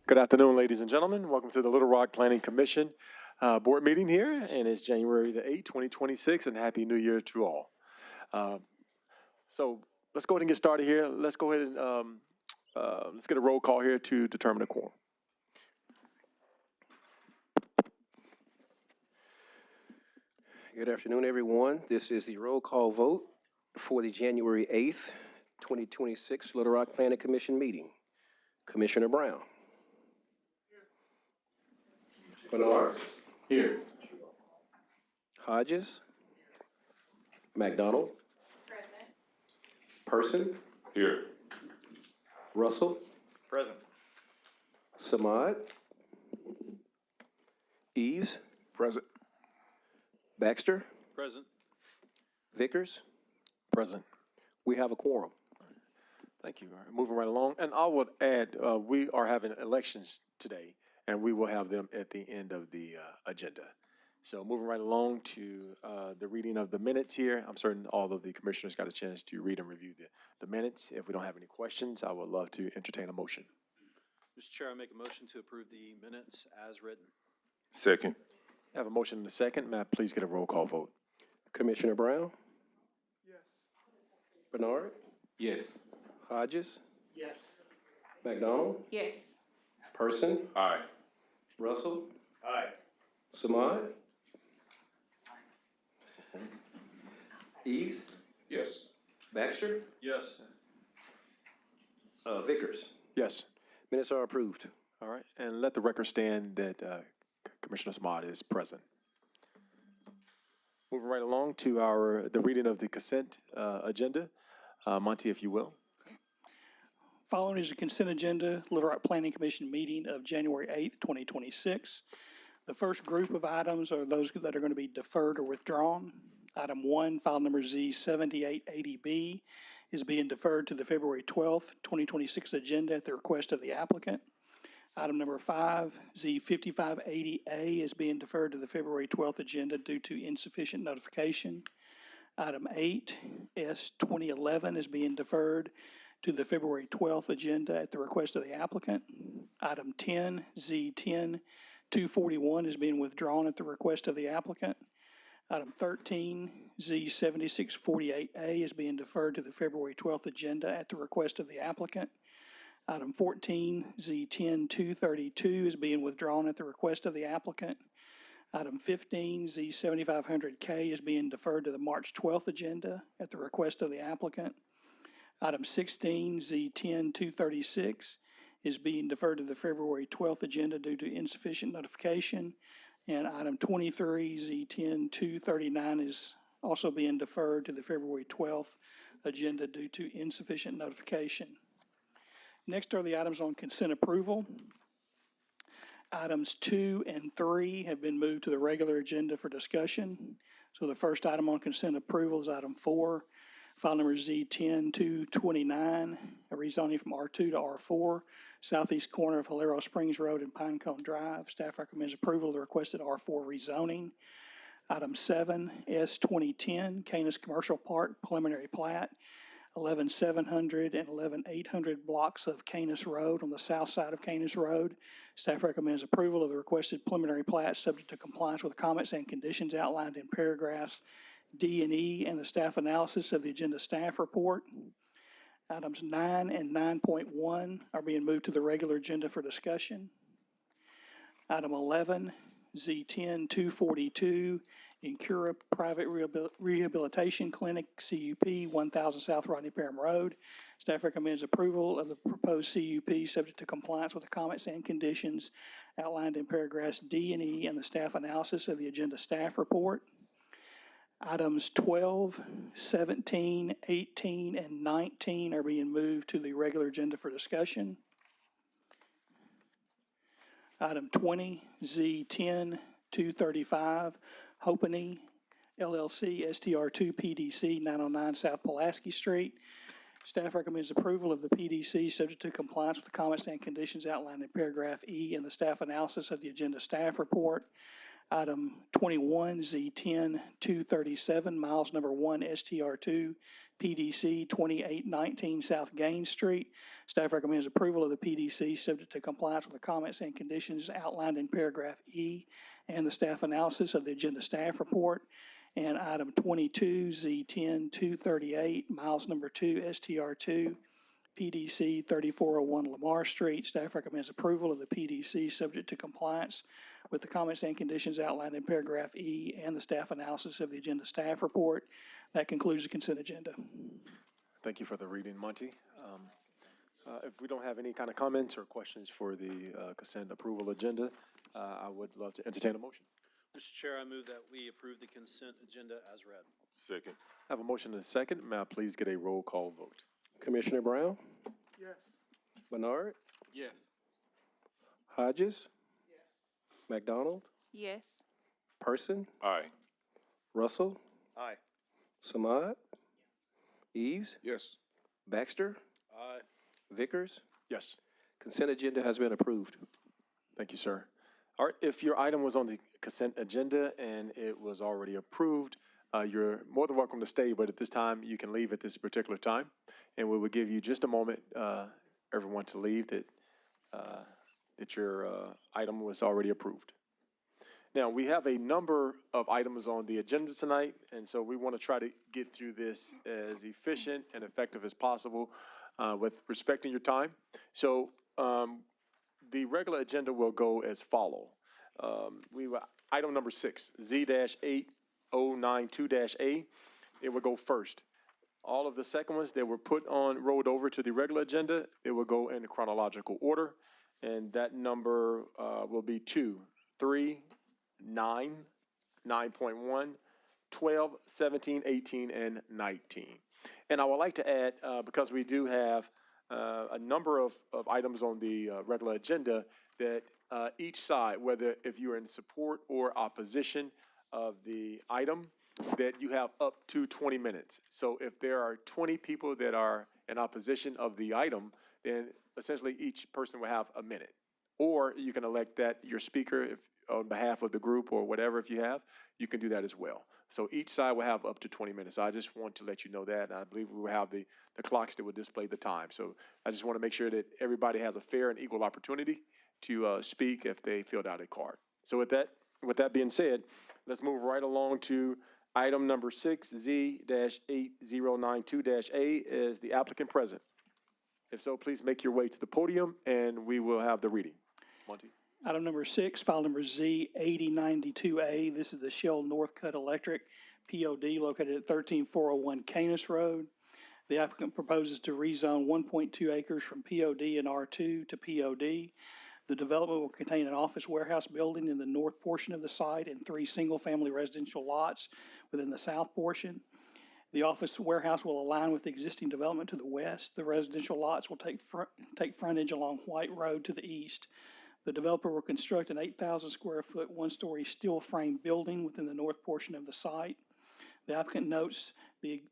Good afternoon, ladies and gentlemen. Welcome to the Little Rock Planning Commission board meeting here, and it's January the 8th, 2026, and Happy New Year to all. So let's go ahead and get started here. Let's go ahead and let's get a roll call here to determine the quorum. Good afternoon, everyone. This is the roll call vote for the January 8th, 2026 Little Rock Planning Commission meeting. Commissioner Brown. Bernard. Here. Hodges. McDonald. Present. Person. Here. Russell. Present. Samad. Eves. Present. Baxter. Present. Vickers. Present. We have a quorum. Thank you. All right, moving right along. And I would add, we are having elections today, and we will have them at the end of the agenda. So moving right along to the reading of the minutes here. I'm certain all of the commissioners got a chance to read and review the minutes. If we don't have any questions, I would love to entertain a motion. Mr. Chair, I make a motion to approve the minutes as written. Second. I have a motion and a second. May I please get a roll call vote? Commissioner Brown. Yes. Bernard. Yes. Hodges. Yes. McDonald. Yes. Person. Aye. Russell. Aye. Samad. Eves. Yes. Baxter. Yes. Vickers. Yes. Minutes are approved. All right. And let the record stand that Commissioner Samad is present. Moving right along to the reading of the consent agenda. Monty, if you will. Following is a consent agenda, Little Rock Planning Commission meeting of January 8th, 2026. The first group of items are those that are going to be deferred or withdrawn. Item 1, file number Z7880B, is being deferred to the February 12th, 2026 agenda at the request of the applicant. Item number 5, Z5580A, is being deferred to the February 12th agenda due to insufficient notification. Item 8, S2011, is being deferred to the February 12th agenda at the request of the applicant. Item 10, Z10241, is being withdrawn at the request of the applicant. Item 13, Z7648A, is being deferred to the February 12th agenda at the request of the applicant. Item 14, Z10232, is being withdrawn at the request of the applicant. Item 15, Z7500K, is being deferred to the March 12th agenda at the request of the applicant. Item 16, Z10236, is being deferred to the February 12th agenda due to insufficient notification. And item 23, Z10239, is also being deferred to the February 12th agenda due to insufficient notification. Next are the items on consent approval. Items 2 and 3 have been moved to the regular agenda for discussion. So the first item on consent approval is item 4, file number Z10229, a rezoning from R2 to R4, southeast corner of Hilero Springs Road and Pinecone Drive. Staff recommends approval of the requested R4 rezoning. Item 7, S2010, Canis Commercial Park, preliminary plat, 11700 and 11800 blocks of Canis Road on the south side of Canis Road. Staff recommends approval of the requested preliminary plat subject to compliance with comments and conditions outlined in paragraphs D and E and the staff analysis of the agenda staff report. Items 9 and 9.1 are being moved to the regular agenda for discussion. Item 11, Z10242, Incura Private Rehabilitation Clinic, CUP, 1000 South Rodney Parham Road. Staff recommends approval of the proposed CUP subject to compliance with the comments and conditions outlined in paragraphs D and E and the staff analysis of the agenda staff report. Items 12, 17, 18, and 19 are being moved to the regular agenda for discussion. Item 20, Z10235, Hopany LLC, STR2 PDC, 909 South Pulaski Street. Staff recommends approval of the PDC subject to compliance with the comments and conditions outlined in paragraph E and the staff analysis of the agenda staff report. Item 21, Z10 237, miles number 1 STR2, PDC 2819 South Gaines Street. Staff recommends approval of the PDC, subject to compliance with the comments and conditions outlined in paragraph E and the staff analysis of the agenda staff report. And item 22, Z10 238, miles number 2 STR2, PDC 3401 Lamar Street. Staff recommends approval of the PDC, subject to compliance with the comments and conditions outlined in paragraph E and the staff analysis of the agenda staff report. That concludes the consent agenda. Thank you for the reading, Monty. If we don't have any kind of comments or questions for the consent approval agenda, I would love to entertain a motion. Mr. Chair, I move that we approve the consent agenda as read. Second. I have a motion and a second. May I please get a roll call vote? Commissioner Brown? Yes. Bernard? Yes. Hodges? McDonald? Yes. Person? Aye. Russell? Aye. Samad? Eves? Yes. Baxter? Aye. Vickers? Yes. Consent agenda has been approved. Thank you, sir. All right, if your item was on the consent agenda and it was already approved, you're more than welcome to stay, but at this time, you can leave at this particular time. And we will give you just a moment, everyone to leave, that your item was already approved. Now, we have a number of items on the agenda tonight, and so we want to try to get through this as efficient and effective as possible with respecting your time. So the regular agenda will go as follow. Item number 6, Z-8092-A, it will go first. All of the second ones that were rolled over to the regular agenda, it will go in chronological order. And that number will be 2, 3, 9, 9.1, 12, 17, 18, and 19. And I would like to add, because we do have a number of items on the regular agenda, that each side, whether if you're in support or opposition of the item, that you have up to 20 minutes. So if there are 20 people that are in opposition of the item, then essentially each person will have a minute. Or you can elect that your speaker, if on behalf of the group or whatever, if you have, you can do that as well. So each side will have up to 20 minutes. So I just want to let you know that. And I believe we will have the clocks that will display the time. So I just want to make sure that everybody has a fair and equal opportunity to speak if they filled out a card. So with that being said, let's move right along to item number 6, Z-8092-A. Is the applicant present? If so, please make your way to the podium and we will have the reading. Monty. Item number 6, file number Z8092A. This is the Shell Northcutt Electric, POD, located at 13401 Canis Road. The applicant proposes to rezone 1.2 acres from POD and R2 to POD. The development will contain an office warehouse building in the north portion of the site and 3 single-family residential lots within the south portion. The office warehouse will align with the existing development to the west. The residential lots will take frontage along White Road to the east. The developer will construct an 8,000 square foot, 1-story steel frame building within the north portion of the site. The applicant notes the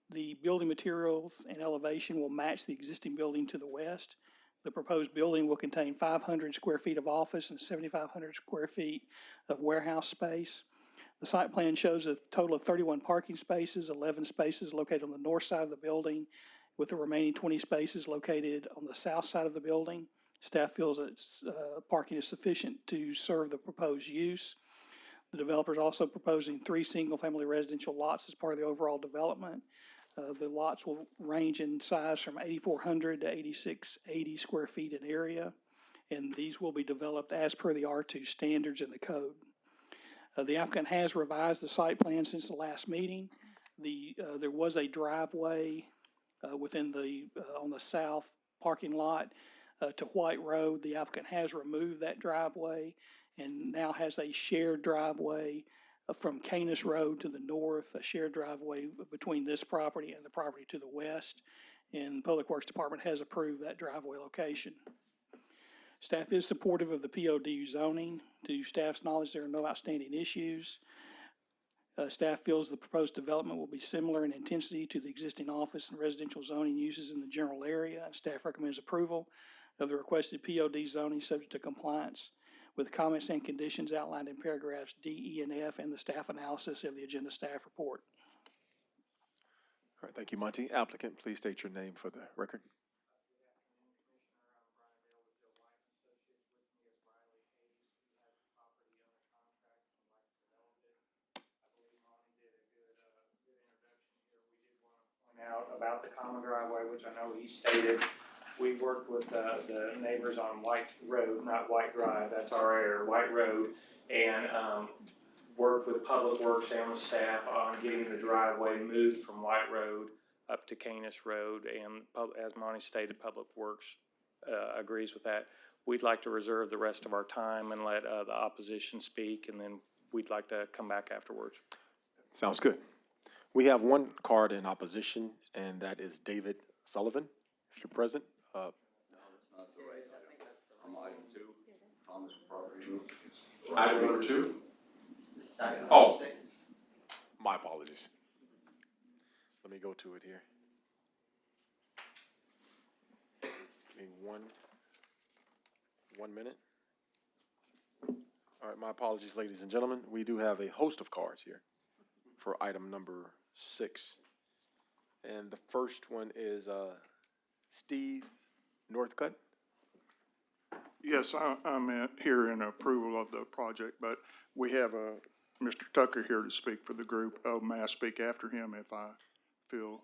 building materials and elevation will match the existing building to the west. The proposed building will contain 500 square feet of office and 7,500 square feet of warehouse space. The site plan shows a total of 31 parking spaces, 11 spaces located on the north side of the building, with the remaining 20 spaces located on the south side of the building. Staff feels that parking is sufficient to serve the proposed use. The developer is also proposing 3 single-family residential lots as part of the overall development. The lots will range in size from 8,400 to 8,680 square feet in area, and these will be developed as per the R2 standards in the code. The applicant has revised the site plan since the last meeting. There was a driveway on the south parking lot to White Road. The applicant has removed that driveway and now has a shared driveway from Canis Road to the north, a shared driveway between this property and the property to the west. And Public Works Department has approved that driveway location. Staff is supportive of the POD zoning. To staff's knowledge, there are no outstanding issues. Staff feels the proposed development will be similar in intensity to the existing office and residential zoning uses in the general area. Staff recommends approval of the requested POD zoning subject to compliance with comments and conditions outlined in paragraphs D, E, and F in the staff analysis of the agenda staff report. All right, thank you, Monty. Applicant, please state your name for the record. Out about the common driveway, which I know he stated. We worked with the neighbors on White Road, not White Drive, that's our area, White Road, and worked with Public Works and the staff on getting the driveway moved from White Road up to Canis Road, and as Monty stated, Public Works agrees with that. We'd like to reserve the rest of our time and let the opposition speak, and then we'd like to come back afterwards. Sounds good. We have one card in opposition, and that is David Sullivan. If you're present, I'm item 2, Thomas property. Item number 2? Oh. my apologies. Let me go to it here. Give me one minute. All right, my apologies, ladies and gentlemen. We do have a host of cards here for item number 6. And the first one is Steve Northcutt. Yes, I'm here in approval of the project, but we have Mr. Tucker here to speak for the group. Oh, may I speak after him if I feel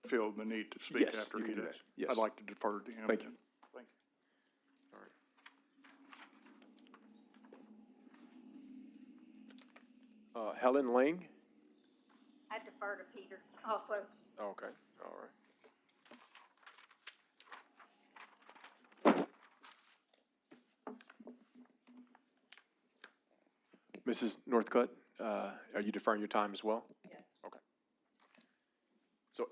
the need to speak Yes, after you he can do does? that. Yes. I'd like to defer to him. Thank you. Thank you. All right. Helen Lang. I defer to Peter also. Okay, all right. Mrs. Northcutt, are you deferring your time as well? Yes. Okay. So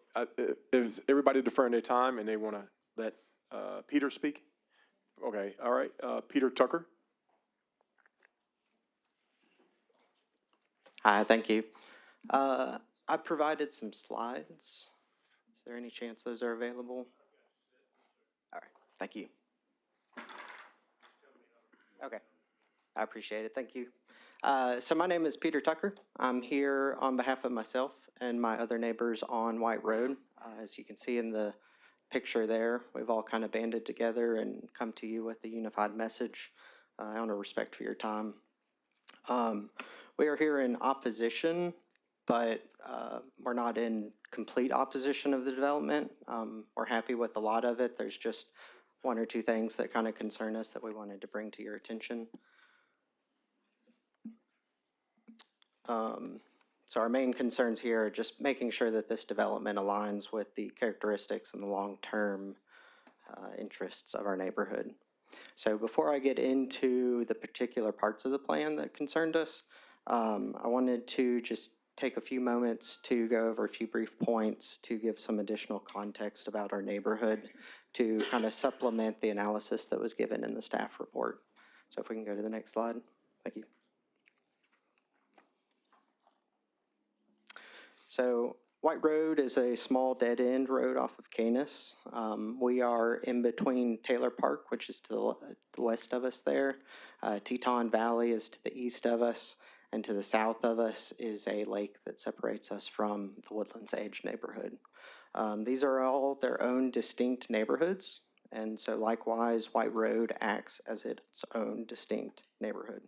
is everybody deferring their time and they want to let Peter speak? Okay, all right. Peter Tucker? Hi, thank you. I provided some slides. Is there any chance those are available? All right, thank you. Okay, I appreciate it, thank you. So my name is Peter Tucker. I'm here on behalf of myself and my other neighbors on White Road. As you can see in the picture there, we've all kind of banded together and come to you with a unified message. I want to respect for your time. We are here in opposition, but we're not in complete opposition of the development. We're happy with a lot of it. There's just one or two things that kind of concern us that we wanted to bring to your attention. So our main concerns here are just making sure that this development aligns with the characteristics and the long-term interests of our neighborhood. So before I get into the particular parts of the plan that concerned us, I wanted to just take a few moments to go over a few brief points to give some additional context about our neighborhood to kind of supplement the analysis that was given in the staff report. So if we can go to the next slide. Thank you. So White Road is a small dead-end road off of Canis. We are in between Taylor Park, which is to the west of us there. Teton Valley is to the east of us, and to the south of us is a lake that separates us from the Woodlands Edge neighborhood. These are all their own distinct neighborhoods, and so likewise, White Road acts as its own distinct neighborhood.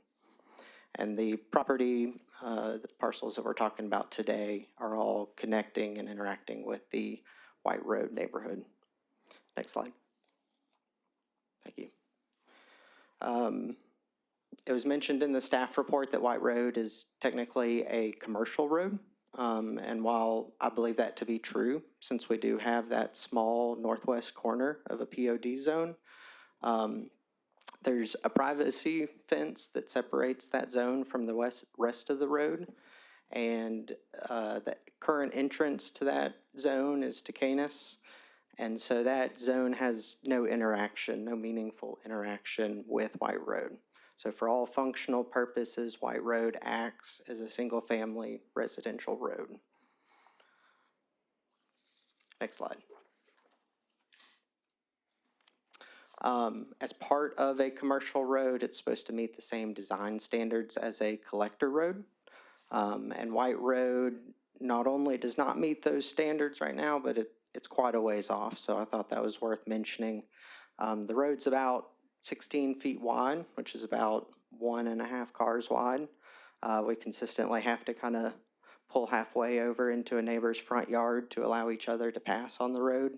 And the property, the parcels that we're talking about today are all connecting and interacting with the White Road neighborhood. Next slide. Thank you. It was mentioned in the staff report that White Road is technically a commercial road. And while I believe that to be true, since we do have that small northwest corner of a POD zone, there's a privacy fence that separates that zone from the rest of the road. And the current entrance to that zone is to Canis. And so that zone has no interaction, no meaningful interaction with White Road. So for all functional purposes, White Road acts as a single-family residential road. Next slide. As part of a commercial road, it's supposed to meet the same design standards as a collector road. And White Road not only does not meet those standards right now, but it's quite a ways off, so I thought that was worth mentioning. The road's about 16 feet wide, which is about 1.5 cars wide. We consistently have to kind of pull halfway over into a neighbor's front yard to allow each other to pass on the road.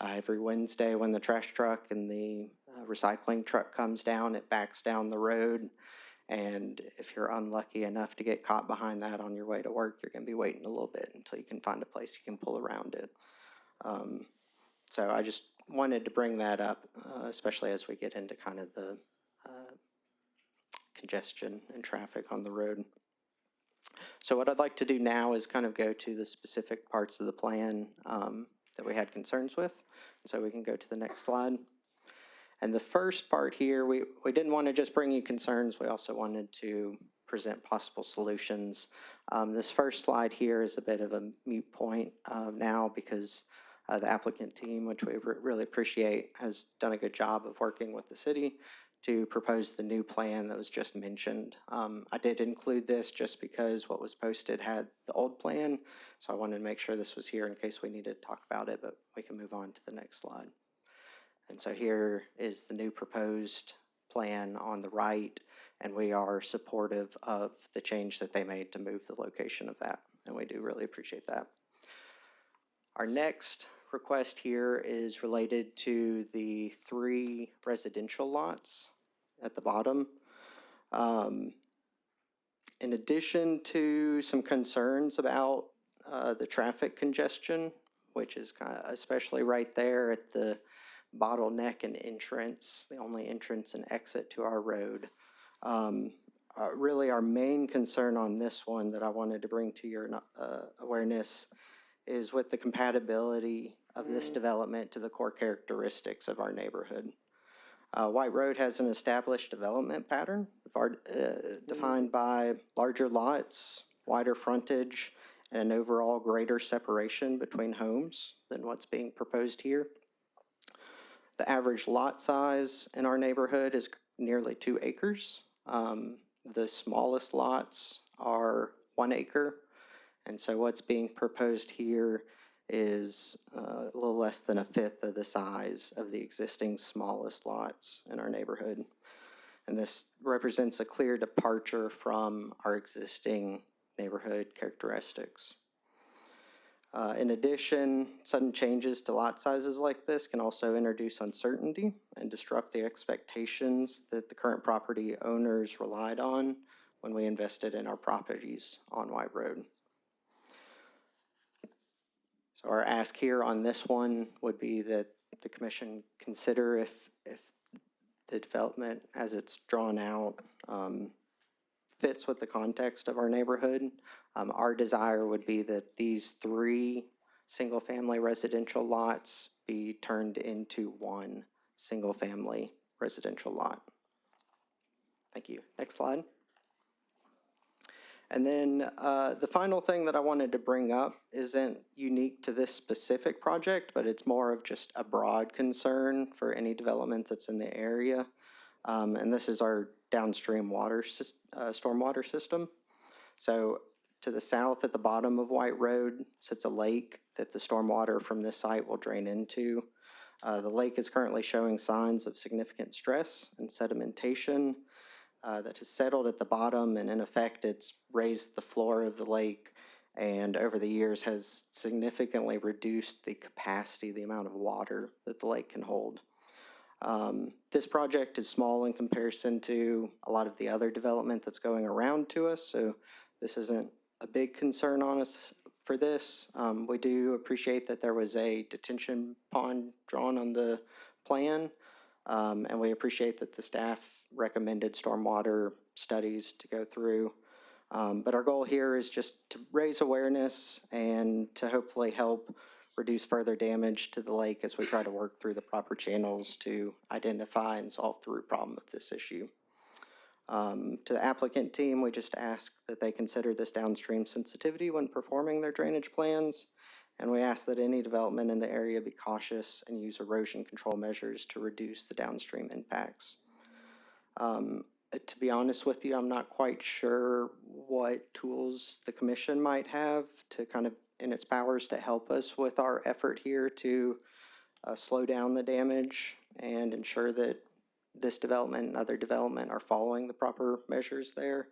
Every Wednesday when the trash truck and the recycling truck comes down, it backs down the road. And if you're unlucky enough to get caught behind that on your way to work, you're going to be waiting a little bit until you can find a place you can pull around it. So I just wanted to bring that up, especially as we get into kind of the congestion and traffic on the road. So what I'd like to do now is kind of go to the specific parts of the plan that we had concerns with. So we can go to the next slide. And the first part here, we didn't want to just bring you concerns, we also wanted to present possible solutions. This first slide here is a bit of a moot point now because the applicant team, which we really appreciate, has done a good job of working with the city to propose the new plan that was just mentioned. I did include this just because what was posted had the old plan, so I wanted to make sure this was here in case we needed to talk about it, but we can move on to the next slide. And so here is the new proposed plan on the right, and we are supportive of the change that they made to move the location of that, and we do really appreciate that. Our next request here is related to the 3 residential lots at the bottom. In addition to some concerns about the traffic congestion, which is kind of especially right there at the bottleneck and entrance, the only entrance and exit to our road. Really our main concern on this one that I wanted to bring to your awareness is with the compatibility of this development to the core characteristics of our neighborhood. White Road has an established development pattern defined by larger lots, wider frontage, and an overall greater separation between homes than what's being proposed here. The average lot size in our neighborhood is nearly 2 acres. The smallest lots are 1 acre. And so what's being proposed here is a little less than 1/5 of the size of the existing smallest lots in our neighborhood. And this represents a clear departure from our existing neighborhood characteristics. In addition, sudden changes to lot sizes like this can also introduce uncertainty and disrupt the expectations that the current property owners relied on when we invested in our properties on White Road. So our ask here on this one would be that the commission consider if the development as it's drawn out fits with the context of our neighborhood. Our desire would be that these 3 single-family residential lots be turned into 1 single-family residential lot. Thank you. Next slide. And then the final thing that I wanted to bring up isn't unique to this specific project, but it's more of just a broad concern for any development that's in the area. And this is our downstream stormwater system. So to the south at the bottom of White Road sits a lake that the stormwater from this site will drain into. The lake is currently showing signs of significant stress and sedimentation that has settled at the bottom, and in effect it's raised the floor of the lake and over the years has significantly reduced the capacity, the amount of water that the lake can hold. This project is small in comparison to a lot of the other development that's going around to us, so this isn't a big concern on us for this. We do appreciate that there was a detention pond drawn on the plan, and we appreciate that the staff recommended stormwater studies to go through. But our goal here is just to raise awareness and to hopefully help reduce further damage to the lake as we try to work through the proper channels to identify and solve the root problem of this issue. To the applicant team, we just ask that they consider this downstream sensitivity when performing their drainage plans And we ask that any development in the area be cautious and use erosion control measures to reduce the downstream impacts. To be honest with you, I'm not quite sure what tools the commission might have to kind of in its powers to help us with our effort here to slow down the damage and ensure that this development and other development are following the proper measures there.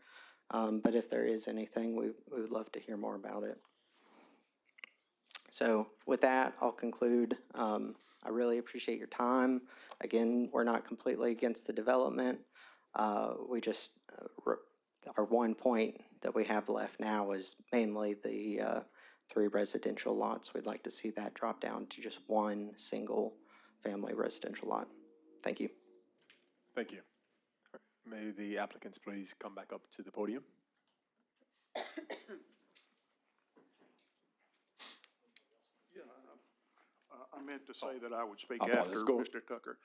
But if there is anything, we would love to hear more about it. So with that, I'll conclude. I really appreciate your time. Again, we're not completely against the development. We just, our one point that we have left now is mainly the 3 residential lots. We'd like to see that drop down to just 1 single family residential lot. Thank you. Thank you. May the applicants please come back up to the podium. I meant to say that I would speak I apologize. after Go. Mr. Tucker.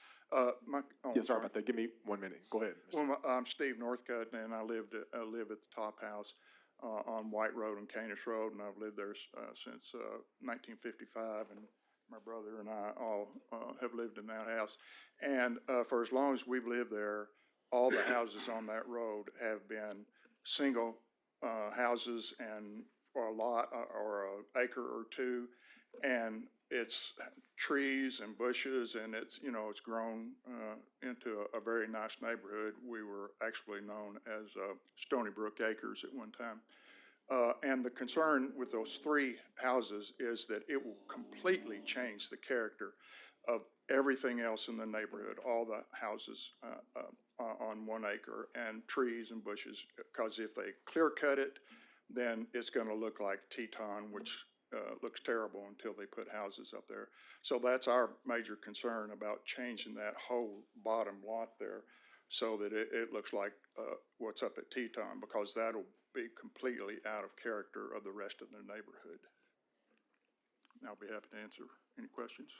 Yes, sorry about that. Give me 1 minute. Go ahead, Mr. Well, I'm Steve Northcutt, and I live at the Top House on White Road and Canis Road, and I've lived there since 1955, and my brother and I all have lived in that house. And for as long as we've lived there, all the houses on that road have been single houses and or a lot or an acre or two, and it's trees and bushes, and it's, you know, it's grown into a very nice neighborhood. We were actually known as Stony Brook Acres at one time. And the concern with those 3 houses is that it will completely change the character of everything else in the neighborhood, all the houses on 1 acre and trees and bushes, because if they clear cut it, then it's going to look like Teton, which looks terrible until they put houses up there. So that's our major concern about changing that whole bottom lot there so that it looks like what's up at Teton, because that'll be completely out of character of the rest of the neighborhood. I'll be happy to answer any questions.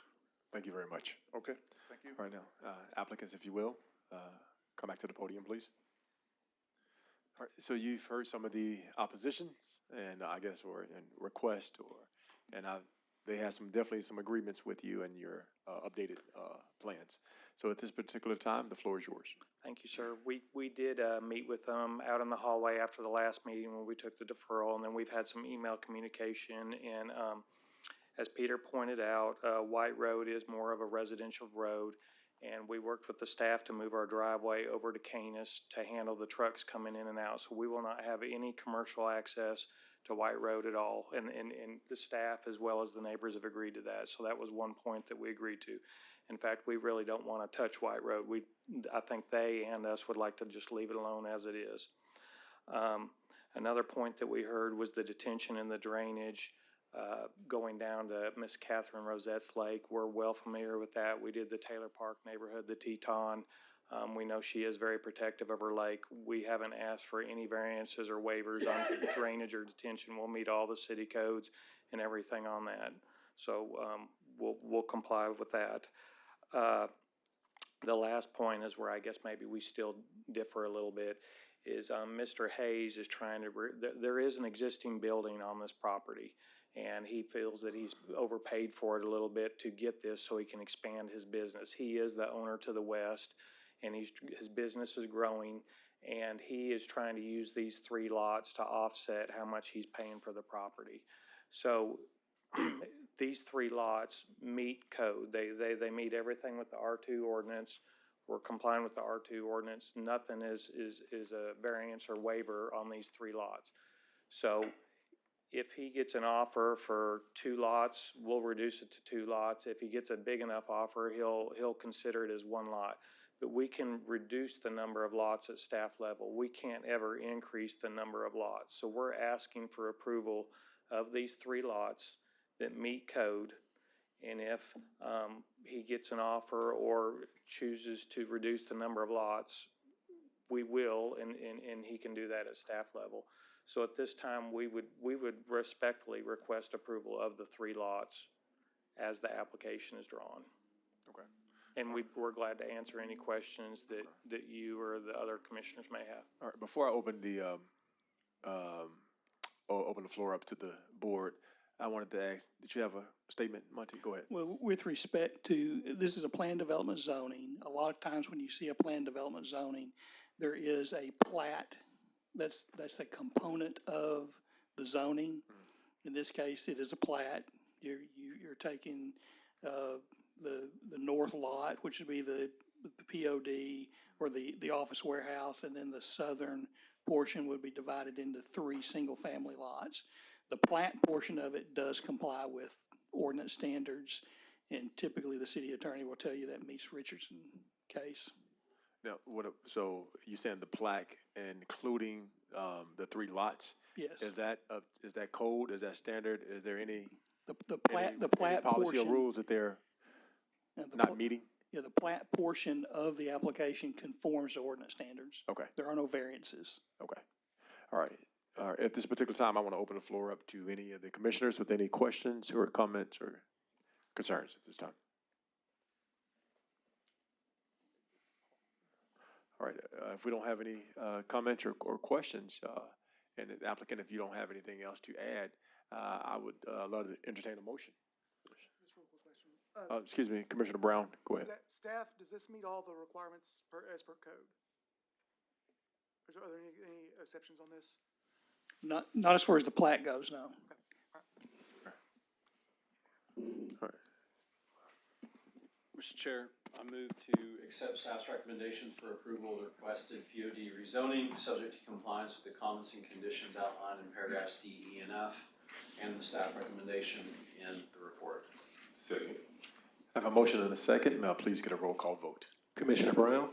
Thank you very much. Okay, thank you. All right now, applicants, if you will, come back to the podium, please. All right, so you've heard some of the oppositions and I guess or and request and they have definitely some agreements with you and your updated plans. So at this particular time, the floor is yours. Thank you, sir. We did meet with them out in the hallway after the last meeting when we took the deferral, and then we've had some email communication. And as Peter pointed out, White Road is more of a residential road, and we worked with the staff to move our driveway over to Canis to handle the trucks coming in and out. So we will not have any commercial access to White Road at all. And the staff as well as the neighbors have agreed to that. So that was one point that we agreed to. In fact, we really don't want to touch White Road. I think they and us would like to just leave it alone as it is. Another point that we heard was the detention and the drainage going down to Miss Catherine Rosette's lake. We're well familiar with that. We did the Taylor Park neighborhood, the Teton. We know she is very protective of her lake. We haven't asked for any variances or waivers on drainage or detention. We'll meet all the city codes and everything on that. So we'll comply with that. The last point is where I guess maybe we still differ a little bit is Mr. Hayes is trying to, there is an existing building on this property, and he feels that he's overpaid for it a little bit to get this so he can expand his business. He is the owner to the west, and his business is growing, and he is trying to use these 3 lots to offset how much he's paying for the property. So these 3 lots meet code. They meet everything with the R2 ordinance. We're complying with the R2 ordinance. Nothing is a variance or waiver on these 3 lots. So if he gets an offer for 2 lots, we'll reduce it to 2 lots. If he gets a big enough offer, he'll consider it as 1 lot. But we can reduce the number of lots at staff level. We can't ever increase the number of lots. So we're asking for approval of these 3 lots that meet code. And if he gets an offer or chooses to reduce the number of lots, we will, and he can do that at staff level. So at this time, we would respectfully request approval of the 3 lots as the application is drawn. Okay. And we're glad to answer any questions that you or the other commissioners may have. All right. Before I open the floor up to the board, I wanted to ask, did you have a statement, Monty? Go ahead. Well, with respect to, this is a planned development zoning. A lot of times when you see a planned development zoning, there is a plat that's a component of the zoning. In this case, it is a plat. You're taking, the north lot, which would be the POD or the office warehouse, and then the southern portion would be divided into 3 single-family lots. The plat portion of it does comply with ordinance standards, and typically the city attorney will tell you that meets Richardson case. Now, so you saying the plaque, including, the 3 lots? Yes. Is that code? Is that standard? Is there any The plat policy or portion. rules that they're the not pl- meeting? Yeah, the plat portion of the application conforms to ordinance standards. Okay, There are no variances. okay. All right. At this particular time, I want to open the floor up to any of the commissioners with any questions or comments or concerns at this time. All right, if we don't have any comments or questions, and the applicant, if you don't have anything else to add, I would love to entertain a motion. Just real quick question. Excuse me, Commissioner Brown, go ahead. Staff, does this meet all the requirements as per code? Are there any exceptions on this? Not as far as the plat goes, no. Mr. Chair, I move to accept staff's recommendation for approval of the requested POD rezoning, subject to compliance with the comments and conditions outlined in paragraphs D, E, and F, and the staff recommendation in the report. Second. I have a motion and a second. May I please get a roll call vote? Commissioner Brown?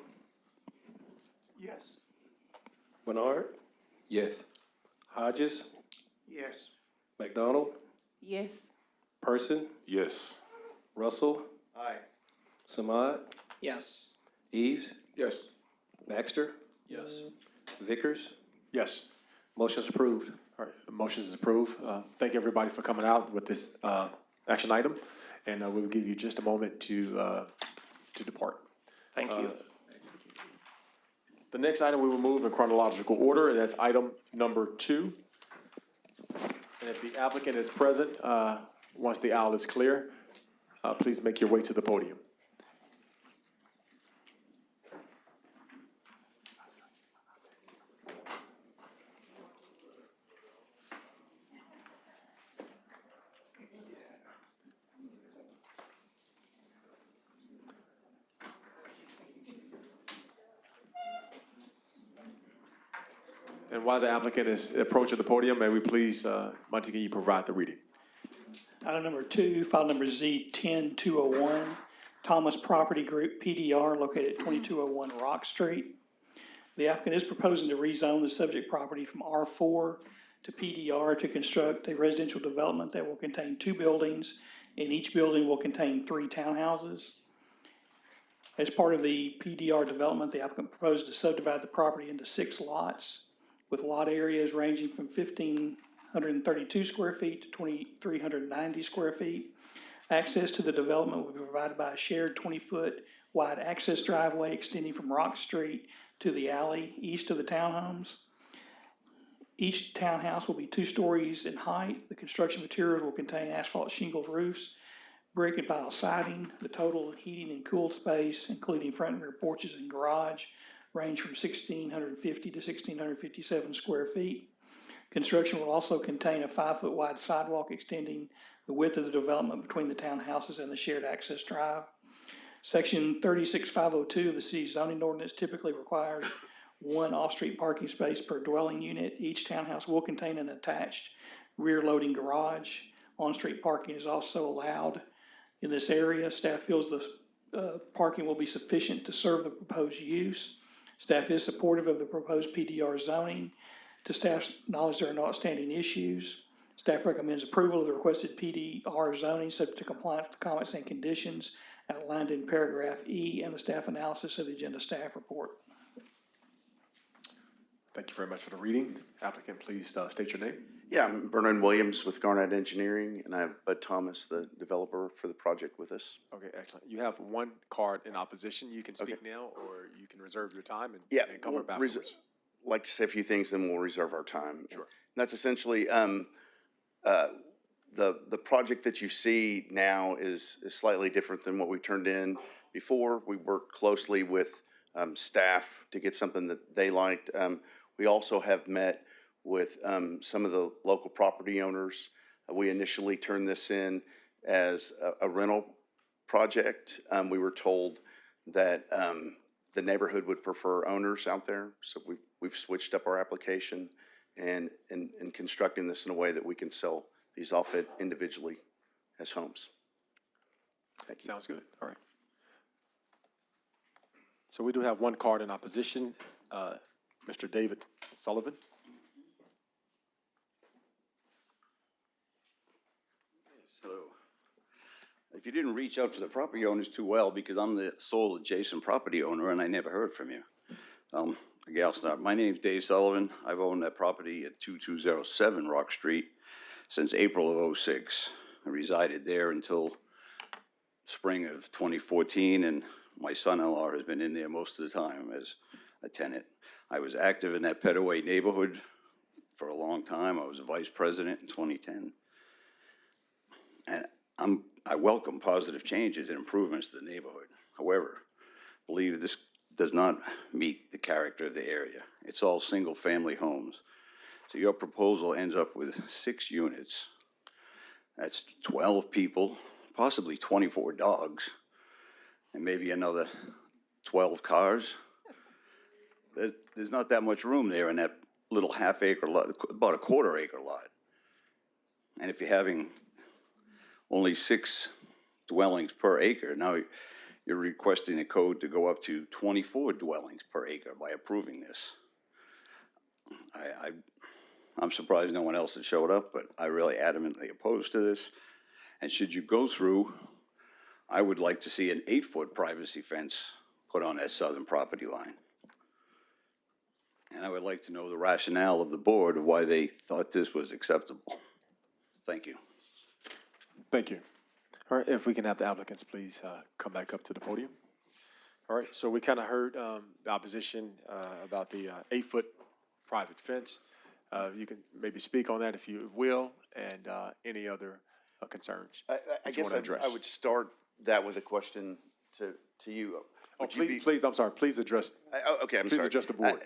Yes. Bernard? Yes. Hodges? Yes. McDonald? Yes. Person? Yes. Russell? Aye. Samad? Yes. Eves? Yes. Baxter? Yes. Vickers? Yes. Motion's approved. All right, the motion is approved. Thank everybody for coming out with this action item, and we will give you just a moment to depart. Thank you. The next item we will move in chronological order, and that's item number 2. And if the applicant is present, once the aisle is clear, please make your way to the podium. And while the applicant is approaching the podium, may we please, Monty, can you provide the reading? Item number 2, file number Z10201, Thomas Property Group, PDR, located at 2201 Rock Street. The applicant is proposing to rezone the subject property from R4 to PDR to construct a residential development that will contain 2 buildings, and each building will contain 3 townhouses. As part of the PDR development, the applicant proposed to subdivide the property into 6 lots, with lot areas ranging from 1,532 square feet to 2,390 square feet. Access to the development will be provided by a shared 20-foot wide access driveway extending from Rock Street to the alley east of the townhomes. Each townhouse will be 2 stories in height. The construction materials will contain asphalt shingled roofs, brick and vinyl siding. The total heating and cool space, including front and rear porches and garage, range from 1,650 to 1,657 square feet. Construction will also contain a 5-foot wide sidewalk extending the width of the development between the townhouses and the shared access drive. Section 36502 of the city's zoning ordinance typically requires 1 off-street parking space per dwelling unit. Each townhouse will contain an attached rear loading garage. On-street parking is also allowed in this area. Staff feels the parking will be sufficient to serve the proposed use. Staff is supportive of the proposed PDR zoning. To staff's knowledge, there are no outstanding issues. Staff recommends approval of the requested PDR zoning subject to compliance with the comments and conditions outlined in paragraph E and the staff analysis of the agenda staff report. Thank you very much for the reading. Applicant, please state your name. Yeah, I'm Vernon Williams with Garnett Engineering, and I have Bud Thomas, the developer for the project with us. Okay, excellent. You have 1 card in opposition. You can speak Okay. now, or you can reserve your time and Yeah, come up we'll afterwards. like to say a few things, then we'll reserve our time. Sure. And that's essentially, the project that you see now is slightly different than what we turned in before. We worked closely with staff to get something that they liked. We also have met with some of the local property owners. We initially turned this in as a rental project. We were told that the neighborhood would prefer owners out there, so we've switched up our application and constructing this in a way that we can sell these off it individually as homes. Thank you. Sounds good. All right. So we do have one card in opposition, Mr. David Sullivan. So, if you didn't reach out to the property owners too well, because I'm the sole adjacent property owner and I never heard from you. Okay, I'll start. My name's Dave Sullivan. I've owned that property at 2207 Rock Street since April of '06. I resided there until spring of 2014, and my son-in-law has been in there most of the time as a tenant. I was active in that Petaway neighborhood for a long time. I was a vice president in 2010. And I welcome positive changes and improvements to the neighborhood. However, I believe this does not meet the character of the area. It's all single-family homes. So your proposal ends up with 6 units. That's 12 people, possibly 24 dogs, and maybe another 12 cars. There's not that much room there in that little half-acre lot, about a quarter-acre lot. And if you're having only 6 dwellings per acre, now you're requesting a code to go up to 24 dwellings per acre by approving this. I'm surprised no one else had showed up, but I really adamantly opposed to this. And should you go through, I would like to see an 8-foot privacy fence put on that southern property line. And I would like to know the rationale of the board of why they thought this was acceptable. Thank you. Thank you. All right, if we can have the applicants please come back up to the podium. All right, so we kind of heard the opposition about the 8-foot private fence. You can maybe speak on that if you will, and any other concerns I that you guess want to address. I would start that with a question to you. Oh, Would you please, I'm sorry, please address, Okay, I'm please sorry. address the board.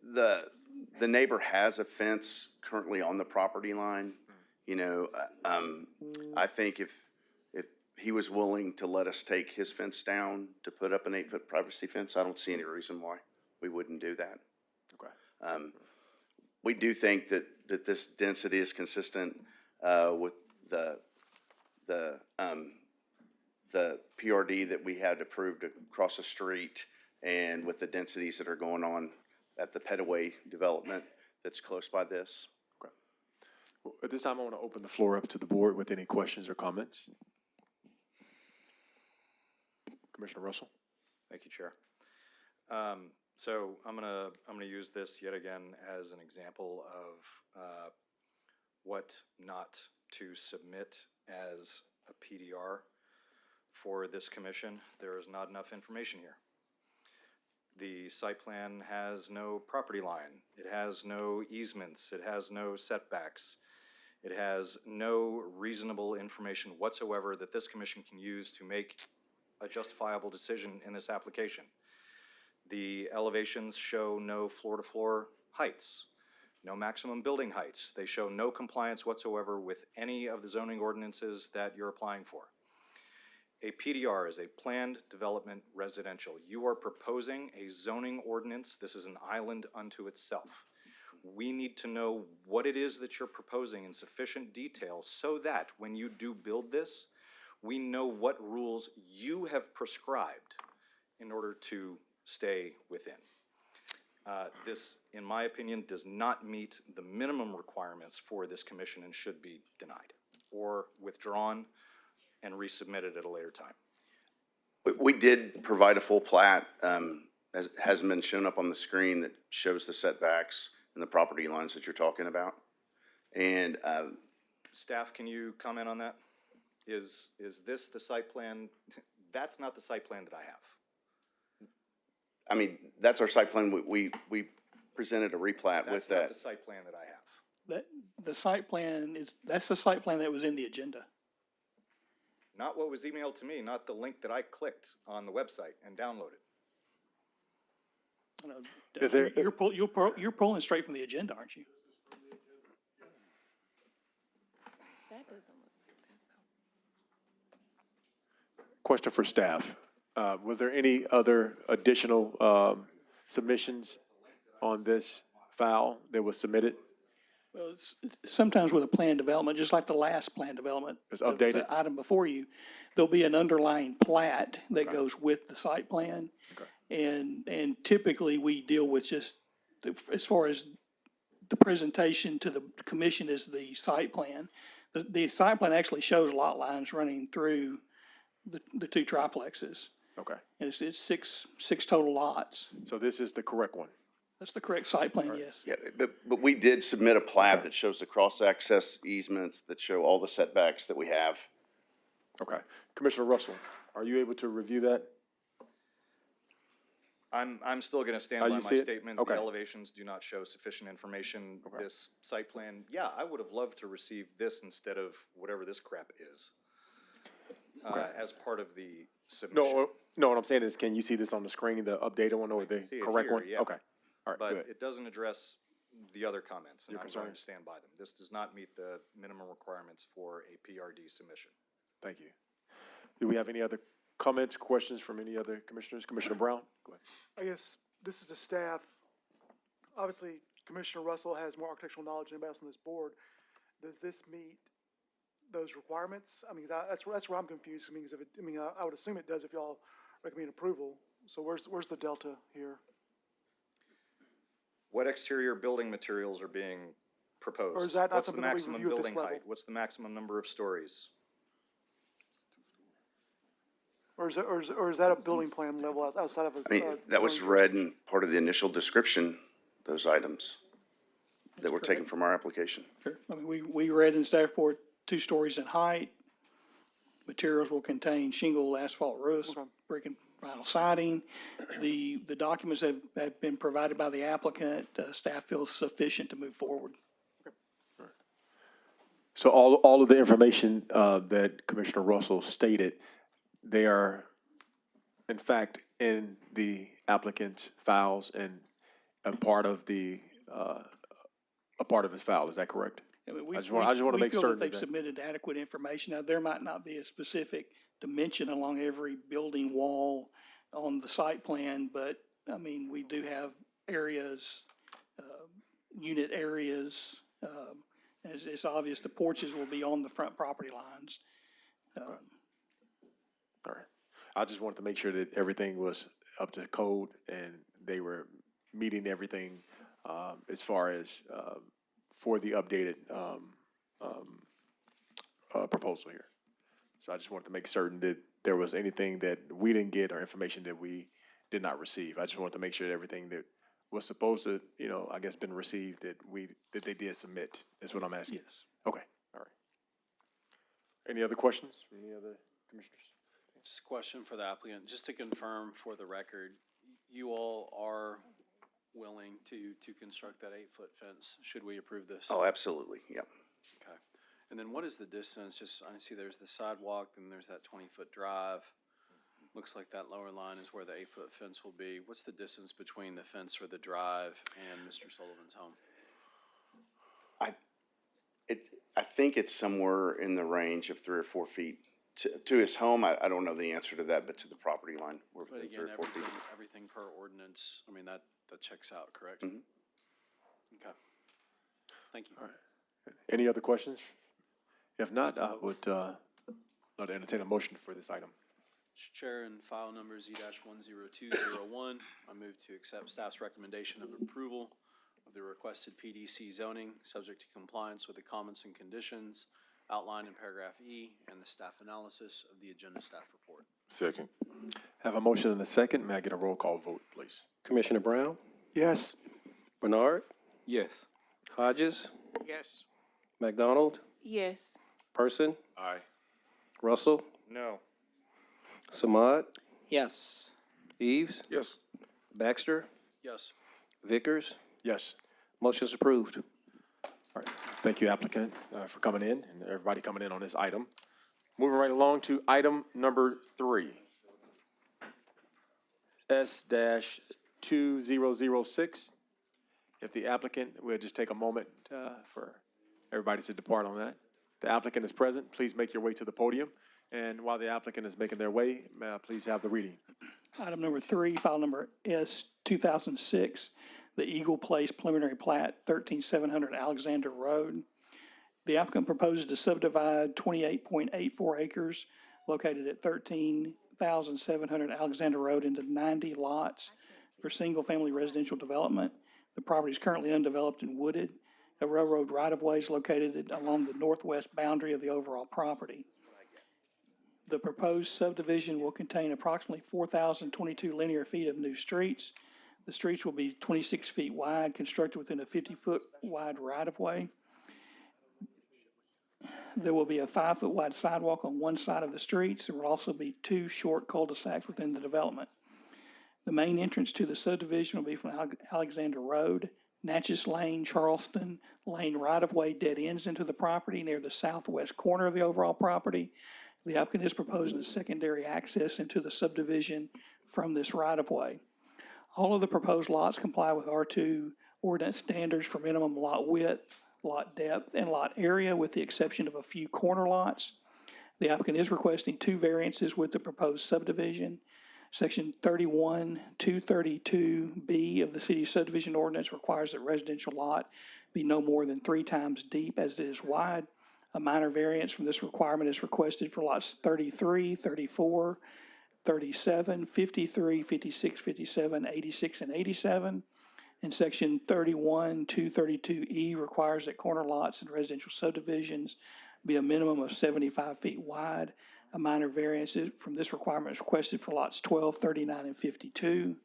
The neighbor has a fence currently on the property line. You know, I think if he was willing to let us take his fence down to put up an 8-foot privacy fence, I don't see any reason why we wouldn't do that. Okay. We do think that this density is consistent with the PRD that we had approved across the street and with the densities that are going on at the Petaway development that's close by this. Okay. Well, at this time, I want to open the floor up to the board with any questions or comments. Commissioner Russell. Thank you, Chair. So I'm gonna use this yet again as an example of what not to submit as a PDR for this commission. There is not enough information here. The site plan has no property line. It has no easements. It has no setbacks. It has no reasonable information whatsoever that this commission can use to make a justifiable decision in this application. The elevations show no floor-to-floor heights, no maximum building heights. They show no compliance whatsoever with any of the zoning ordinances that you're applying for. A PDR is a planned development residential. You are proposing a zoning ordinance. This is an island unto itself. We need to know what it is that you're proposing in sufficient detail so that when you do build this, we know what rules you have prescribed in order to stay within. This, in my opinion, does not meet the minimum requirements for this commission and should be denied or withdrawn and resubmitted at a later time. We did provide a full plat, as hasn't been shown up on the screen, that shows the setbacks and the property lines that you're talking about. And Staff, can you comment on that? Is this the site plan? That's not the site plan that I have. I mean, that's our site plan. We presented a replat with That's not that. the site plan that I have. the site plan that's the site plan that was in the agenda. Not what was emailed to me, not the link that I clicked on the website and downloaded. You know, Is there- you're pulling straight from the agenda, aren't you? That doesn't look like that. Question for staff. Was there any other additional submissions on this file that was submitted? Well, sometimes with a plan development, just like the last plan development. It's the updated? item before you, there'll be an underlying plat that Okay. goes with the site plan. Okay. And typically, we deal with just, as far as the presentation to the commission is the site plan. The site plan actually shows lot lines running through the two triplexes. Okay, And it's six total lots. so this is the correct one. That's the correct site plan, yes. Yeah, but we did submit a plat that shows the cross-access easements, that show all the setbacks that we have. Okay. Commissioner Russell, are you able to review that? I'm still gonna stand Oh, by you my see it? statement. Okay. The elevations do not show sufficient information. Okay. This site plan, yeah, I would have loved to receive this instead of whatever this crap is. Okay. As part of the submission. No, what I'm saying is, can you see this on the screen, the updated one or I can the see it correct here, one? yeah. Okay, all right, But good. it doesn't address the other comments, and Your I'm going concerns? to stand by them. This does not meet the minimum requirements for a PRD submission. Thank you. Do we have any other comments, questions from any other commissioners? Commissioner Brown? Go ahead. I guess this is the staff. Obviously, Commissioner Russell has more architectural knowledge than anybody else on this board. Does this meet those requirements? I mean, that's where I'm confused. I mean, 'cause if I would assume it does if y'all recommend approval. So where's the delta here? What exterior building materials are being proposed? Or is that not What's the something that we maximum review at this building level? height? What's the maximum number of stories? Or is that a building plan level outside of a? I mean, that was read in part of the initial description, those items that were taken from our application. Sure. I mean, we read in staff report 2 stories in height. Materials will contain shingle, asphalt roofs, Okay. brick and vinyl siding. The documents have been provided by the applicant, staff feels sufficient to move forward. So all of the information that Commissioner Russell stated, they are in fact in the applicant's files and a part of his file, is that correct? I mean, I just wanna make we feel certain that they've that- submitted adequate information. Now, there might not be a specific dimension along every building wall on the site plan, but, I mean, we do have areas, unit areas. It's obvious the porches will be on the front property lines. All right. I just wanted to make sure that everything was up to code and they were meeting everything as far as for the updated proposal here. So I just wanted to make certain that there was anything that we didn't get or information that we did not receive. I just wanted to make sure that everything that was supposed to, I guess, been received, that they did submit, is what I'm asking. Yes. Okay, all right. Any other questions from any other commissioners? Just a question for the applicant, just to confirm for the record, you all are willing to construct that 8-foot fence, should we approve this? Oh, absolutely, yeah. Okay. And then what is the distance, just, I see there's the sidewalk, then there's that 20-foot drive. Looks like that lower line is where the 8-foot fence will be. What's the distance between the fence or the drive and Mr. Sullivan's home? I think it's somewhere in the range of 3 or 4 feet. To his home, I don't know the answer to that, but to the property line, we're But within 3 again, or 4 feet. everything per ordinance, I mean, that checks out, correct? Mhm. Okay. Thank you. All right. Any other questions? If not, I would like to entertain a motion for this item. Mr. Chair, in file number Z-10201, I move to accept staff's recommendation of approval of the requested PDC zoning, subject to compliance with the comments and conditions outlined in paragraph E and the staff analysis of the agenda staff report. Second. Have a motion and a second. May I get a roll call vote, please? Commissioner Brown, Yes. Bernard, Yes. Hodges, Yes. McDonald, Yes. Person, Aye. Russell, No. Samad, Yes. Eves, Yes. Baxter, Yes. Vickers. Yes. Motion's approved. All right, thank you applicant for coming in and everybody coming in on this item. Moving right along to item number 3. S-2006. If the applicant, we'll just take a moment for everybody to depart on that. The applicant is present. Please make your way to the podium. And while the applicant is making their way, may I please have the reading? Item number 3, file number S 2006, the Eagle Place preliminary plat, 13700 Alexander Road. The applicant proposes to subdivide 28.84 acres located at 13,700 Alexander Road into 90 lots for single-family residential development. The property is currently undeveloped and wooded. A railroad right-of-way is located along the northwest boundary of the overall property. The proposed subdivision will contain approximately 4,022 linear feet of new streets. The streets will be 26 feet wide, constructed within a 50-foot wide right-of-way. There will be a 5-foot wide sidewalk on one side of the streets. There will also be 2 short cul-de-sacs within the development. The main entrance to the subdivision will be from Alexander Road. Natchez Lane, Charleston Lane right-of-way dead ends into the property near the southwest corner of the overall property. The applicant is proposing a secondary access into the subdivision from this right-of-way. All of the proposed lots comply with R2 ordinance standards for minimum lot width, lot depth, and lot area, with the exception of a few corner lots. The applicant is requesting 2 variances with the proposed subdivision. Section 31-232B of the city subdivision ordinance requires that residential lot be no more than 3 times deep as it is wide. A minor variance from this requirement is requested for lots 33, 34, 37, 53, 56, 57, 86, and 87. And section 31-232E requires that corner lots in residential subdivisions be a minimum of 75 feet wide. A minor variance from this requirement is requested for lots 12, 39, and 52.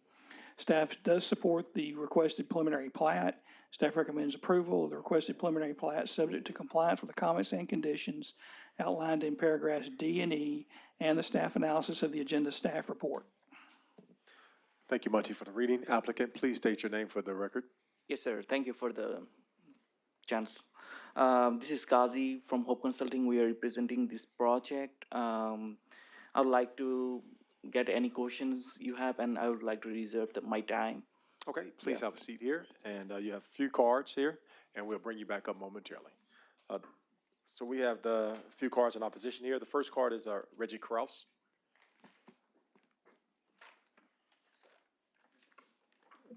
Staff does support the requested preliminary plat. Staff recommends approval of the requested preliminary plat subject to compliance with the comments and conditions outlined in paragraphs D and E and the staff analysis of the agenda staff report. Thank you, Monty, for the reading. Applicant, please state your name for the record. Yes, sir. Thank you for the chance. This is Kazi from Hope Consulting. We are representing this project. I would like to get any questions you have, and I would like to reserve my time. Okay, please have a seat here, and you have a few cards here, and we'll bring you back up momentarily. So we have the few cards in opposition here. The first card is Reggie Kraus.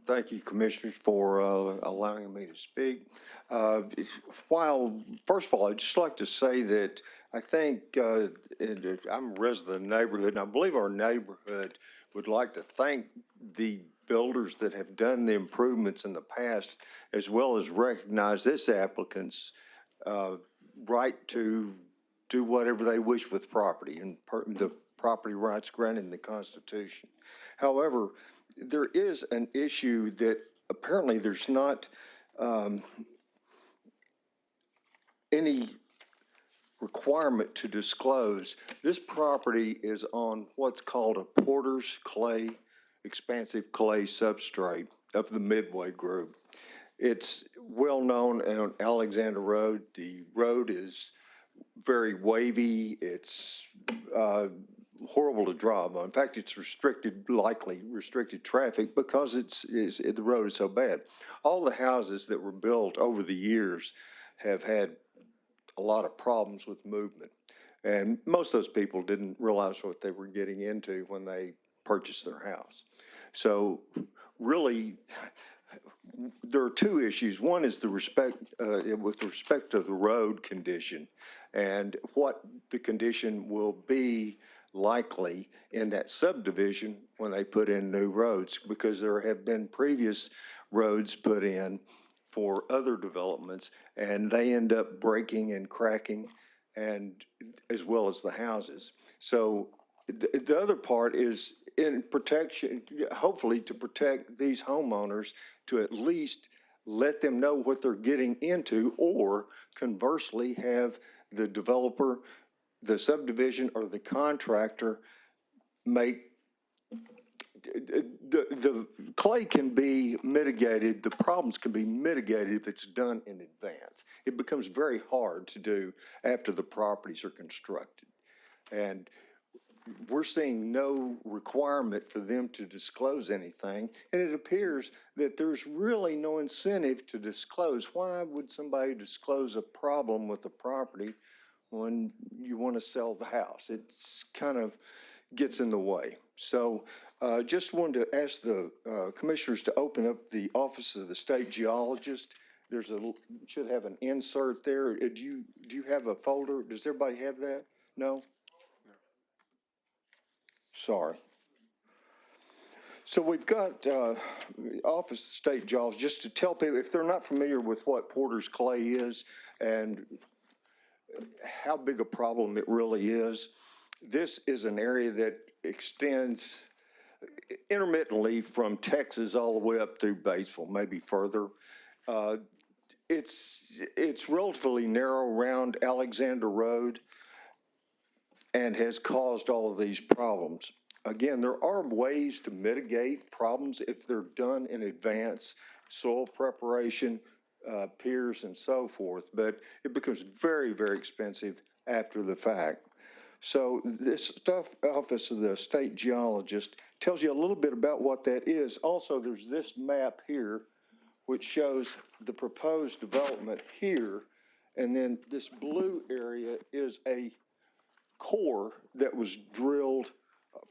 Thank you, Commissioners, for allowing me to speak. First of all, I'd just like to say that I think I'm a resident of the neighborhood, and I believe our neighborhood would like to thank the builders that have done the improvements in the past, as well as recognize this applicant's right to do whatever they wish with property and the property rights granted in the Constitution. However, there is an issue that apparently there's not any requirement to disclose. This property is on what's called a Porter's clay, expansive clay substrate of the Midway Group. It's well known on Alexander Road. The road is very wavy. It's horrible to drive on. In fact, it's likely restricted traffic because the road is so bad. All the houses that were built over the years have had a lot of problems with movement. And most of those people didn't realize what they were getting into when they purchased their house. So really, there are 2 issues. One is with respect to the road condition and what the condition will be likely in that subdivision when they put in new roads, because there have been previous roads put in for other developments and they end up breaking and cracking, and as well as the houses. So the other part is in protection, hopefully to protect these homeowners, to at least let them know what they're getting into, or conversely have the developer, the subdivision, or the contractor make the clay can be mitigated, the problems can be mitigated if it's done in advance. It becomes very hard to do after the properties are constructed. And we're seeing no requirement for them to disclose anything, and it appears that there's really no incentive to disclose. Why would somebody disclose a problem with the property when you want to sell the house? It's kind of gets in the way. So just wanted to ask the commissioners to open up the Office of the State Geologist. There's should have an insert there. Do you have a folder? Does everybody have that? No? Sorry. So we've got Office of State Geologist, just to tell people, if they're not familiar with what Porter's Clay is and how big a problem it really is, this is an area that extends intermittently from Texas all the way up through Batesville, maybe further. It's relatively narrow around Alexander Road and has caused all of these problems. Again, there are ways to mitigate problems if they're done in advance, soil preparation, piers and so forth, but it becomes very, very expensive after the fact. So this Office of the State Geologist tells you a little bit about what that is. Also, there's this map here, which shows the proposed development here, and then this blue area is a core that was drilled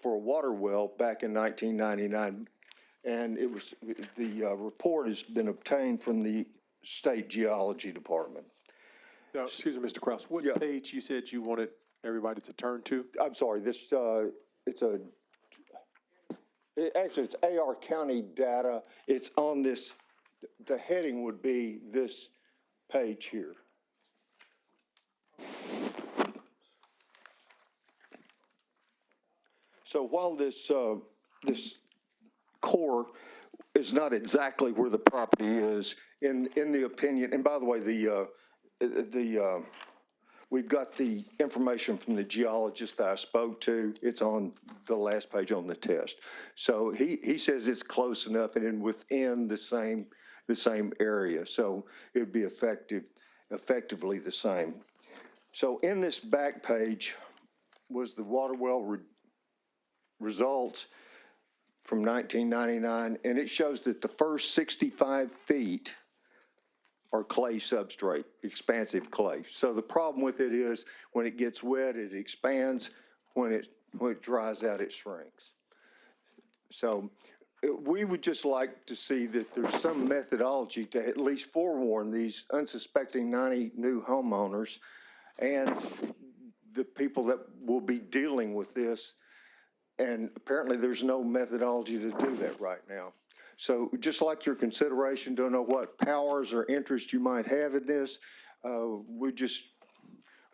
for a water well back in 1999, and it was the report has been obtained from the State Geology Department. Now, excuse me, Mr. Kraus, what page you said you wanted everybody to turn to? I'm sorry, this actually it's AR County data. It's on this. The heading would be this page here. So while this core is not exactly where the property is, in the opinion, and by the way, we've got the information from the geologist that I spoke to. It's on the last page on the test. So he says it's close enough and within the same area. So it'd be effectively the same. So in this back page was the water well results from 1999, and it shows that the first 65 feet are clay substrate, expansive clay. So the problem with it is when it gets wet, it expands. When it dries out, it shrinks. So we would just like to see that there's some methodology to at least forewarn these unsuspecting 90 new homeowners and the people that will be dealing with this. And apparently there's no methodology to do that right now. So just like your consideration, don't know what powers or interest you might have in this, we just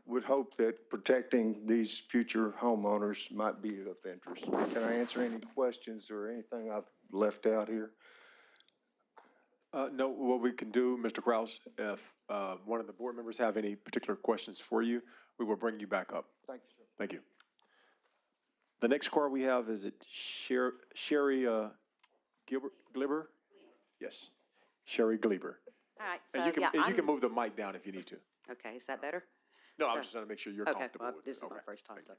would hope that protecting these future homeowners might be of interest. Can I answer any questions or anything I've left out here? No, what we can do, Mr. Kraus, if one of the board members have any particular questions for you, we will bring you back up. Thank you, sir. Thank you. The next card we have, is it Sherry Glieber? Yes, Sherry Glieber. All right, And so, you can, and you can move the mic down if you need to. Okay, is that better? No, I So- was just trying to make sure you're Okay, comfortable well, with this it. is my Okay. first time, so.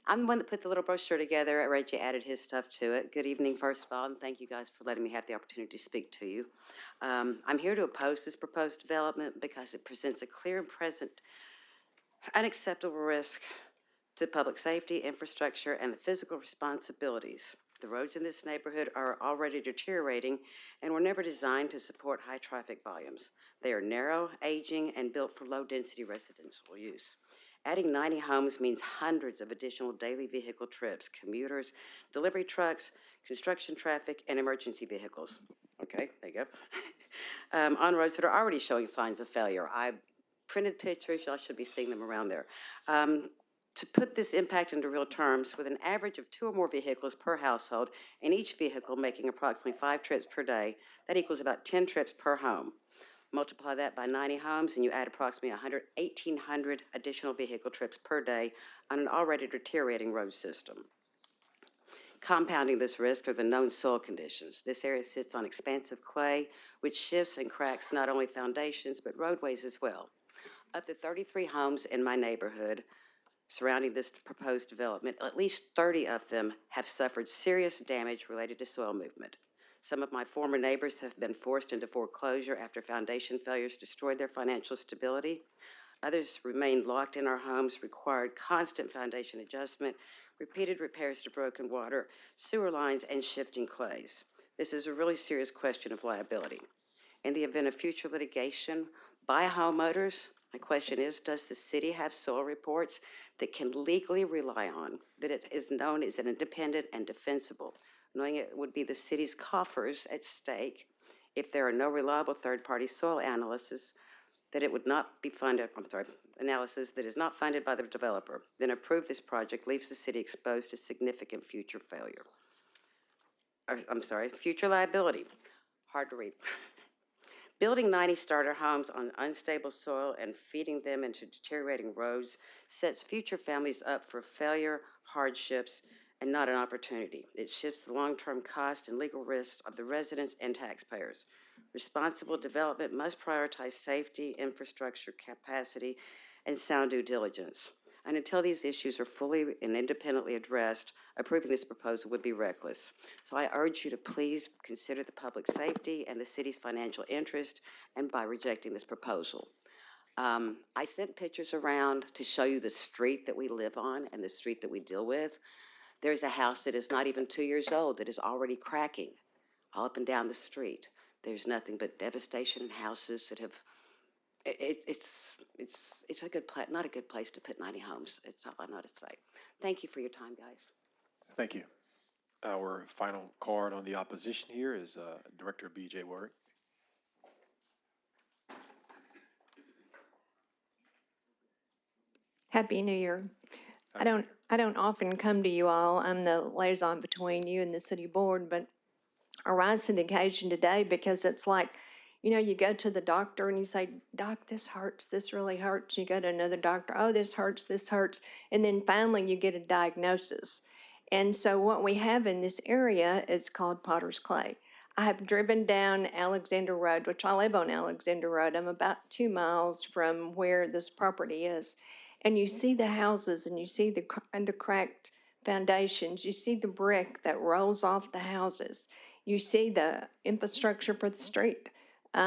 I'm the one that put the little brochure together. Reggie added his stuff to it. Good evening, first of all, and thank you guys for letting me have the opportunity to speak to you. I'm here to oppose this proposed development because it presents a clear and present unacceptable risk to public safety, infrastructure, and the physical responsibilities. The roads in this neighborhood are already deteriorating and were never designed to support high traffic volumes. They are narrow, aging, and built for low-density residential use. Adding 90 homes means hundreds of additional daily vehicle trips, commuters, delivery trucks, construction traffic, and emergency vehicles. Okay, there you go. On roads that are already showing signs of failure. I printed pictures, y'all should be seeing them around there. To put this impact into real terms, with an average of 2 or more vehicles per household, and each vehicle making approximately 5 trips per day, that equals about 10 trips per home. Multiply that by 90 homes, and you add approximately 1,800 additional vehicle trips per day on an already deteriorating road system. Compounding this risk are the known soil conditions. This area sits on expansive clay, which shifts and cracks not only foundations, but roadways as well. Of the 33 homes in my neighborhood surrounding this proposed development, at least 30 of them have suffered serious damage related to soil movement. Some of my former neighbors have been forced into foreclosure after foundation failures destroyed their financial stability. Others remained locked in our homes, required constant foundation adjustment, repeated repairs to broken water, sewer lines, and shifting clays. This is a really serious question of liability. In the event of future litigation by homeowners, my question is, does the city have soil reports that can legally rely on, that it is known as an independent and defensible, knowing it would be the city's coffers at stake if there are no reliable third-party soil analysis, that it would not be funded, analysis that is not funded by the developer, then approve this project leaves the city exposed to significant future failure. Future liability. Hard to read. Building 90 starter homes on unstable soil and feeding them into deteriorating roads sets future families up for failure, hardships, and not an opportunity. It shifts the long-term cost and legal risks of the residents and taxpayers. Responsible development must prioritize safety, infrastructure, capacity, and sound due diligence. And until these issues are fully and independently addressed, approving this proposal would be reckless. So I urge you to please consider the public safety and the city's financial interest, and by rejecting this proposal. I sent pictures around to show you the street that we live on and the street that we deal with. There's a house that is not even 2 years old that is already cracking all up and down the street. There's nothing but devastation in houses that have, it's a good place, not a good place to put 90 homes. It's all I know to say. Thank you for your time, guys. Thank you. Our final card on the opposition here is Director B.J. Warwick. Happy New Year. I don't often come to you all. I'm the liaison between you and the city board, but I rise to the occasion today because it's like, you know, you go to the doctor and you say, Doc, this hurts, this really hurts. You go to another doctor, oh, this hurts. And then finally you get a diagnosis. And so what we have in this area is called Potter's Clay. I have driven down Alexander Road, which I live on Alexander Road. I'm about 2 miles from where this property is. And you see the houses and you see the cracked foundations. You see the brick that rolls off the houses. You see the infrastructure for the street. We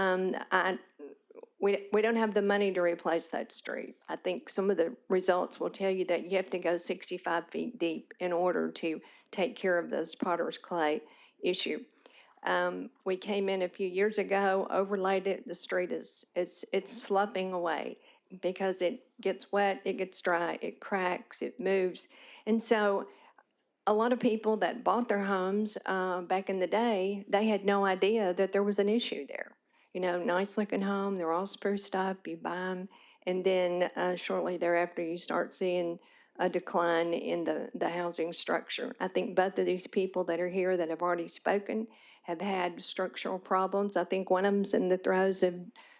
don't have the money to replace that street. I think some of the results will tell you that you have to go 65 feet deep in order to take care of this Potter's Clay issue. We came in a few years ago, overlaid it. The street it's sloughing away because it gets wet, it gets dry, it cracks, it moves. And so a lot of people that bought their homes back in the day, they had no idea that there was an issue there. You know, nice looking home, they're all spruced up, you buy them, and then shortly thereafter you start seeing a decline in the housing structure. I think both of these people that are here that have already spoken have had structural problems. I think one of them's in the throes of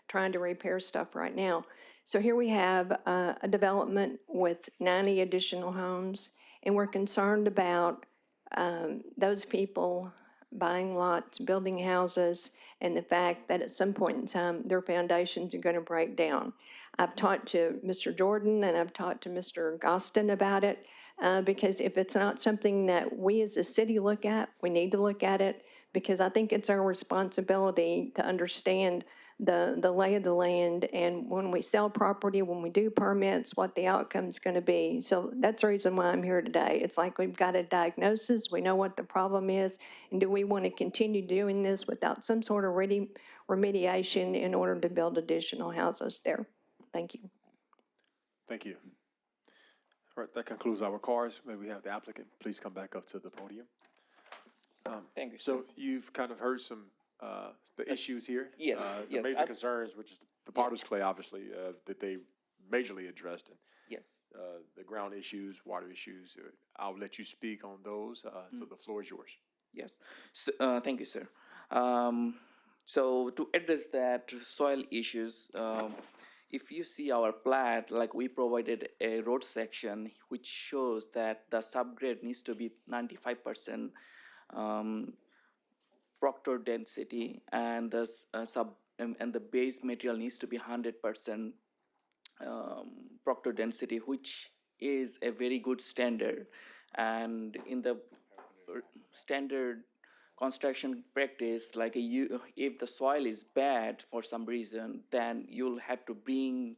trying to repair stuff right now. So here we have a development with 90 additional homes, and we're concerned about those people buying lots, building houses, and the fact that at some point in time, their foundations are going to break down. I've talked to Mr. Jordan and I've talked to Mr. Gostin about it because if it's not something that we as a city look at, we need to look at it because I think it's our responsibility to understand the lay of the land, and when we sell property, when we do permits, what the outcome's going to be. So that's the reason why I'm here today. It's like we've got a diagnosis, we know what the problem is, and do we want to continue doing this without some sort of remediation in order to build additional houses there? Thank you. Thank you. All right, that concludes our cards. May we have the applicant please come back up to the podium. Thank you. So you've kind of heard some the issues here. Yes, The yes, major concerns, which is the Potter's Clay, obviously, that they majorly addressed. And, yes. the ground issues, water issues. I'll let you speak on those. So the floor is yours. Yes. So, thank you, sir. So to address that soil issues, if you see our plat, like we provided a road section which shows that the subgrade needs to be 95% proctor density, and the and the base material needs to be 100% proctor density, which is a very good standard. And in the standard construction practice, like if the soil is bad for some reason, then you'll have to bring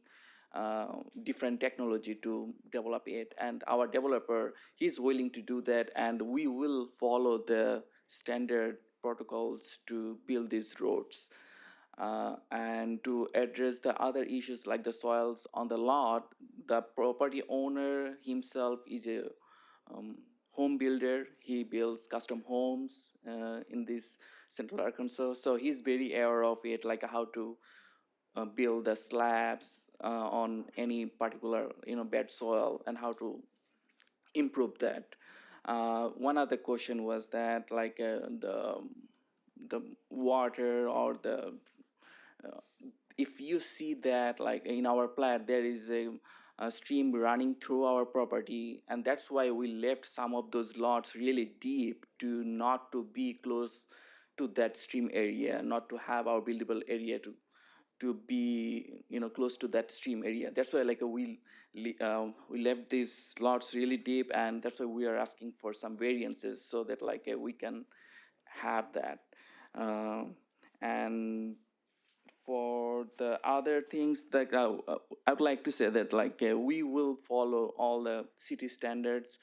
different technology to develop it. And our developer, he's willing to do that, and we will follow the standard protocols to build these roads. And to address the other issues like the soils on the lot, the property owner himself is a home builder. He builds custom homes in this Central Arkansas, so he's very aware of it, like how to build the slabs on any particular bed soil and how to improve that. One other question was that like the water or the if you see that like in our plat there is a stream running through our property, and that's why we left some of those lots really deep to not to be close to that stream area, not to have our buildable area to be close to that stream area. That's why like we left these lots really deep, and that's why we are asking for some variances so that like we can have that. And for the other things that I would like to say that like we will follow all the city standards,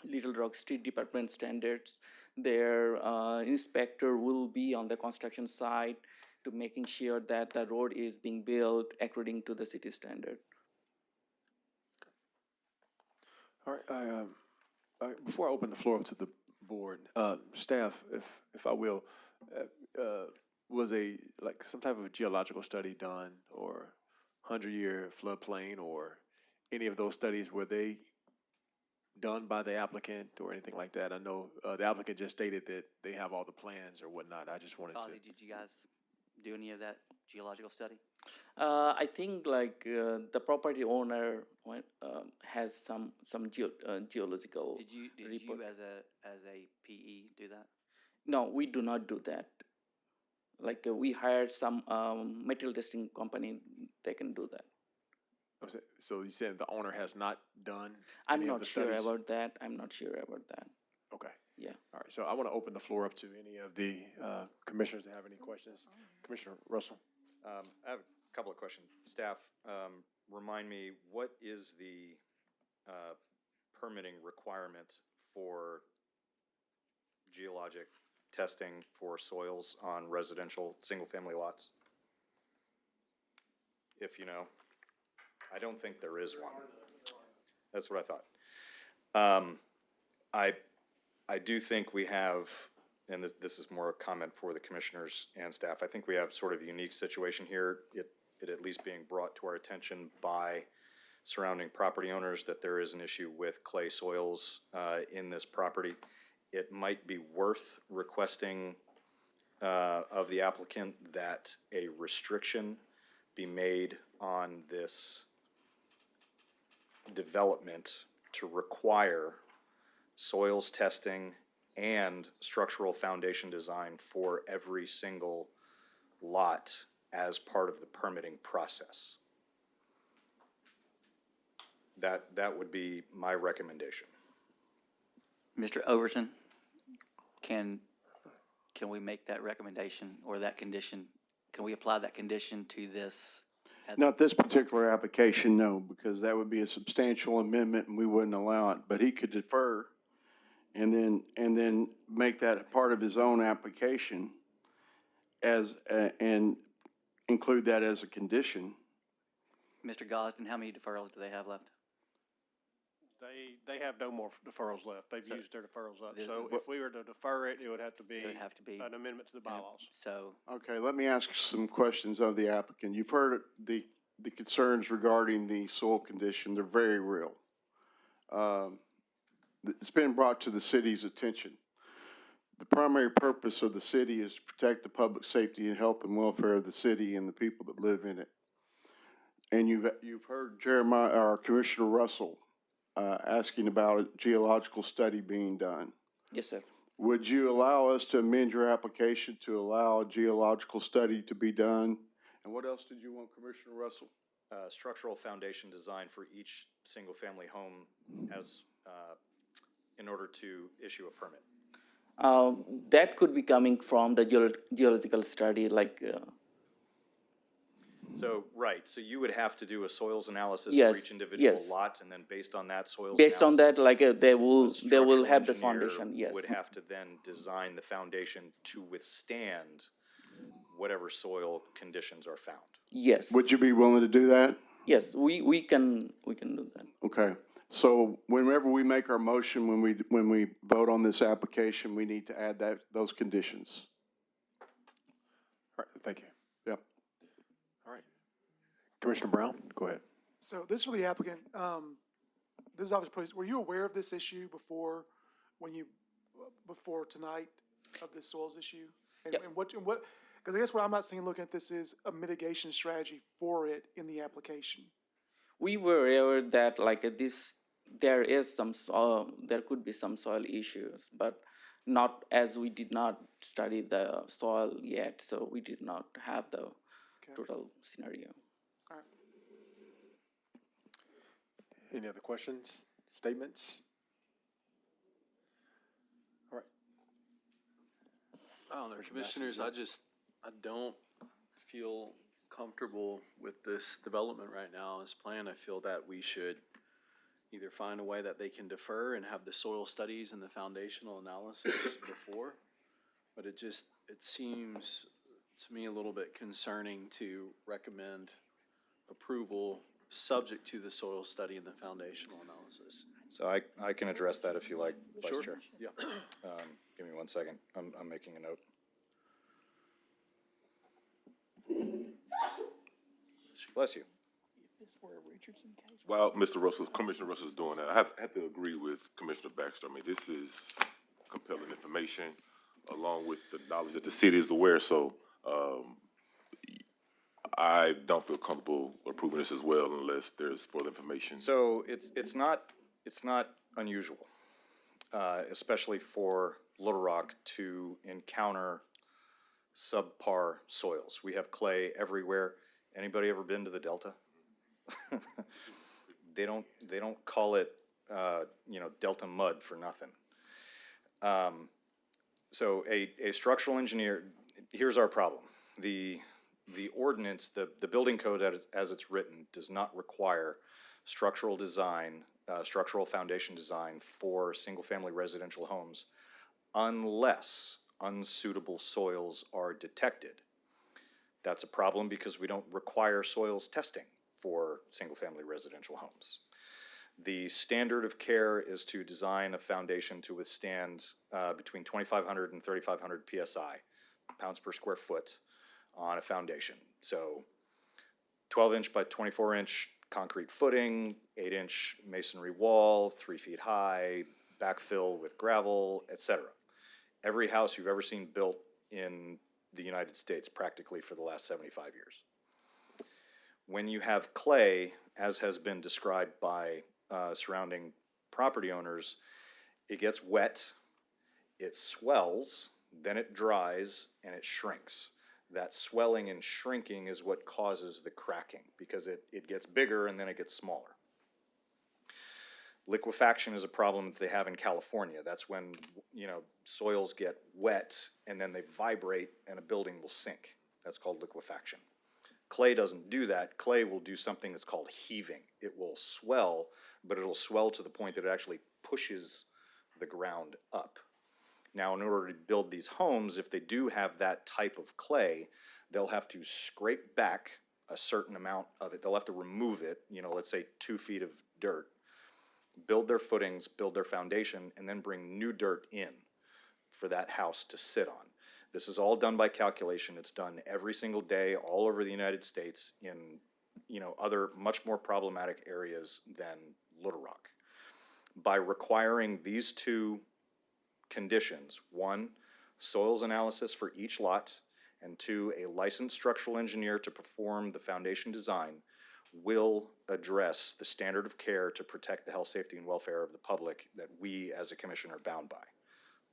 Little Rock Street Department standards. Their inspector will be on the construction site to making sure that the road is being built according to the city standard. All right, before I open the floor up to the board, staff, if I will, was like some type of geological study done, or 100-year floodplain, or any of those studies, were they done by the applicant or anything like that? I know the applicant just stated that they have all the plans or whatnot. I just wanted to. Did you guys do any of that geological study? I think like the property owner has some geological. Did you as a PE do that? No, we do not do that. Like we hired some material testing company, they can do that. So you said the owner has not done I'm any not of the sure studies? about that. I'm not sure about that. Okay. Yeah. All right, so I want to open the floor up to any of the commissioners that have any questions. Commissioner Russell? I have a couple of questions. Staff, remind me, what is the permitting requirement for geologic testing for soils on residential single-family lots? If you know. I don't think there is one. That's what I thought. I do think we have, and this is more a comment for the commissioners and staff, I think we have sort of a unique situation here, it at least being brought to our attention by surrounding property owners that there is an issue with clay soils in this property. It might be worth requesting of the applicant that a restriction be made on this development to require soils testing and structural foundation design for every single lot as part of the permitting process. That would be my recommendation. Mr. Overton, can we make that recommendation or that condition? Can we apply that condition to this? Not this particular application, no, because that would be a substantial amendment and we wouldn't allow it. But he could defer and then make that a part of his own application and include that as a condition. Mr. Gosden, how many deferrals do they have left? They have no more deferrals left. They've used their deferrals up. So if we were to defer it, it would have to be an amendment to the bylaws. So. Okay, let me ask some questions of the applicant. You've heard the concerns regarding the soil condition. They're very real. It's been brought to the city's attention. The primary purpose of the city is to protect the public safety and health and welfare of the city and the people that live in it. and you've heard Jeremiah, or Commissioner Russell, asking about a geological study being done. Yes, sir. Would you allow us to amend your application to allow a geological study to be done? And what else did you want, Commissioner Russell? Structural foundation design for each single-family home as, in order to issue a permit. That could be coming from the geological study, like, So, right, so you would have to do a soils analysis Yes, for each individual yes. lot, and then based on that soils based on that, analysis, like, they will a structural have the engineer foundation, yes. would have to then design the foundation to withstand whatever soil conditions are found. Yes. Would you be willing to do that? Yes, we can do that. Okay, so whenever we make our motion, when we vote on this application, we need to add those conditions. All right, thank you. Yep. All right. Commissioner Brown, go ahead. So this for the applicant, this is obviously, were you aware of this issue before, before tonight, of this soils issue? And, Yep. and what, because I guess what I'm not seeing looking at this is a mitigation strategy for it in the application. We were aware that like there is some there could be some soil issues, but not, as we did not study the soil yet, so we did not have the total scenario. All right. Any other questions, statements? All right. I don't know, Commissioners, I don't feel comfortable with this development right now, this plan. I feel that we should either find a way that they can defer and have the soil studies and the foundational analysis before, but it seems to me a little bit concerning to recommend approval subject to the soil study and the foundational analysis. So I can address that if you like, Vice Sure. Chair. Yeah. Give me 1 second, I'm making a note. Bless you. While Commissioner Russell's doing that, I have to agree with Commissioner Baxter. I mean, this is compelling information, along with the knowledge that the city is aware, so, I don't feel comfortable approving this as well unless there's further information. So it's not unusual, especially for Little Rock to encounter subpar soils. We have clay everywhere. Anybody ever been to the Delta? They don't call it, Delta mud for nothing. So a structural engineer, here's our problem. The ordinance, the building code as it's written, does not require structural design, structural foundation design for single-family residential homes unless unsuitable soils are detected. That's a problem because we don't require soils testing for single-family residential homes. The standard of care is to design a foundation to withstand between 2,500 and 3,500 PSI, pounds per square foot, on a foundation. So 12-inch by 24-inch concrete footing, 8-inch masonry wall, 3 feet high, backfill with gravel, etc. Every house you've ever seen built in the United States practically for the last 75 years. When you have clay, as has been described by surrounding property owners, it gets wet, it swells, then it dries, and it shrinks. That swelling and shrinking is what causes the cracking because it gets bigger and then it gets smaller. Liquefaction is a problem that they have in California. That's when, soils get wet and then they vibrate and a building will sink. That's called liquefaction. Clay doesn't do that. Clay will do something that's called heaving. It will swell, but it'll swell to the point that it actually pushes the ground up. Now, in order to build these homes, if they do have that type of clay, they'll have to scrape back a certain amount of it. They'll have to remove it, let's say 2 feet of dirt, build their footings, build their foundation, and then bring new dirt in for that house to sit on. This is all done by calculation. It's done every single day all over the United States in, other much more problematic areas than Little Rock. By requiring these two conditions, 1, soils analysis for each lot, and 2, a licensed structural engineer to perform the foundation design, will address the standard of care to protect the health, safety, and welfare of the public that we as a commission are bound by.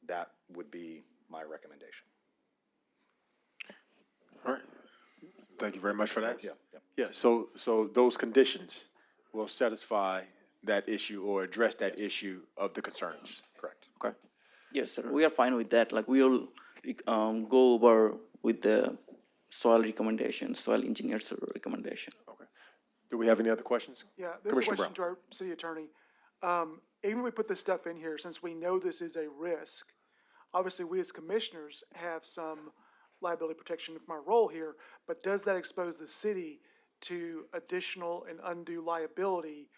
That would be my recommendation. All right. Thank you very much for that. Yeah. Yeah, so those conditions will satisfy that issue or address that issue of the concerns. Correct. Okay. Yes, sir, we are fine with that. Like, we will go over with the soil recommendation, soil engineer's recommendation. Do we have any other questions? Yeah, this is a Commissioner question to our city attorney. Even if we put this stuff in here, since we know this is a risk, obviously we as commissioners have some liability protection from our role here, but does that expose the city to additional and undue liability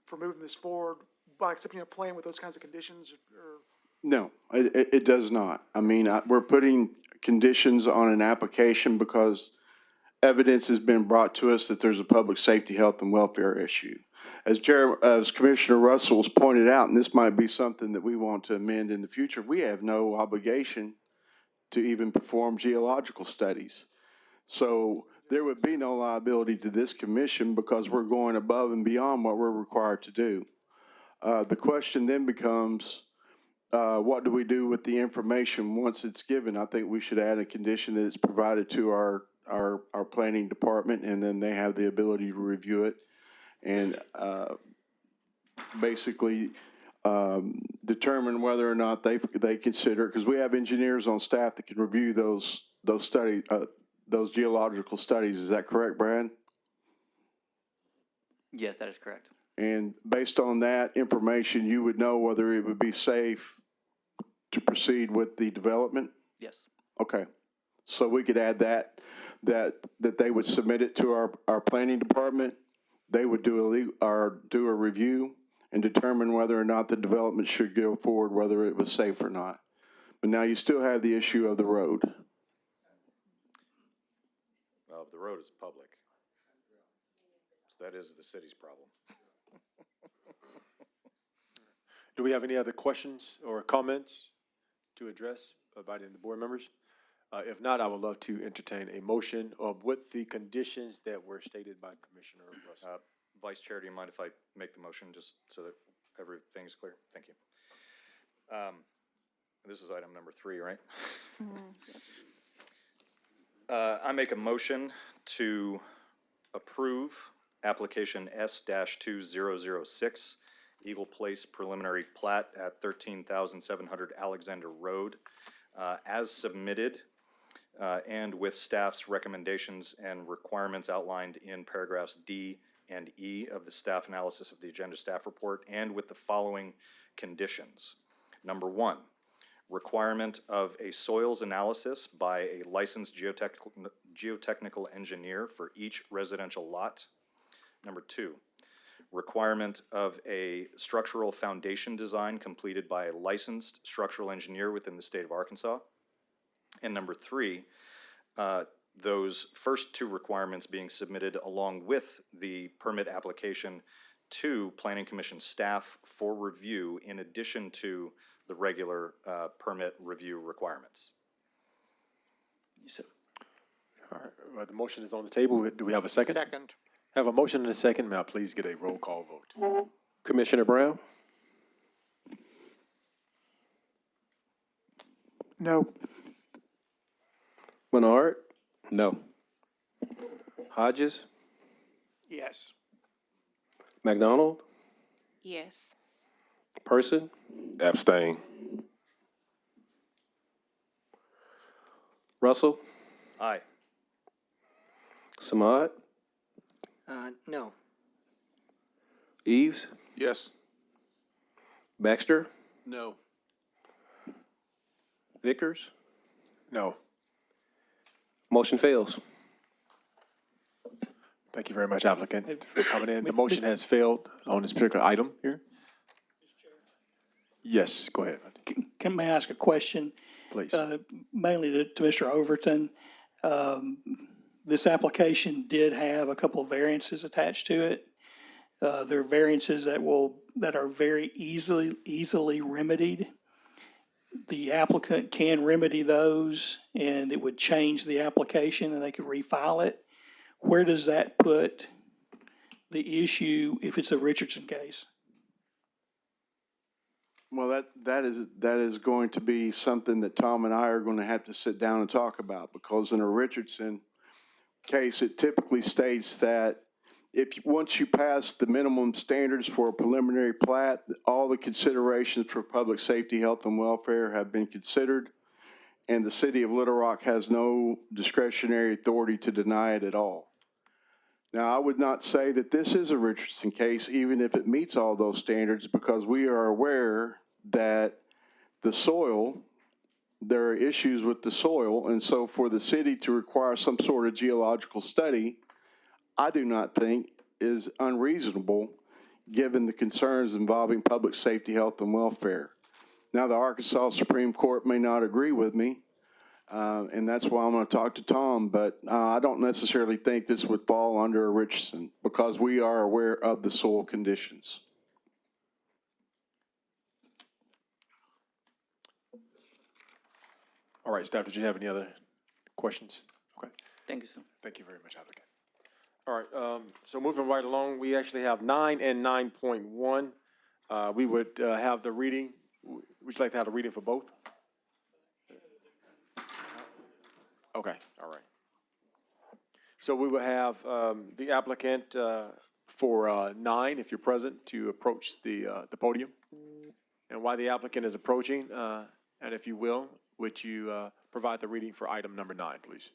for moving this forward by accepting a plan with those kinds of conditions or? No, it does not. I mean, we're putting conditions on an application because evidence has been brought to us that there's a public safety, health, and welfare issue. As Commissioner Russell's pointed out, and this might be something that we want to amend in the future, we have no obligation to even perform geological studies. So there would be no liability to this commission because we're going above and beyond what we're required to do. The question then becomes, what do we do with the information once it's given? I think we should add a condition that it's provided to our planning department, and then they have the ability to review it and basically determine whether or not they consider, because we have engineers on staff that can review those studies, those geological studies. Is that correct, Brad? Yes, that is correct. And based on that information, you would know whether it would be safe to proceed with the development? Yes. Okay. So we could add that they would submit it to our planning department. They would do a review and determine whether or not the development should go forward, whether it was safe or not. But now you still have the issue of the road. The road is public. So that is the city's problem. Do we have any other questions or comments to address by any of the board members? If not, I would love to entertain a motion with the conditions that were stated by Commissioner Russell. Vice Chair, do you mind if I make the motion just so that everything's clear? Thank you. This is item number 3, right? I make a motion to approve application S-2006, Eagle Place preliminary plat at 13,700 Alexander Road, as submitted, and with staff's recommendations and requirements outlined in paragraphs D and E of the staff analysis of the agenda staff report, and with the following conditions. Number 1, requirement of a soils analysis by a licensed geotechnical engineer for each residential lot. Number 2, requirement of a structural foundation design completed by a licensed structural engineer within the state of Arkansas. And number 3, those first 2 requirements being submitted along with the permit application to Planning Commission staff for review in addition to the regular permit review requirements. Yes, sir. All right, the motion is on the table. Do we have a second? Second. Have a motion and a second. May I please get a roll call vote? Commissioner Brown? No. Menard? No. Hodges? Yes. McDonald? Yes. Person? Abstain. Russell? Aye. Samad? No. Eves? Yes. Baxter? No. Vickers? No. Motion fails. Thank you very much, applicant, for coming in. The motion has failed on this particular item here. Yes, go ahead. May I ask a question? Please. Mainly to Mr. Overton. This application did have a couple of variances attached to it. There are variances that are very easily remedied. The applicant can remedy those, and it would change the application, and they could refile it. Where does that put the issue if it's a Richardson case? Well, that is going to be something that Tom and I are going to have to sit down and talk about, because in a Richardson case, it typically states that once you pass the minimum standards for a preliminary plat, all the considerations for public safety, health, and welfare have been considered, and the city of Little Rock has no discretionary authority to deny it at all. Now, I would not say that this is a Richardson case, even if it meets all those standards, because we are aware that the soil, there are issues with the soil, and so for the city to require some sort of geological study, I do not think is unreasonable, given the concerns involving public safety, health, and welfare. Now, the Arkansas Supreme Court may not agree with me, and that's why I'm going to talk to Tom, but I don't necessarily think this would fall under a Richardson, because we are aware of the soil conditions. All right, staff, did you have any other questions? Okay. Thank you, sir. Thank you very much, applicant. All right, so moving right along, we actually have 9 and 9.1. We would have the reading. Would you like to have the reading for both? Okay, all right. So we will have the applicant for 9, if you're present, to approach the podium. And while the applicant is approaching, and if you will, would you provide the reading for item number 9, please?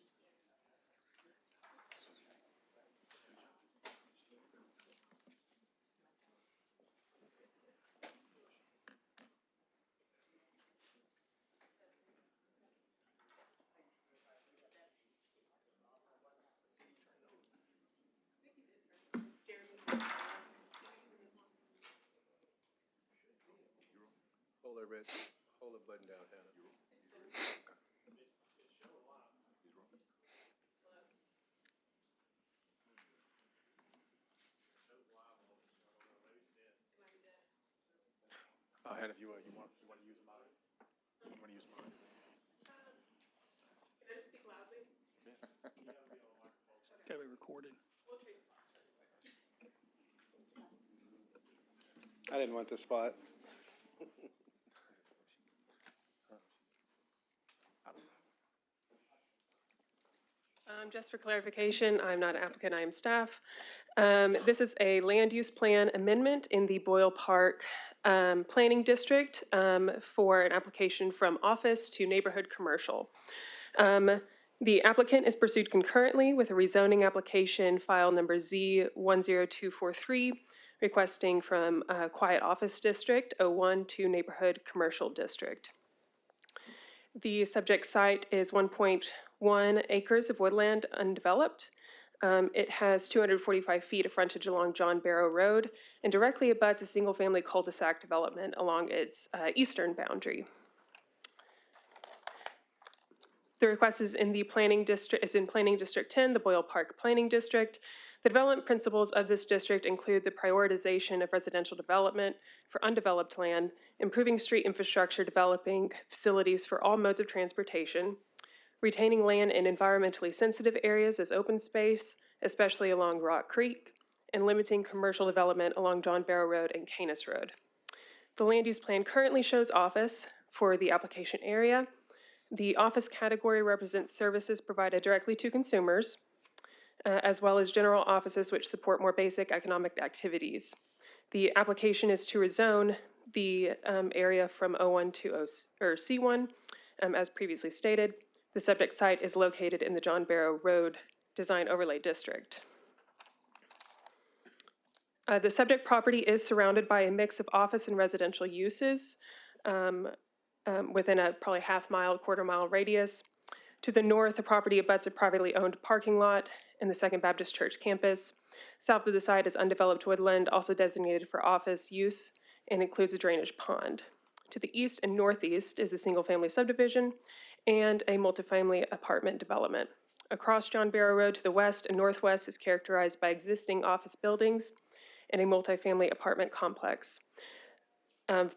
Hold the button down, Hannah. Hannah, if you want to use mine? You want to use mine? Can I just speak loudly? Gotta be recorded. I didn't want this spot. Just for clarification, I'm not an applicant, I am staff. This is a land use plan amendment in the Boyle Park Planning District for an application from office to neighborhood commercial. The applicant is pursued concurrently with a rezoning application file number Z10243, requesting from Quiet Office District 01 to Neighborhood Commercial District. The subject site is 1.1 acres of woodland undeveloped. It has 245 feet of frontage along John Barrow Road and directly abuts a single-family cul-de-sac development along its eastern boundary. The request is in the Planning District, Planning District 10, the Boyle Park Planning District. The development principles of this district include the prioritization of residential development for undeveloped land, improving street infrastructure, developing facilities for all modes of transportation, retaining land in environmentally sensitive areas as open space, especially along Rock Creek, and limiting commercial development along John Barrow Road and Canis Road. The land use plan currently shows office for the application area. The office category represents services provided directly to consumers, as well as general offices which support more basic economic activities. The application is to rezone the area from O1 to C1, as previously stated. The subject site is located in the John Barrow Road Design Overlay District. The subject property is surrounded by a mix of office and residential uses within a probably half-mile, quarter-mile radius. To the north, the property abuts a privately owned parking lot in the Second Baptist Church campus. South of the site is undeveloped woodland, also designated for office use, and includes a drainage pond. To the east and northeast is a single-family subdivision and a multifamily apartment development. Across John Barrow Road to the west and northwest is characterized by existing office buildings and a multifamily apartment complex.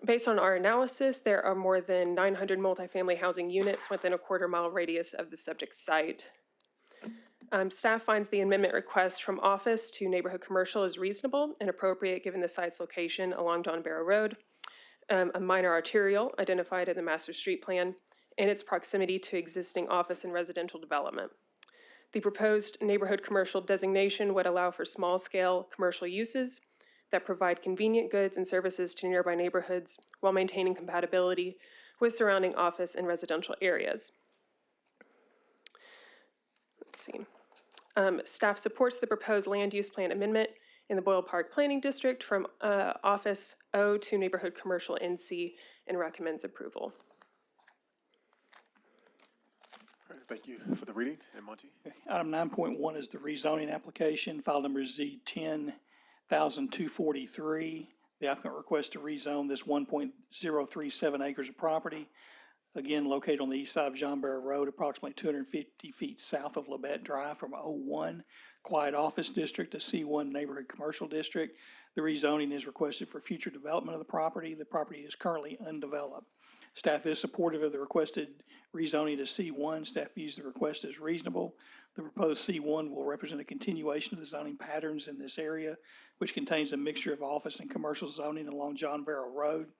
Based on our analysis, there are more than 900 multifamily housing units within a quarter-mile radius of the subject site. Staff finds the amendment request from office to neighborhood commercial is reasonable and appropriate given the site's location along John Barrow Road, a minor arterial identified in the master street plan, and its proximity to existing office and residential development. The proposed neighborhood commercial designation would allow for small-scale commercial uses that provide convenient goods and services to nearby neighborhoods while maintaining compatibility with surrounding office and residential areas. Let's see. Staff supports the proposed land use plan amendment in the Boyle Park Planning District from Office O to Neighborhood Commercial NC and recommends approval. All right, thank you for the reading. And Monty? Item 9.1 is the rezoning application, file number Z 10,243. The applicant requests to rezone this 1.037 acres of property, again located on the east side of John Barrow Road, approximately 250 feet south of Labette Drive, from O1 Quiet Office District to C1 Neighborhood Commercial District. The rezoning is requested for future development of the property. The property is currently undeveloped. Staff is supportive of the requested rezoning to C1. Staff views the request as reasonable. The proposed C1 will represent a continuation of the zoning patterns in this area, which contains a mixture of office and commercial zoning along John Barrow Road.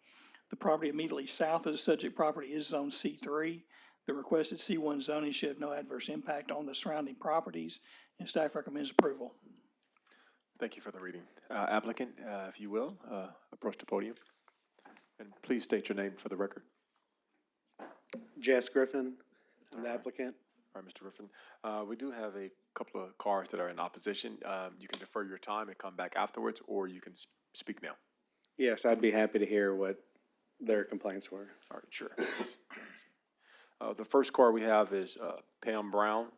The property immediately south of the subject property is Zone C3. The requested C1 zoning should have no adverse impact on the surrounding properties, and staff recommends approval. Thank you for the reading. Applicant, if you will, approach the podium. And please state your name for the record. Jess Griffin, I'm the applicant. All right, Mr. Griffin. We do have a couple of cars that are in opposition. You can defer your time and come back afterwards, or you can speak now. Yes, I'd be happy to hear what their complaints were. All right, sure. The first car we have is Pam Brown.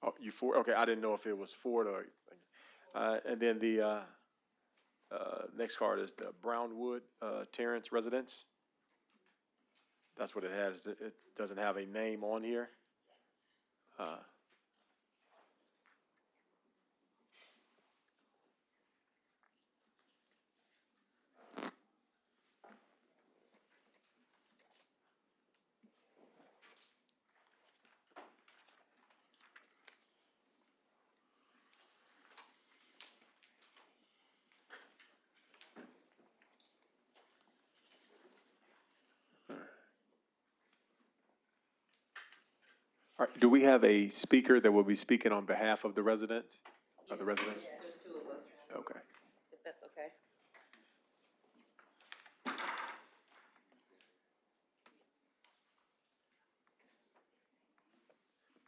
Oh, you Ford? Okay, I didn't know if it was Ford or. And then the next card is the Brownwood Terrace Residence. That's what it has. It doesn't have a name on here. All right, do we have a speaker that will be speaking on behalf of the resident, of the residents? Yeah, there's two of us, Okay. if that's okay.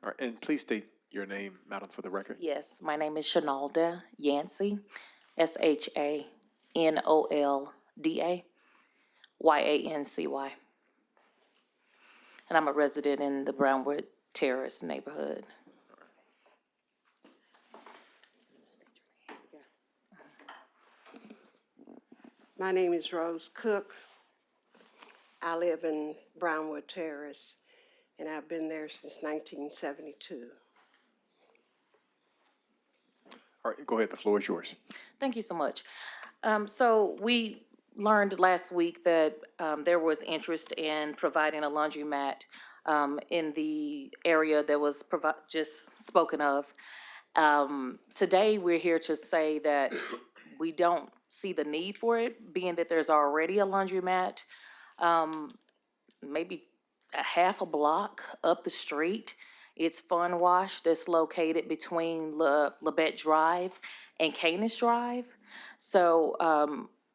All right, and please state your name, madam, for the record. Yes, my name is Shanolda Yancey, SHANOLDA YANCY. And I'm a resident in the Brownwood Terrace neighborhood. My name is Rose Cook. I live in Brownwood Terrace, and I've been there since 1972. All right, go ahead, the floor is yours. Thank you so much. So we learned last week that there was interest in providing a laundromat in the area that was just spoken of. Today, we're here to say that we don't see the need for it, being that there's already a laundromat, maybe a half a block up the street. It's Fun Wash that's located between Labette Drive and Canis Drive. So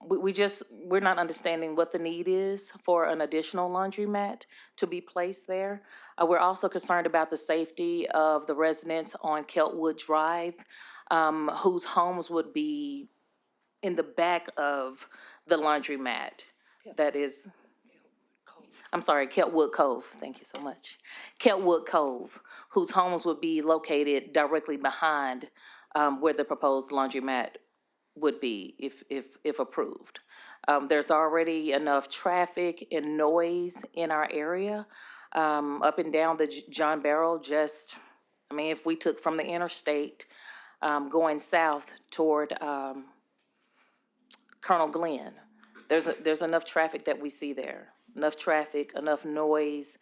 we're not understanding what the need is for an additional laundromat to be placed there. We're also concerned about the safety of the residents on Keltwood Drive, whose homes would be in the back of the laundromat. That is, I'm sorry, Keltwood Cove, thank you so much. Keltwood Cove, whose homes would be located directly behind where the proposed laundromat would be if approved. There's already enough traffic and noise in our area, up and down the John Barrow. If we took from the interstate going south toward Colonel Glenn, there's enough traffic that we see there. Enough traffic, enough noise.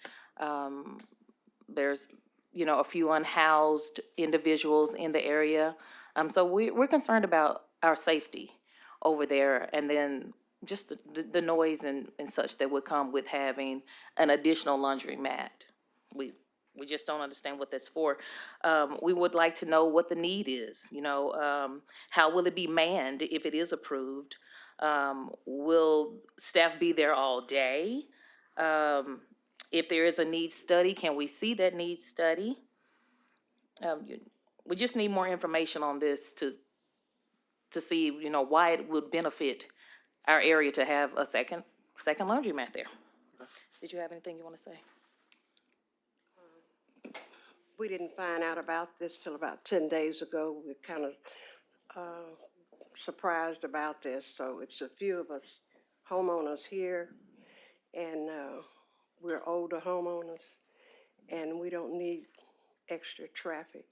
There's a few unhoused individuals in the area. So we're concerned about our safety over there, and then just the noise and such that would come with having an additional laundromat. We just don't understand what that's for. We would like to know what the need is, how will it be manned if it is approved? Will staff be there all day? If there is a needs study, can we see that needs study? We just need more information on this to see, why it would benefit our area to have a second laundromat there. Did you have anything you want to say? We didn't find out about this till about 10 days ago. We're kind of surprised about this. So it's a few of us homeowners here, and we're older homeowners, and we don't need extra traffic.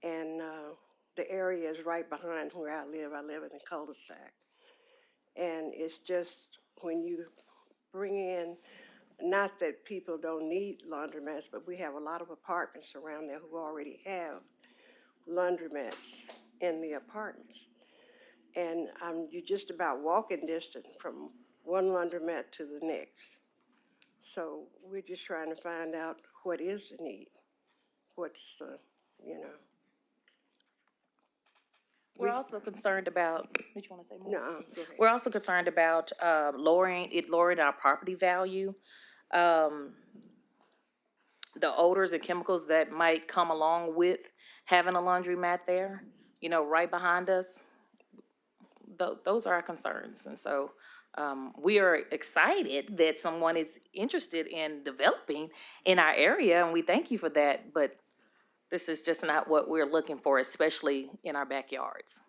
And the area is right behind where I live. I live in a cul-de-sac. And it's just when you bring in, not that people don't need laundromats, but we have a lot of apartments around there who already have laundromats in the apartments. And you're just about walking distance from one laundromat to the next. So we're just trying to find out what is the need, what's, We're also concerned about, did you want to say more? No, go ahead. We're also concerned about lowering our property value. The odors and chemicals that might come along with having a laundromat there, right behind us. Those are our concerns. And so we are excited that someone is interested in developing in our area, and we thank you for that. But this is just not what we're looking for, especially in our backyards.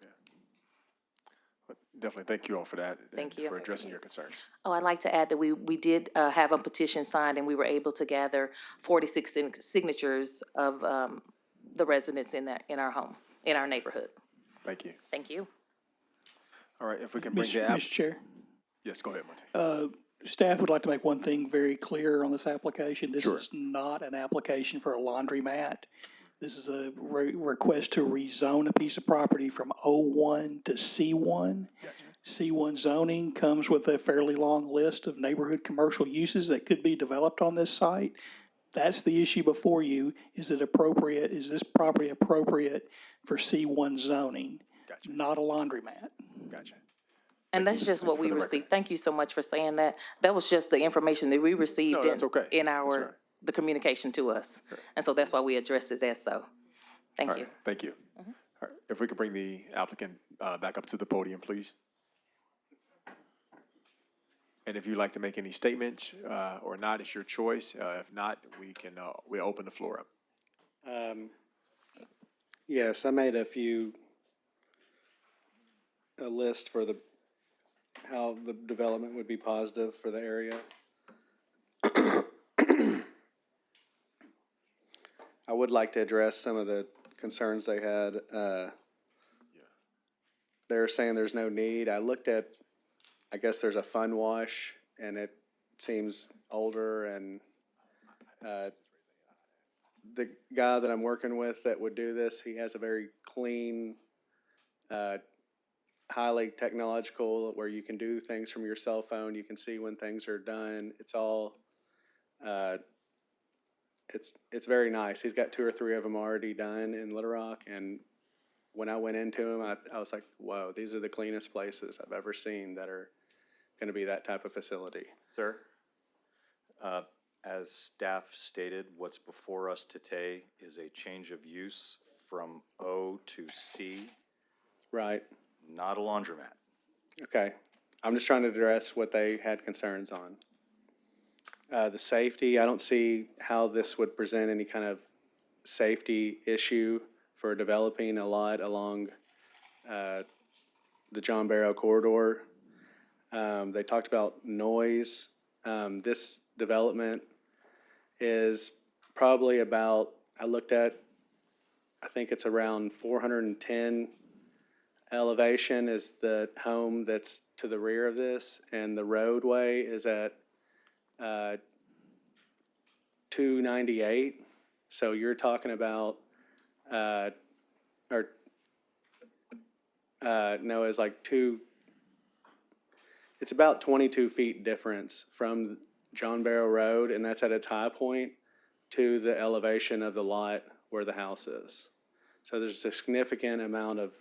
Definitely, thank you all for that. Thank and you. for addressing your concerns. Oh, I'd like to add that we did have a petition signed, and we were able to gather 46 signatures of the residents in our home, in our neighborhood. Thank you. Thank you. All right, if we can bring the Mr. Chair, Yes, go ahead, Monte. staff would like to make one thing very clear on this application. This Sure. is not an application for a laundromat. This is a request to rezone a piece of property from O1 to C1. Gotcha. C1 zoning comes with a fairly long list of neighborhood commercial uses that could be developed on this site. That's the issue before you. Is this property appropriate for C1 zoning? Gotcha. Not a laundromat. Gotcha. And that's just what we received. Thank you so much for saying that. That was just the information that we received No, that's okay. in That's right. the communication to us. And so that's why we addressed it as so. Thank All you. right, thank you. All right, if we could bring the applicant back up to the podium, please. And if you'd like to make any statements or not, it's your choice. If not, we open the floor up. Yes, I made a list for how the development would be positive for the area. I would like to address some of the concerns they had. They're saying there's no need. I looked at, I guess there's a fun wash, and it seems older, and the guy that I'm working with that would do this, he has a very clean, highly technological, where you can do things from your cell phone. You can see when things are done. It's all, it's very nice. He's got 2 or 3 of them already done in Little Rock, and when I went into him, I was like, whoa, these are the cleanest places I've ever seen that are going to be that type of facility. Sir, as staff stated, what's before us today is a change of use from O to C, Right. not a laundromat. Okay. I'm just trying to address what they had concerns on. The safety, I don't see how this would present any kind of safety issue for developing a lot along the John Barrow corridor. They talked about noise. This development is probably about, I think it's around 410 elevation is the home that's to the rear of this, and the roadway is at 298. So you're talking about, no, it's like it's about 22 feet difference from John Barrow Road, and that's at its high point, to the elevation of the lot where the house is. So there's a significant amount of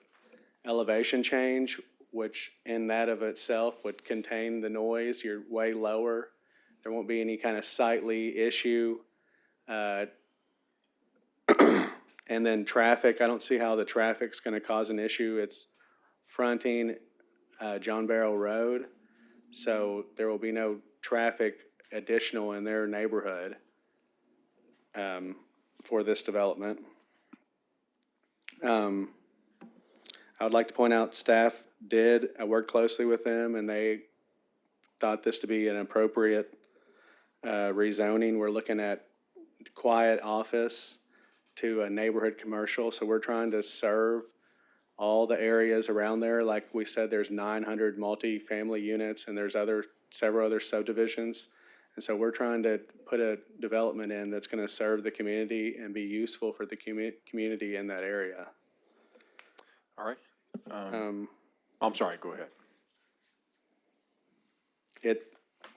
elevation change, which in that of itself would contain the noise. You're way lower. There won't be any kind of sightly issue. And then traffic, I don't see how the traffic's gonna cause an issue. It's fronting John Barrow Road, so there will be no traffic additional in their neighborhood for this development. I would like to point out, staff I worked closely with them, and they thought this to be an appropriate rezoning. We're looking at quiet office to a neighborhood commercial, so we're trying to serve all the areas around there. Like we said, there's 900 multi-family units, and there's several other subdivisions. And so we're trying to put a development in that's gonna serve the community and be useful for the community in that area. All right. I'm sorry, go ahead. It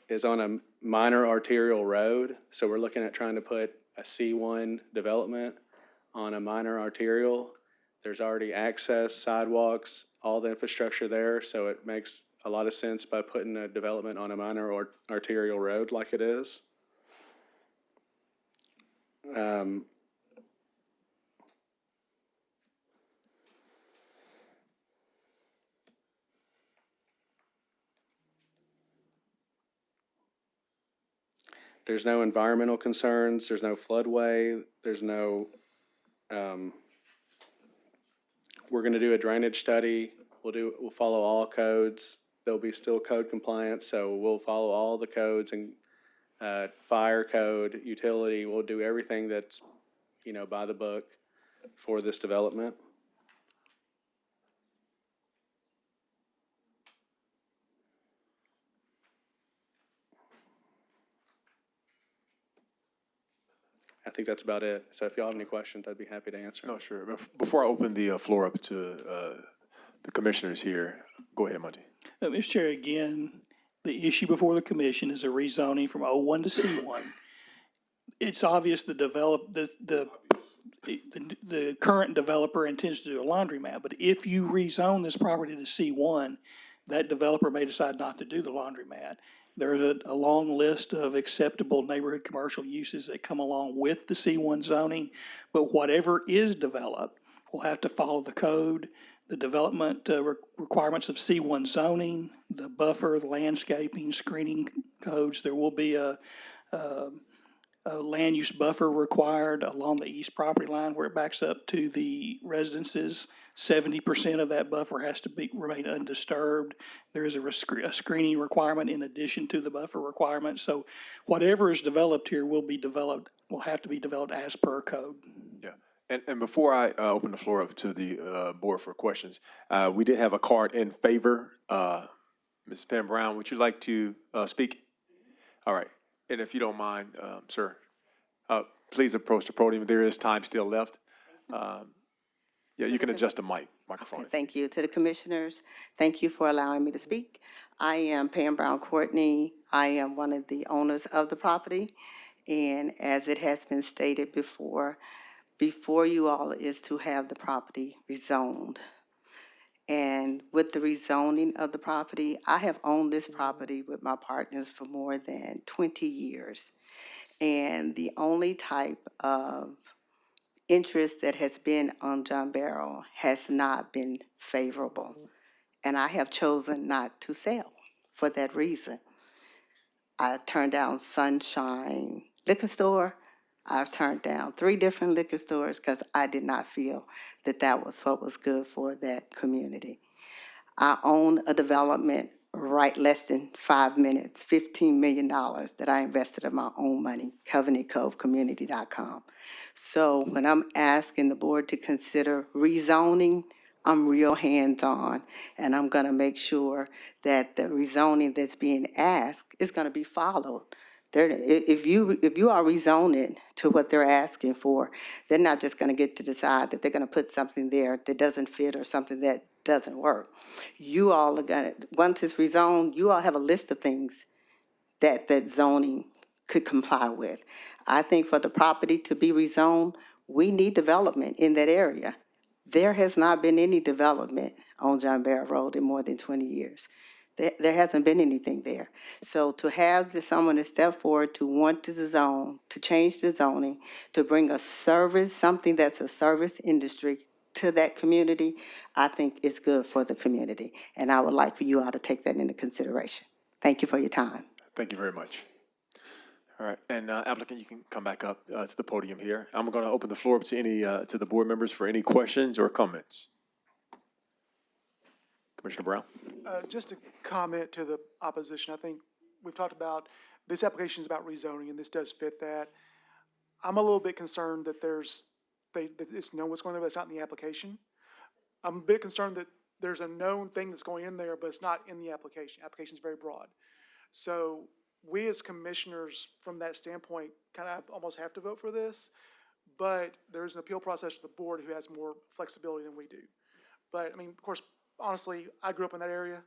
is on a minor arterial road, so we're looking at trying to put a C1 development on a minor arterial. There's already access, sidewalks, all the infrastructure there, so it makes a lot of sense by putting a development on a minor arterial road like it is. There's no environmental concerns, there's no floodway, there's no, we're gonna do a drainage study, we'll follow all codes. There'll be still code compliance, so we'll follow all the codes and, fire code, utility, we'll do everything that's, by the book for this development. I think that's about it. So if y'all have any questions, I'd be happy to answer. No, sure. Before I open the floor up to the commissioners here, go ahead, Monty. Mr. Chair, again, the issue before the commission is a rezoning from O1 to C1. It's obvious the current developer intends to do a laundromat, but if you rezone this property to C1, that developer may decide not to do the laundromat. There's a long list of acceptable neighborhood commercial uses that come along with the C1 zoning, but whatever is developed will have to follow the code, the development requirements of C1 zoning, the buffer, the landscaping, screening codes. There will be a land use buffer required along the east property line where it backs up to the residences. 70% of that buffer has to remain undisturbed. There is a screening requirement in addition to the buffer requirement. So whatever is developed here will have to be developed as per code. Yeah. And before I open the floor up to the board for questions, we did have a card in favor. Ms. Pam Brown, would you like to speak? All right. And if you don't mind, sir, please approach the podium. There is time still left. Yeah, you can adjust the microphone. Okay, thank you. To the commissioners, thank you for allowing me to speak. I am Pam Brown Courtney. I am one of the owners of the property. And as it has been stated before you all is to have the property rezoned. And with the rezoning of the property, I have owned this property with my partners for more than 20 years. And the only type of interest that has been on John Barrow has not been favorable. And I have chosen not to sell for that reason. I turned down Sunshine Liquor Store. I've turned down 3 different liquor stores because I did not feel that that was what was good for that community. I own a development right less than 5 minutes, $15 million that I invested of my own money, CovenantCoveCommunity.com. So when I'm asking the board to consider rezoning, I'm real hands-on, and I'm gonna make sure that the rezoning that's being asked is gonna be followed. If you are rezoning to what they're asking for, they're not just gonna get to decide that they're gonna put something there that doesn't fit or something that doesn't work. You all are gonna, once it's rezoned, you all have a list of things that zoning could comply with. I think for the property to be rezoned, we need development in that area. There has not been any development on John Barrow Road in more than 20 years. There hasn't been anything there. So to have someone to step forward to want to zone, to change the zoning, to bring a service, something that's a service industry to that community, I think is good for the community. And I would like for you all to take that into consideration. Thank you for your time. Thank you very much. All right, and applicant, you can come back up to the podium here. I'm going to open the floor up to any to the board members for any questions or comments. Commissioner Brown. Just a comment to the opposition. I think we've talked about, this application is about rezoning, and this does fit that. I'm a little bit concerned that that it's known what's going there, but it's not in the application. I'm a bit concerned that there's a known thing that's going in there, but it's not in the application. Application is very broad. So we as commissioners, from that standpoint, kind of almost have to vote for this, but there's an appeal process to the board who has more flexibility than we do. But, I mean, of course, honestly, I grew up in that area,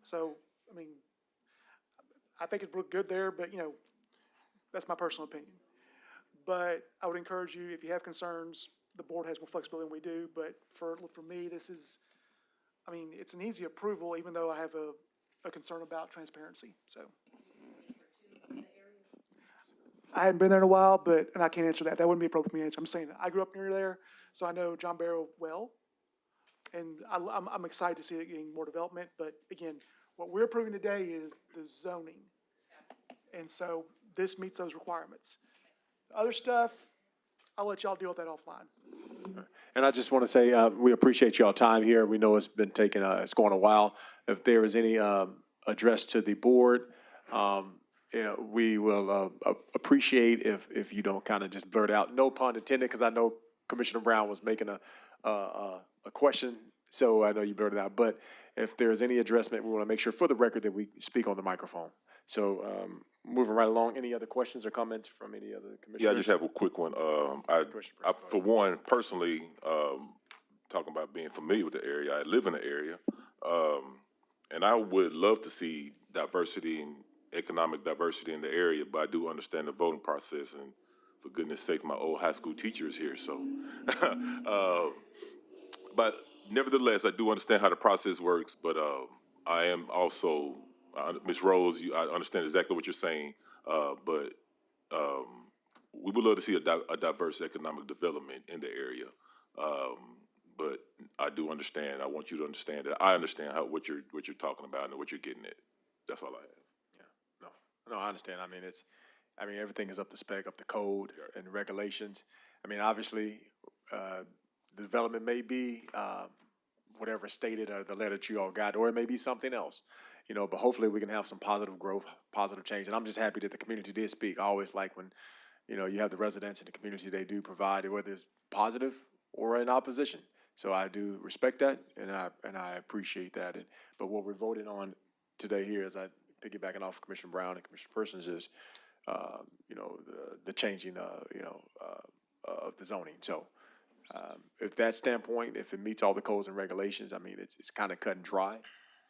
so, I mean, I think it looked good there, but, you know, that's my personal opinion. But I would encourage you, if you have concerns, the board has more flexibility than we do, but for me, this is, I mean, it's an easy approval, even though I have a concern about transparency, so. I hadn't been there in a while, and I can't answer that. That wouldn't be appropriate for me to answer. I'm saying I grew up near there, so I know John Barrow well. And I'm excited to see it getting more development, but again, what we're approving today is the zoning. And so this meets those requirements. The other stuff, I'll let y'all deal with that offline. And I just want to say, we appreciate y'all time here. We know it's been taking, it's going a while. If there is any address to the board, you know, we will appreciate if you don't kind of just blurt out, no pun intended, because I know Commissioner Brown was making a question, so I know you blurted out. But if there's any addressment, we want to make sure for the record that we speak on the microphone. So moving right along, any other questions or comments from any other commissioners? Yeah, I just have a quick one. I for one, personally, talking about being familiar with the area, I live in the area, and I would love to see diversity and economic diversity in the area, but I do understand the voting process, and for goodness sake, my old high school teacher is here, so. But nevertheless, I do understand how the process works, but I am also, Ms. Rose, I understand exactly what you're saying, but we would love to see a diverse economic development in the area. But I do understand, I want you to understand that I understand what you're talking about and what you're getting at. That's all I have. No, I understand. I mean, everything is up to spec, up to code and regulations. I mean, obviously, the development may be whatever stated or the letter that you all got, or it may be something else, you know, but hopefully we can have some positive growth, positive change. And I'm just happy that the community did speak. I always like when, you know, you have the residents in the community, they do provide, whether it's positive or in opposition. So I do respect that, and I appreciate that. But what we're voting on today here is piggybacking off Commissioner Brown and Commissioner Persons is, you know, the changing, you know, of the zoning. So if that standpoint, if it meets all the codes and regulations, I mean, it's kind of cut and dry.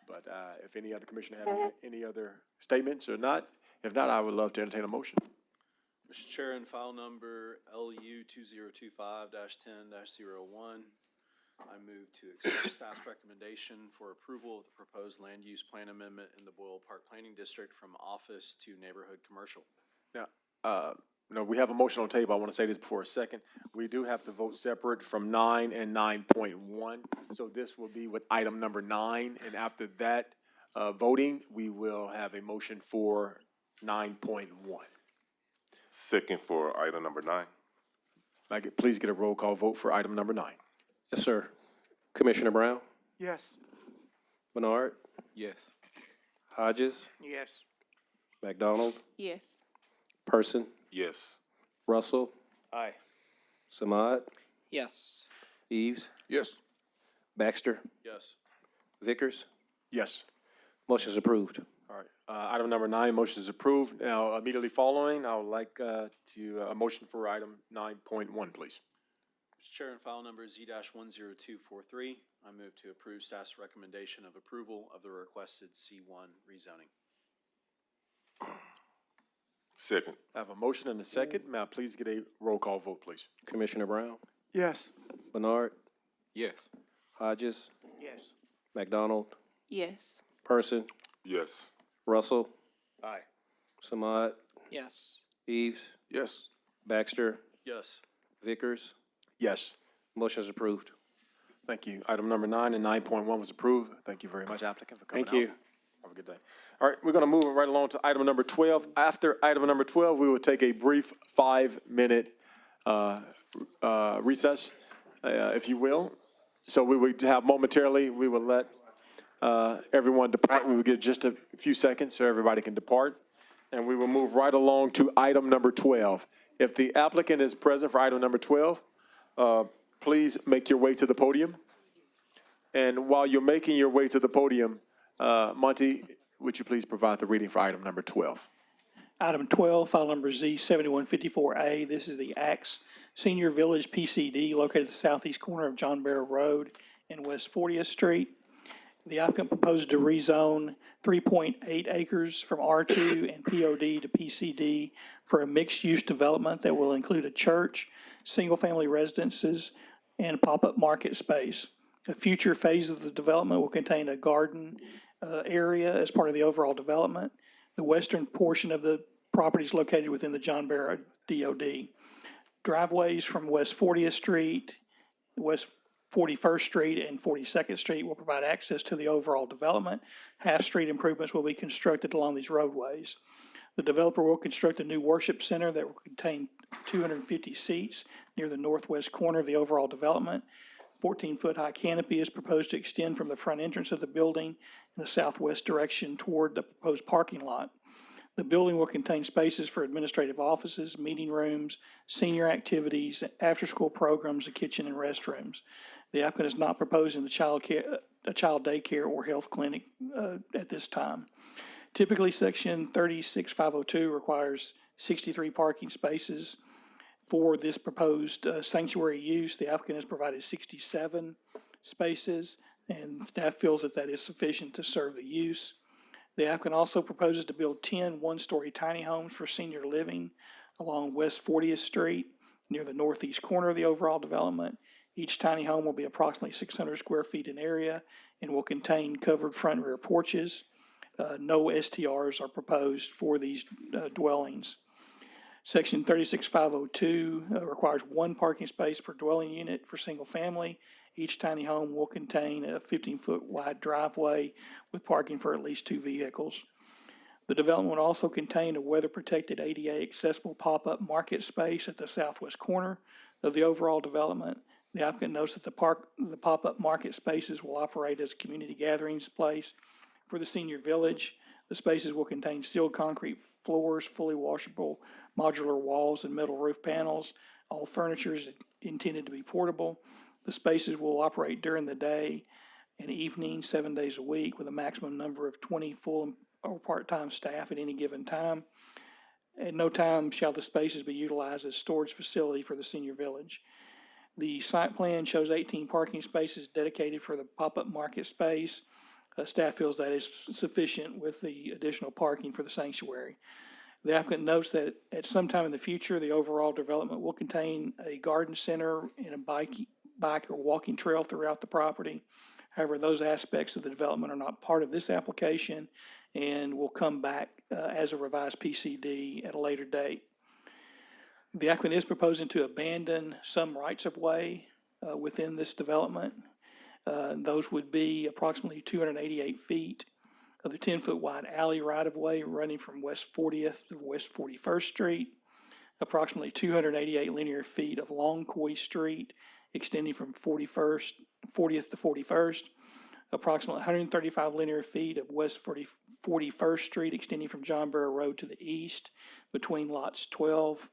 But if any other commissioner have any other statements or not, if not, I would love to entertain a motion. Mr. Chair, in file number LU 2025-10-01, I move to accept staff's recommendation for approval of the proposed land use plan amendment in the Boyle Park Planning District from office to neighborhood commercial. Now, no, we have a motion on the table. I want to say this before a second. We do have to vote separate from 9 and 9.1. So this will be with item number 9. And after that voting, we will have a motion for 9.1. Second for item number 9. Please get a roll call vote for item number 9. Yes, sir. Commissioner Brown? Yes. Bernard? Yes. Hodges? Yes. McDonald? Yes. Person? Yes. Russell? Aye. Samad? Yes. Eves? Yes. Baxter? Yes. Vickers? Yes. Motion is approved. All right, item number 9, motion is approved. Now, immediately following, I would like a motion for item 9.1, please. Mr. Chair, in file number Z-10243, I move to approve staff's recommendation of approval of the requested C1 rezoning. Second. I have a motion and a second. May I please get a roll call vote, please? Commissioner Brown, Yes. Bernard, Yes. Hodges, Yes. McDonald, Yes. Person, Yes. Russell, Aye. Samad, Yes. Eves, Yes. Baxter, Yes. Vickers. Yes. Motion is approved. Thank you. Item number 9 and 9.1 was approved. Thank you very much, applicant, for coming out. Thank you. Have a good day. All right, we're going to move right along to item number 12. After item number 12, we will take a brief 5-minute recess, if you will. So we would have momentarily, we will let everyone depart. We will give just a few seconds so everybody can depart. And we will move right along to item number 12. If the applicant is present for item number 12, please make your way to the podium. And while you're making your way to the podium, Monty, would you please provide the reading for item number 12? Item 12, file number Z7154A. This is the Axe Senior Village PCD located at the southeast corner of John Barrow Road and West 40th Street. The applicant proposes to rezone 3.8 acres from R2 and POD to PCD for a mixed-use development that will include a church, single-family residences, and pop-up market space. A future phase of the development will contain a garden area as part of the overall development. The western portion of the property is located within the John Barrow DOD. Driveways from West 40th Street, West 41st Street, and 42nd Street will provide access to the overall development. Half-street improvements will be constructed along these roadways. The developer will construct a new worship center that will contain 250 seats near the northwest corner of the overall development. 14-foot high canopy is proposed to extend from the front entrance of the building in the southwest direction toward the proposed parking lot. The building will contain spaces for administrative offices, meeting rooms, senior activities, after-school programs, a kitchen, and restrooms. The applicant is not proposing a child daycare or health clinic at this time. Typically, Section 36502 requires 63 parking spaces. For this proposed sanctuary use, the applicant has provided 67 spaces, and staff feels that that is sufficient to serve the use. The applicant also proposes to build 10 one-story tiny homes for senior living along West 40th Street near the northeast corner of the overall development. Each tiny home will be approximately 600 square feet in area and will contain covered front and rear porches. No STRs are proposed for these dwellings. Section 36502 requires 1 parking space per dwelling unit for single family. Each tiny home will contain a 15-foot wide driveway with parking for at least 2 vehicles. The development will also contain a weather-protected ADA accessible pop-up market space at the southwest corner of the overall development. The applicant notes that the pop-up market spaces will operate as a community gatherings place for the senior village. The spaces will contain sealed concrete floors, fully washable modular walls, and metal roof panels. All furniture is intended to be portable. The spaces will operate during the day and evening, 7 days a week, with a maximum number of 20 full or part-time staff at any given time. At no time shall the spaces be utilized as storage facility for the senior village. The site plan shows 18 parking spaces dedicated for the pop-up market space. Staff feels that is sufficient with the additional parking for the sanctuary. The applicant notes that at some time in the future, the overall development will contain a garden center and a bike or walking trail throughout the property. However, those aspects of the development are not part of this application and will come back as a revised PCD at a later date. The applicant is proposing to abandon some rights-of-way within this development. Those would be approximately 288 feet of the 10-foot wide alley right-of-way running from West 40th to West 41st Street, approximately 288 linear feet of Long Coy Street extending from 40th to 41st, approximately 135 linear feet of West 41st Street extending from John Barrow Road to the east between lots 12,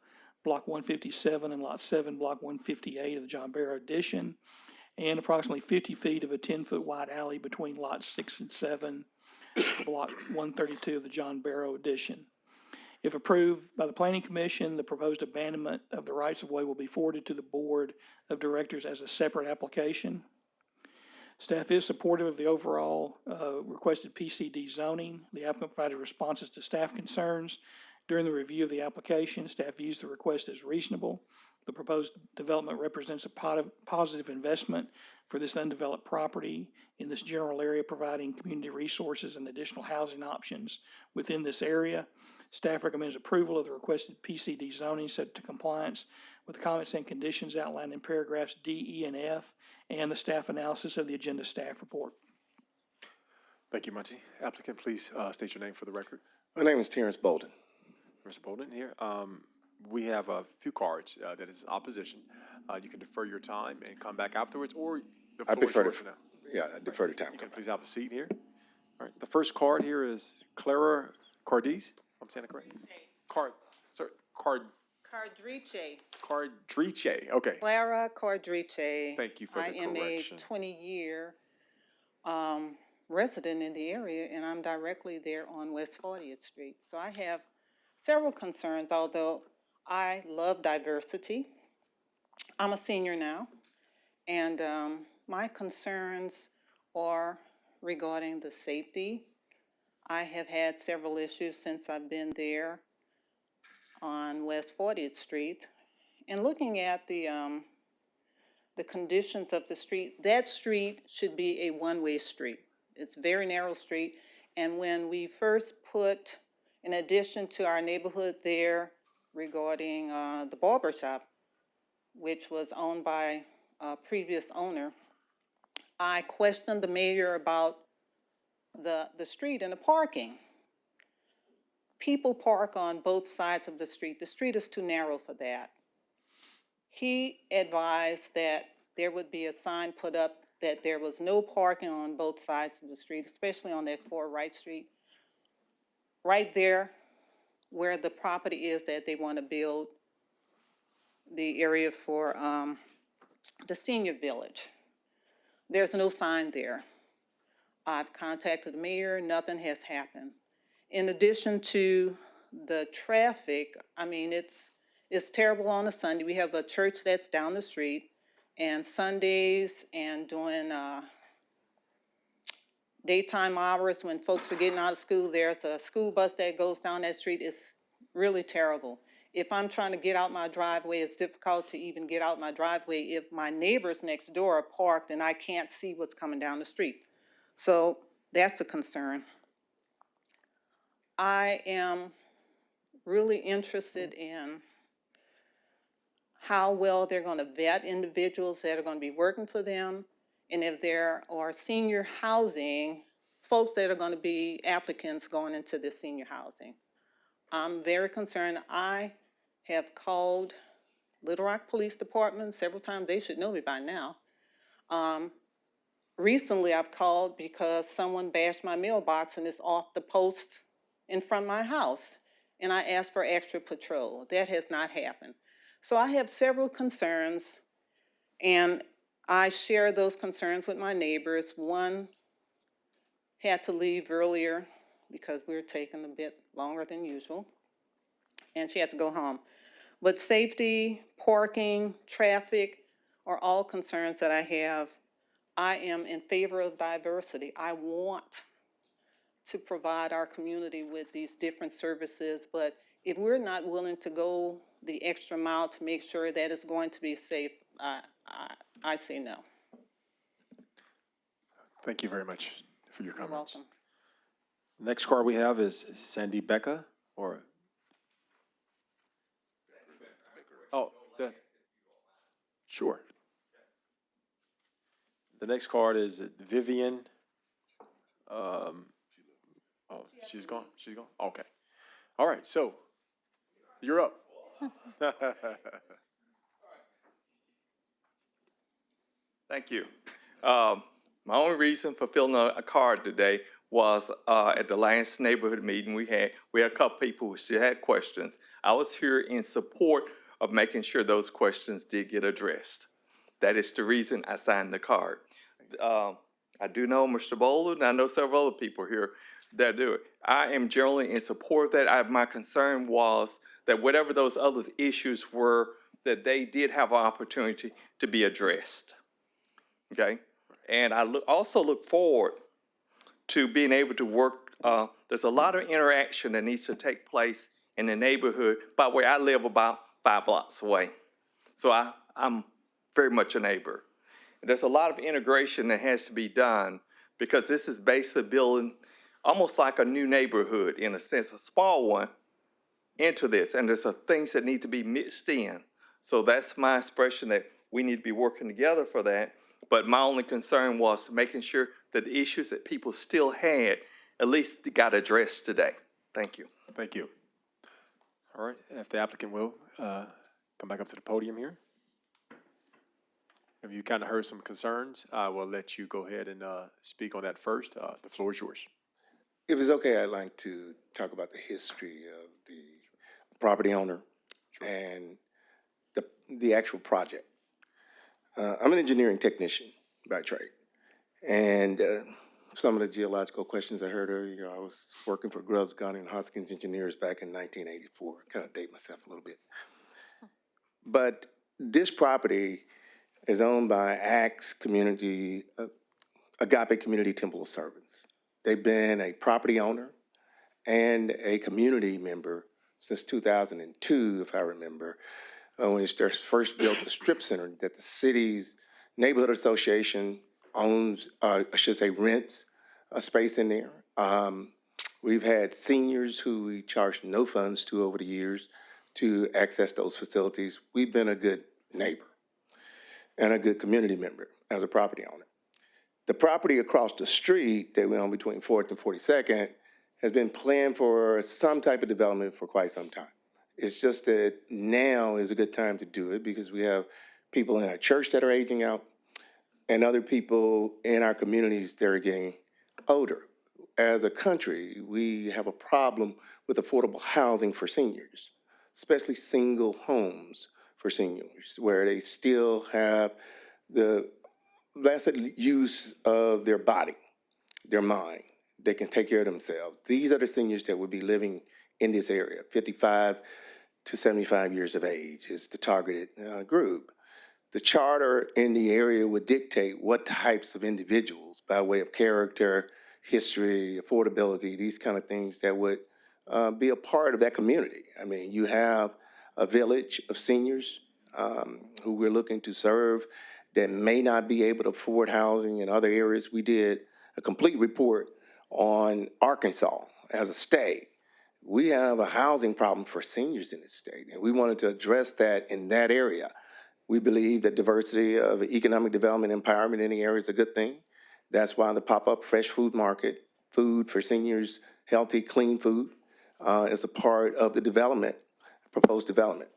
block 157, and lot 7, block 158 of the John Barrow addition, and approximately 50 feet of a 10-foot wide alley between lots 6 and 7 Block 132 of the John Barrow addition. If approved by the Planning Commission, the proposed abandonment of the rights-of-way will be forwarded to the Board of Directors as a separate application. Staff is supportive of the overall requested PCD zoning. The applicant provided responses to staff concerns. During the review of the application, staff views the request as reasonable. The proposed development represents a positive investment for this undeveloped property in this general area, providing community resources and additional housing options within this area. Staff recommends approval of the requested PCD zoning subject to compliance with the comments and conditions outlined in paragraphs D, E, and F, and the staff analysis of the agenda staff report. Thank you, Muncie. Applicant, please state your name for the record. My name is Terrence Bolden. Mr. Bolden here. We have a few cards that is opposition. You can defer your time and come back afterwards, or the I floor is defer yours to, for now. yeah, I defer to time. You can please have a seat here. All right. The first card here is Clara Cardiz. I'm saying it correct? Cardrice. Okay. Clara Cardrice. Thank you for the I am correction. a 20-year resident in the area, and I'm directly there on West 40th Street. So I have several concerns, although I love diversity. I'm a senior now, and my concerns are regarding the safety. I have had several issues since I've been there on West 40th Street. And looking at the conditions of the street, that street should be a one-way street. It's a very narrow street. And when we first put an addition to our neighborhood there regarding the barber shop, which was owned by a previous owner, I questioned the mayor about the street and the parking. People park on both sides of the street. The street is too narrow for that. He advised that there would be a sign put up that there was no parking on both sides of the street, especially on that 4 Wright Street. Right there where the property is that they want to build the area for the senior village. There's no sign there. I've contacted the mayor, nothing has happened. In addition to the traffic, I mean, it's terrible on a Sunday. We have a church that's down the street, and Sundays and during daytime hours when folks are getting out of school, there's a school bus that goes down that street. It's really terrible. If I'm trying to get out my driveway, it's difficult to even get out my driveway if my neighbors next door are parked and I can't see what's coming down the street. So that's a concern. I am really interested in how well they're going to vet individuals that are going to be working for them, and if there are senior housing, folks that are going to be applicants going into this senior housing. I'm very concerned. I have called Little Rock Police Department several times. They should know me by now. Recently, I've called because someone bashed my mailbox and it's off the post in front of my house, and I asked for extra patrol. That has not happened. So I have several concerns, and I share those concerns with my neighbors. One had to leave earlier because we were taking a bit longer than usual, and she had to go home. But safety, parking, traffic are all concerns that I have. I am in favor of diversity. I want to provide our community with these different services, but if we're not willing to go the extra mile to make sure that it's going to be safe, I say no. Thank you very much for your comments. You're welcome. Next card we have is Sandy Becca, or? Oh, that's, sure. The next card is Vivian. Oh, she's gone? She's gone? Okay. All right, so you're up. Thank you. My only reason for filling a card today was at the last neighborhood meeting we had a couple people who still had questions. I was here in support of making sure those questions did get addressed. That is the reason I signed the card. I do know Mr. Bolden, and I know several other people here that do it. I am generally in support of that. My concern was that whatever those other issues were, that they did have an opportunity to be addressed. Okay? And I also look forward to being able to work. There's a lot of interaction that needs to take place in the neighborhood by where I live about 5 blocks away. So I'm very much a neighbor. There's a lot of integration that has to be done because this is basically building almost like a new neighborhood in a sense, a small one, into this. And there's things that need to be mixed in. So that's my expression that we need to be working together for that. But my only concern was making sure that the issues that people still had at least got addressed today. Thank you. Thank you. All right, if the applicant will come back up to the podium here. If you kind of heard some concerns, I will let you go ahead and speak on that first. The floor is yours. If it's okay, I'd like to talk about the history of the property owner and the actual project. I'm an engineering technician by trade, and some of the geological questions I heard earlier, I was working for Grubbs, Gunning, and Hoskins Engineers back in 1984. Kind of date myself a little bit. But this property is owned by Acts Community, Agape Community Temple of Servants. They've been a property owner and a community member since 2002, if I remember, when they first built the strip center that the city's neighborhood association owns, I should say rents a space in there. We've had seniors who we charged no funds to over the years to access those facilities. We've been a good neighbor and a good community member as a property owner. The property across the street that we own between 4th and 42nd has been planned for some type of development for quite some time. It's just that now is a good time to do it because we have people in our church that are aging out and other people in our communities that are getting older. As a country, we have a problem with affordable housing for seniors, especially single homes for seniors, where they still have the blessed use of their body, their mind. They can take care of themselves. These are the seniors that would be living in this area. 55 to 75 years of age is the targeted group. The charter in the area would dictate what types of individuals, by way of character, history, affordability, these kind of things that would be a part of that community. I mean, you have a village of seniors who we're looking to serve that may not be able to afford housing in other areas. We did a complete report on Arkansas as a state. We have a housing problem for seniors in this state, and we wanted to address that in that area. We believe that diversity of economic development and empowerment in the area is a good thing. That's why the pop-up fresh food market, food for seniors, healthy, clean food, is a part of the development, proposed development.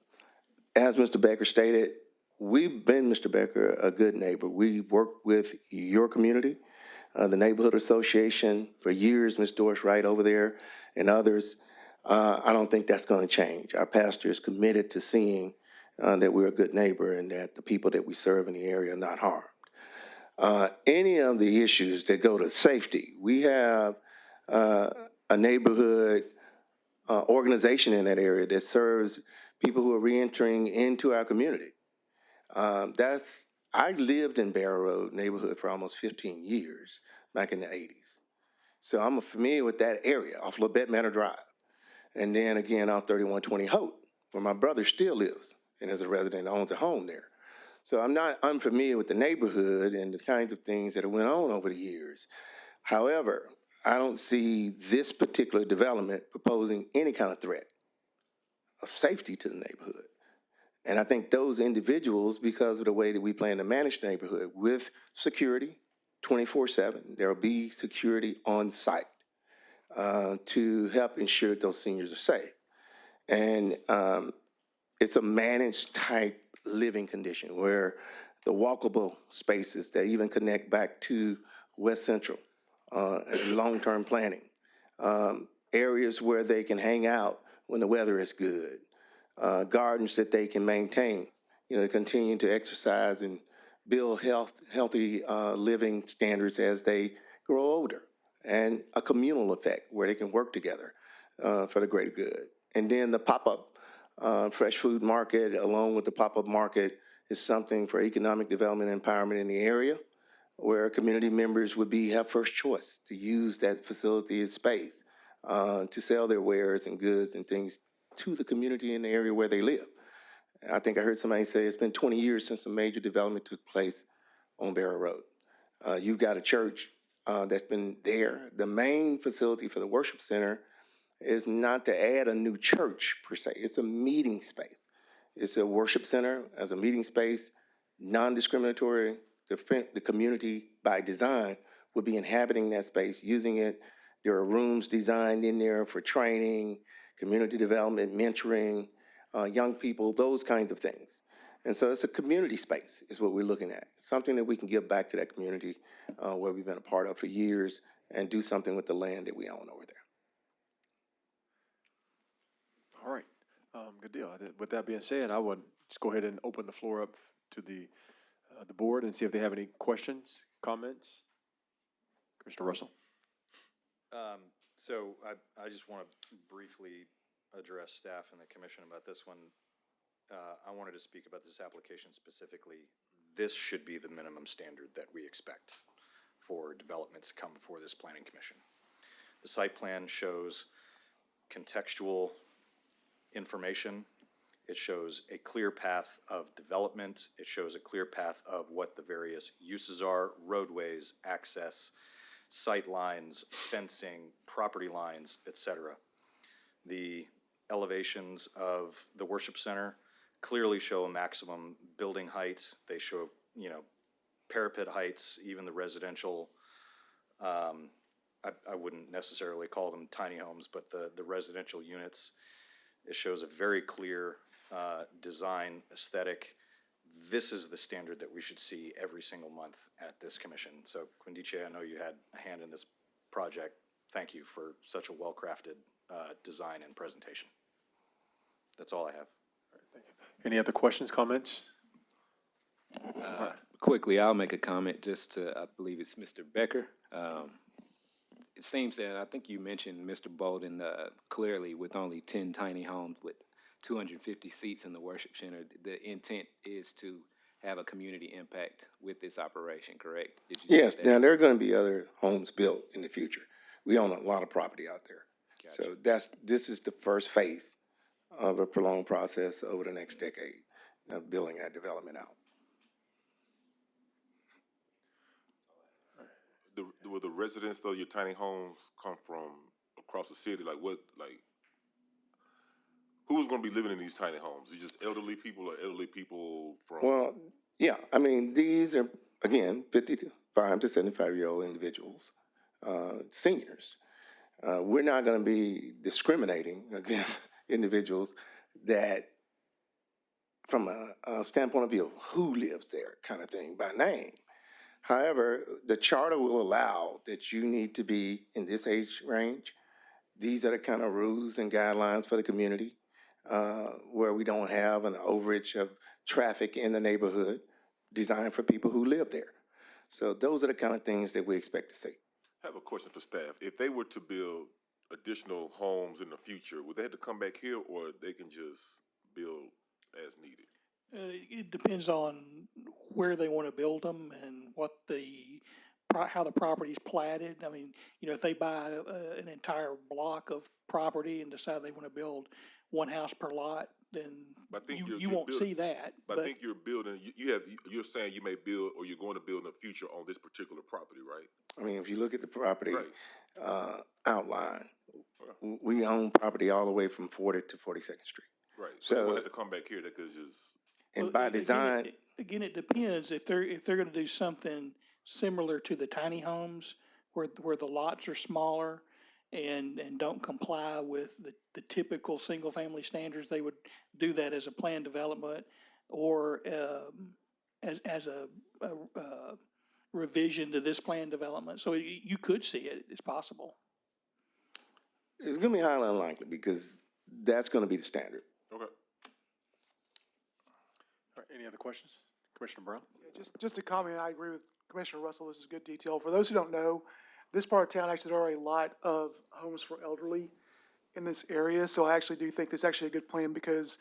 As Mr. Becker stated, we've been, Mr. Becker, a good neighbor. We worked with your community, the neighborhood association for years, Ms. Doris Wright over there and others. I don't think that's going to change. Our pastor is committed to seeing that we're a good neighbor and that the people that we serve in the area are not harmed. Any of the issues that go to safety, we have a neighborhood organization in that area that serves people who are reentering into our community. I lived in Barrow Road neighborhood for almost 15 years back in the 80s. So I'm familiar with that area off Labette Manor Drive. And then again off 3120 Hope, where my brother still lives and is a resident and owns a home there. So I'm not unfamiliar with the neighborhood and the kinds of things that have went on over the years. However, I don't see this particular development proposing any kind of threat of safety to the neighborhood. And I think those individuals, because of the way that we plan to manage the neighborhood with security 24/7, there will be security on site to help ensure that those seniors are safe. And it's a managed type living condition where the walkable spaces that even connect back to West Central, long-term planning, areas where they can hang out when the weather is good, gardens that they can maintain, continue to exercise and build healthy living standards as they grow older and a communal effect where they can work together for the greater good. And then the pop-up fresh food market, along with the pop-up market, is something for economic development and empowerment in the area, where community members would have first choice to use that facility as space to sell their wares and goods and things to the community in the area where they live. I think I heard somebody say it's been 20 years since a major development took place on Barrow Road. You've got a church that's been there. The main facility for the worship center is not to add a new church per se. It's a meeting space. It's a worship center as a meeting space, non-discriminatory. The community by design would be inhabiting that space, using it. There are rooms designed in there for training, community development, mentoring, young people, those kinds of things. And so it's a community space is what we're looking at. Something that we can give back to that community where we've been a part of for years and do something with the land that we own over there. All right, good deal. With that being said, I would just go ahead and open the floor up to the board and see if they have any questions, comments. Commissioner Russell. So I just want to briefly address staff and the commission about this one. I wanted to speak about this application specifically. This should be the minimum standard that we expect for developments to come before this planning commission. The site plan shows contextual information. It shows a clear path of development. It shows a clear path of what the various uses are, roadways, access, sight lines, fencing, property lines, etc. The elevations of the worship center clearly show a maximum building height. They show, parapet heights, even the residential, I wouldn't necessarily call them tiny homes, but the residential units. It shows a very clear design aesthetic. This is the standard that we should see every single month at this commission. So Quindice, I know you had a hand in this project. Thank you for such a well-crafted design and presentation. That's all I have. Any other questions, comments? Quickly, I'll make a comment just to, I believe it's Mr. Becker. It seems that, I think you mentioned, Mr. Bolden, clearly with only 10 tiny homes with 250 seats in the worship center, the intent is to have a community impact with this operation, correct? Did you say Yes, that? now there are going to be other homes built in the future. We own a lot of property out there. Gotcha. So this is the first phase of a prolonged process over the next decade of building that development out. Will the residents, though, your tiny homes come from across the city? Who's going to be living in these tiny homes? Is it just elderly people or elderly people from? Well, yeah, I mean, these are, again, 55 to 75-year-old individuals, seniors. We're not going to be discriminating against individuals that, from a standpoint of view of who lives there kind of thing by name. However, the charter will allow that you need to be in this age range. These are the kind of rules and guidelines for the community where we don't have an overage of traffic in the neighborhood designed for people who live there. So those are the kind of things that we expect to see. I have a question for staff. If they were to build additional homes in the future, would they have to come back here or they can just build as needed? It depends on where they want to build them and what how the property's platted. I mean, if they buy an entire block of property and decide they want to build one house per lot, then you won't see that. But I think you're building, you're saying you may build or you're going to build in the future on this particular property, right? I mean, if you look at the property outline, we own property all the way from 40 to 42nd Street. Right. So they won't have to come back here. They could just. And by design, again, it depends if they're going to do something similar to the tiny homes where the lots are smaller and don't comply with the typical single family standards. They would do that as a planned development or as a revision to this planned development. So you could see it. It's possible. It's going to be highly unlikely because that's going to be the standard. Okay. All right, any other questions? Commissioner Brown? Yeah, just to comment, I agree with Commissioner Russell. This is good detail. For those who don't know, this part of town, actually, there are a lot of homes for elderly in this area, so I actually do think this is actually a good plan because,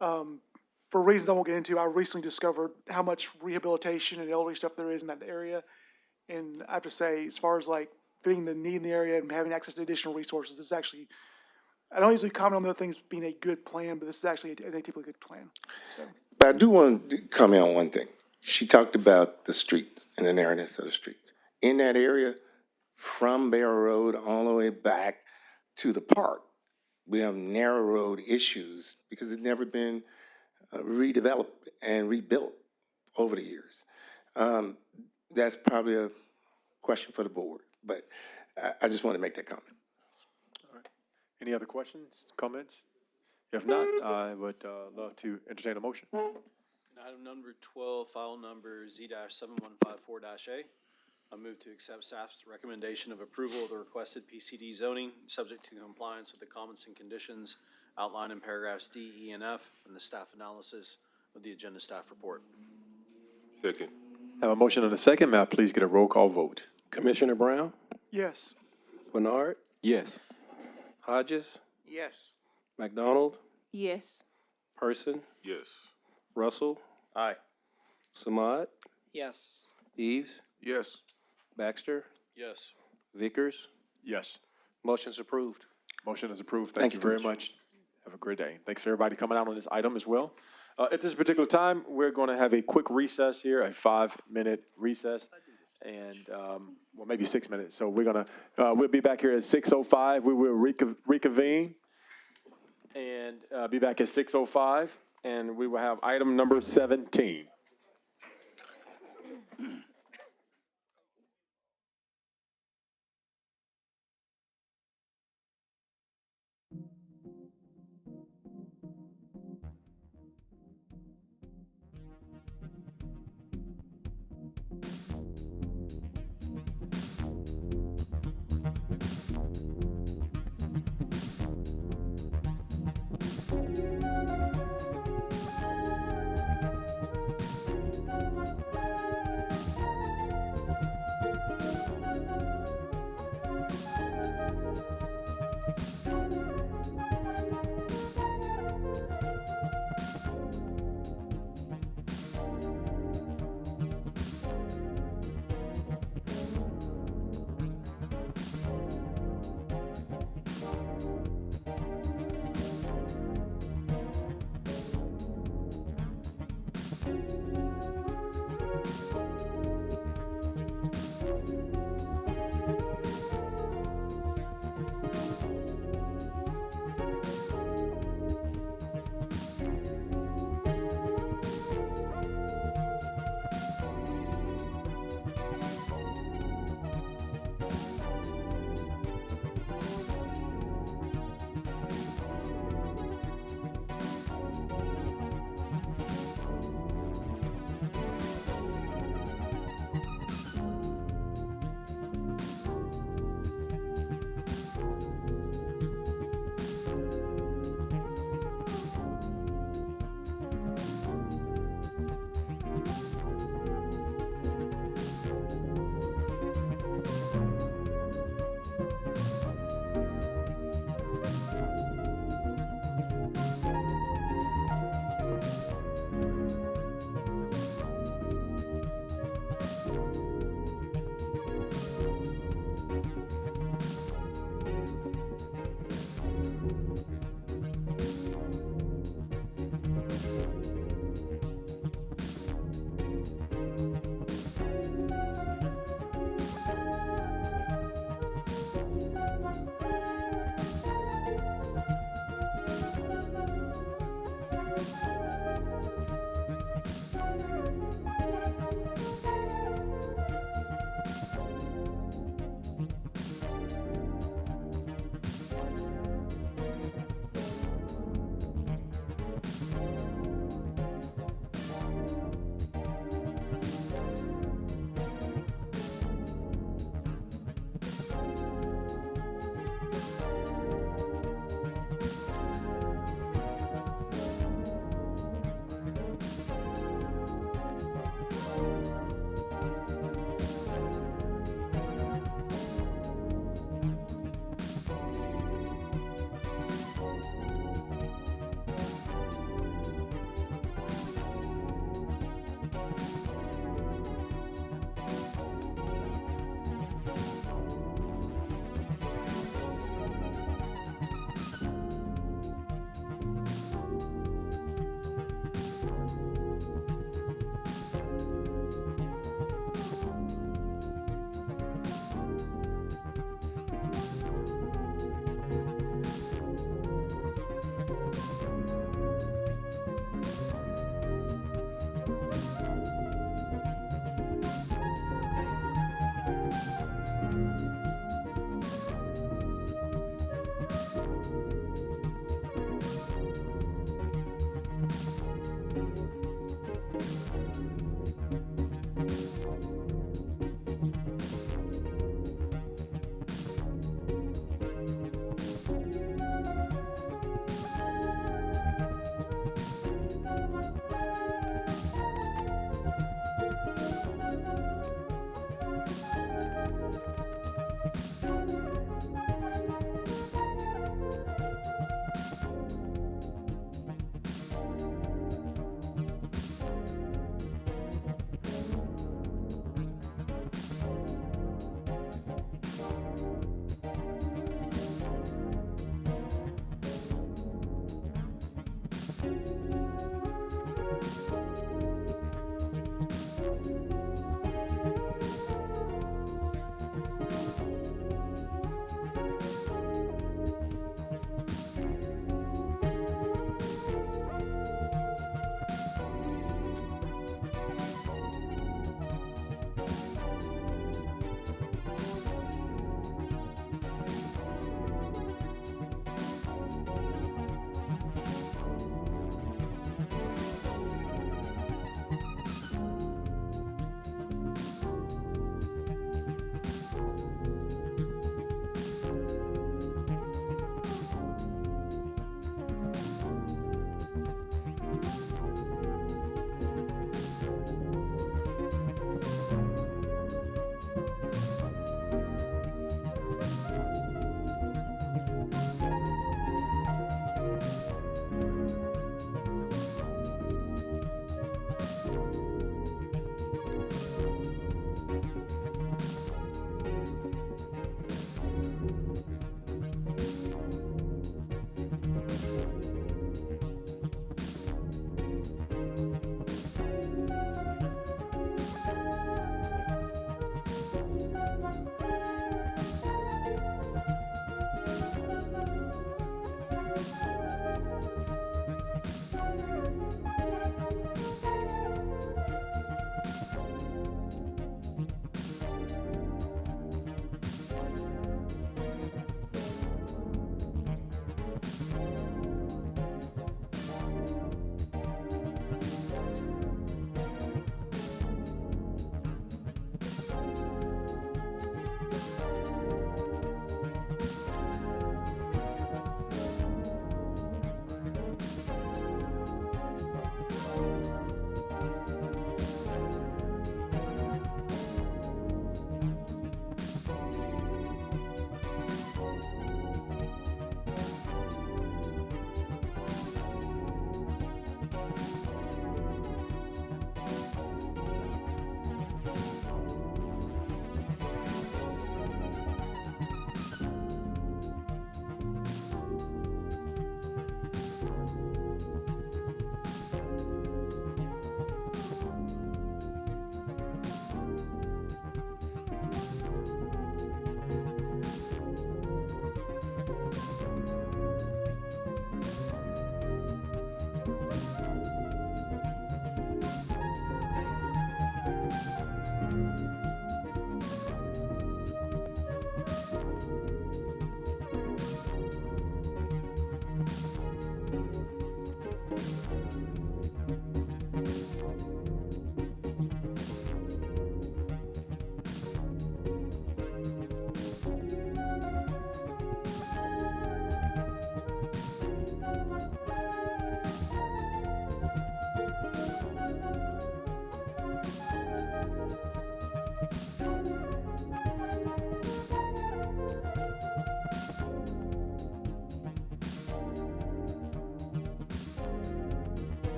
for reasons I won't get into, I recently discovered how much rehabilitation and elderly stuff there is in that area. And I have to say, as far as like fitting the need in the area and having access to additional resources, this is actually, I don't usually comment on the other things being a good plan, but this is actually an atypically good plan, so. But I do want to comment on one thing. She talked about the streets and the narrowness of the streets. In that area, from Bear Road all the way back to the park, we have narrow road issues because it's never been redeveloped and rebuilt over the years. That's probably a question for the board, but I just want to make that comment. All right. Any other questions, comments? If not, I would love to entertain a motion. Item number 12, file number Z-7154-A. I move to accept staff's recommendation of approval of the requested PCD zoning, subject to compliance with the comments and conditions outlined in paragraphs D, E, and F, and the staff analysis of the agenda staff report. Second. Have a motion and a second. May I please get a roll call vote? Commissioner Brown, Yes. Bernard, Yes. Hodges, Yes. McDonald, Yes. Person, Yes. Russell, Aye. Samad, Yes. Eves, Yes. Baxter, Yes. Vickers. Yes. Motion's approved. Motion is approved. Thank Thank you, you very Commissioner. much. Have a great day. Thanks for everybody coming out on this item as well. At this particular time, we're going to have a quick recess here, a 5-minute recess, and, well, maybe 6 minutes. So we're going to, we'll be back here at 6:05. We will reconvene and be back at 6:05, and we will have item number 17.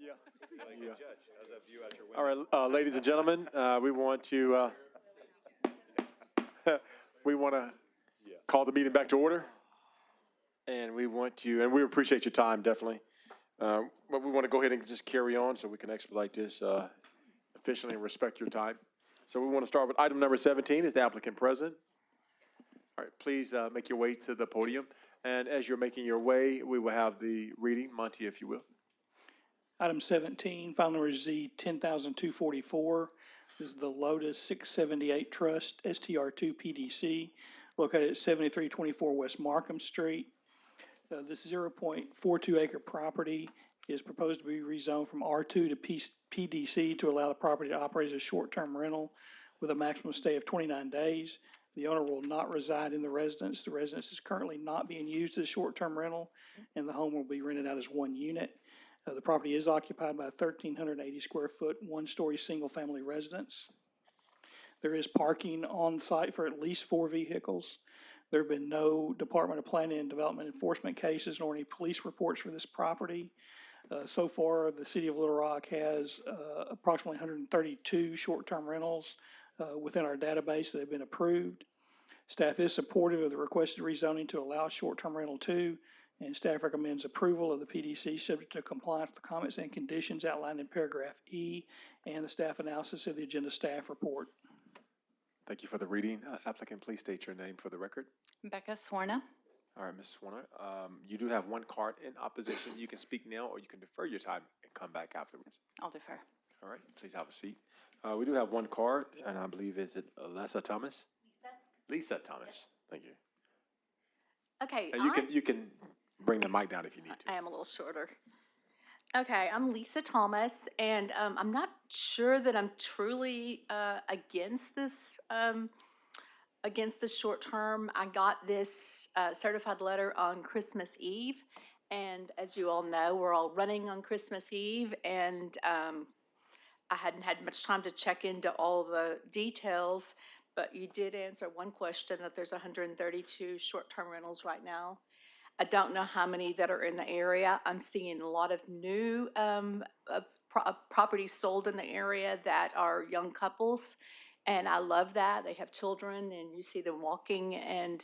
Yeah. All right, ladies and gentlemen, we want to call the meeting back to order. And we want to, and we appreciate your time, definitely. But we want to go ahead and just carry on so we can expedite this efficiently and respect your time. So we want to start with item number 17, is the applicant present? All right, please make your way to the podium. And as you're making your way, we will have the reading. Monty, if you will. Item 17, file number Z 10,244. This is the Lotus 678 Trust, STR2 PDC, located at 7324 West Markham Street. This 0.42 acre property is proposed to be rezoned from R2 to PDC to allow the property to operate as a short-term rental with a maximum stay of 29 days. The owner will not reside in the residence. The residence is currently not being used as a short-term rental, and the home will be rented out as one unit. The property is occupied by a 1,380 square foot, one-story, single-family residence. There is parking on site for at least 4 vehicles. There have been no Department of Planning and Development enforcement cases nor any police reports for this property. So far, the City of Little Rock has approximately 132 short-term rentals within our database that have been approved. Staff is supportive of the requested rezoning to allow short-term rental 2, and staff recommends approval of the PDC subject to compliance with the comments and conditions outlined in paragraph E and the staff analysis of the agenda staff report. Thank you for the reading. Applicant, please state your name for the record. Becca Swarna. All right, Ms. Warner, you do have one card in opposition. You can speak now, or you can defer your time and come back afterwards. I'll defer. All right, please have a seat. We do have one card, and I believe, is it Lisa Thomas? Lisa Thomas, thank you. Okay. And you can bring the mic down if you need to. I am a little shorter. Okay, I'm Lisa Thomas, and I'm not sure that I'm truly against this short term. I got this certified letter on Christmas Eve, and as you all know, we're all running on Christmas Eve, and I hadn't had much time to check into all the details, but you did answer one question that there's 132 short-term rentals right now. I don't know how many that are in the area. I'm seeing a lot of new properties sold in the area that are young couples, and I love that. They have children, and you see them walking, and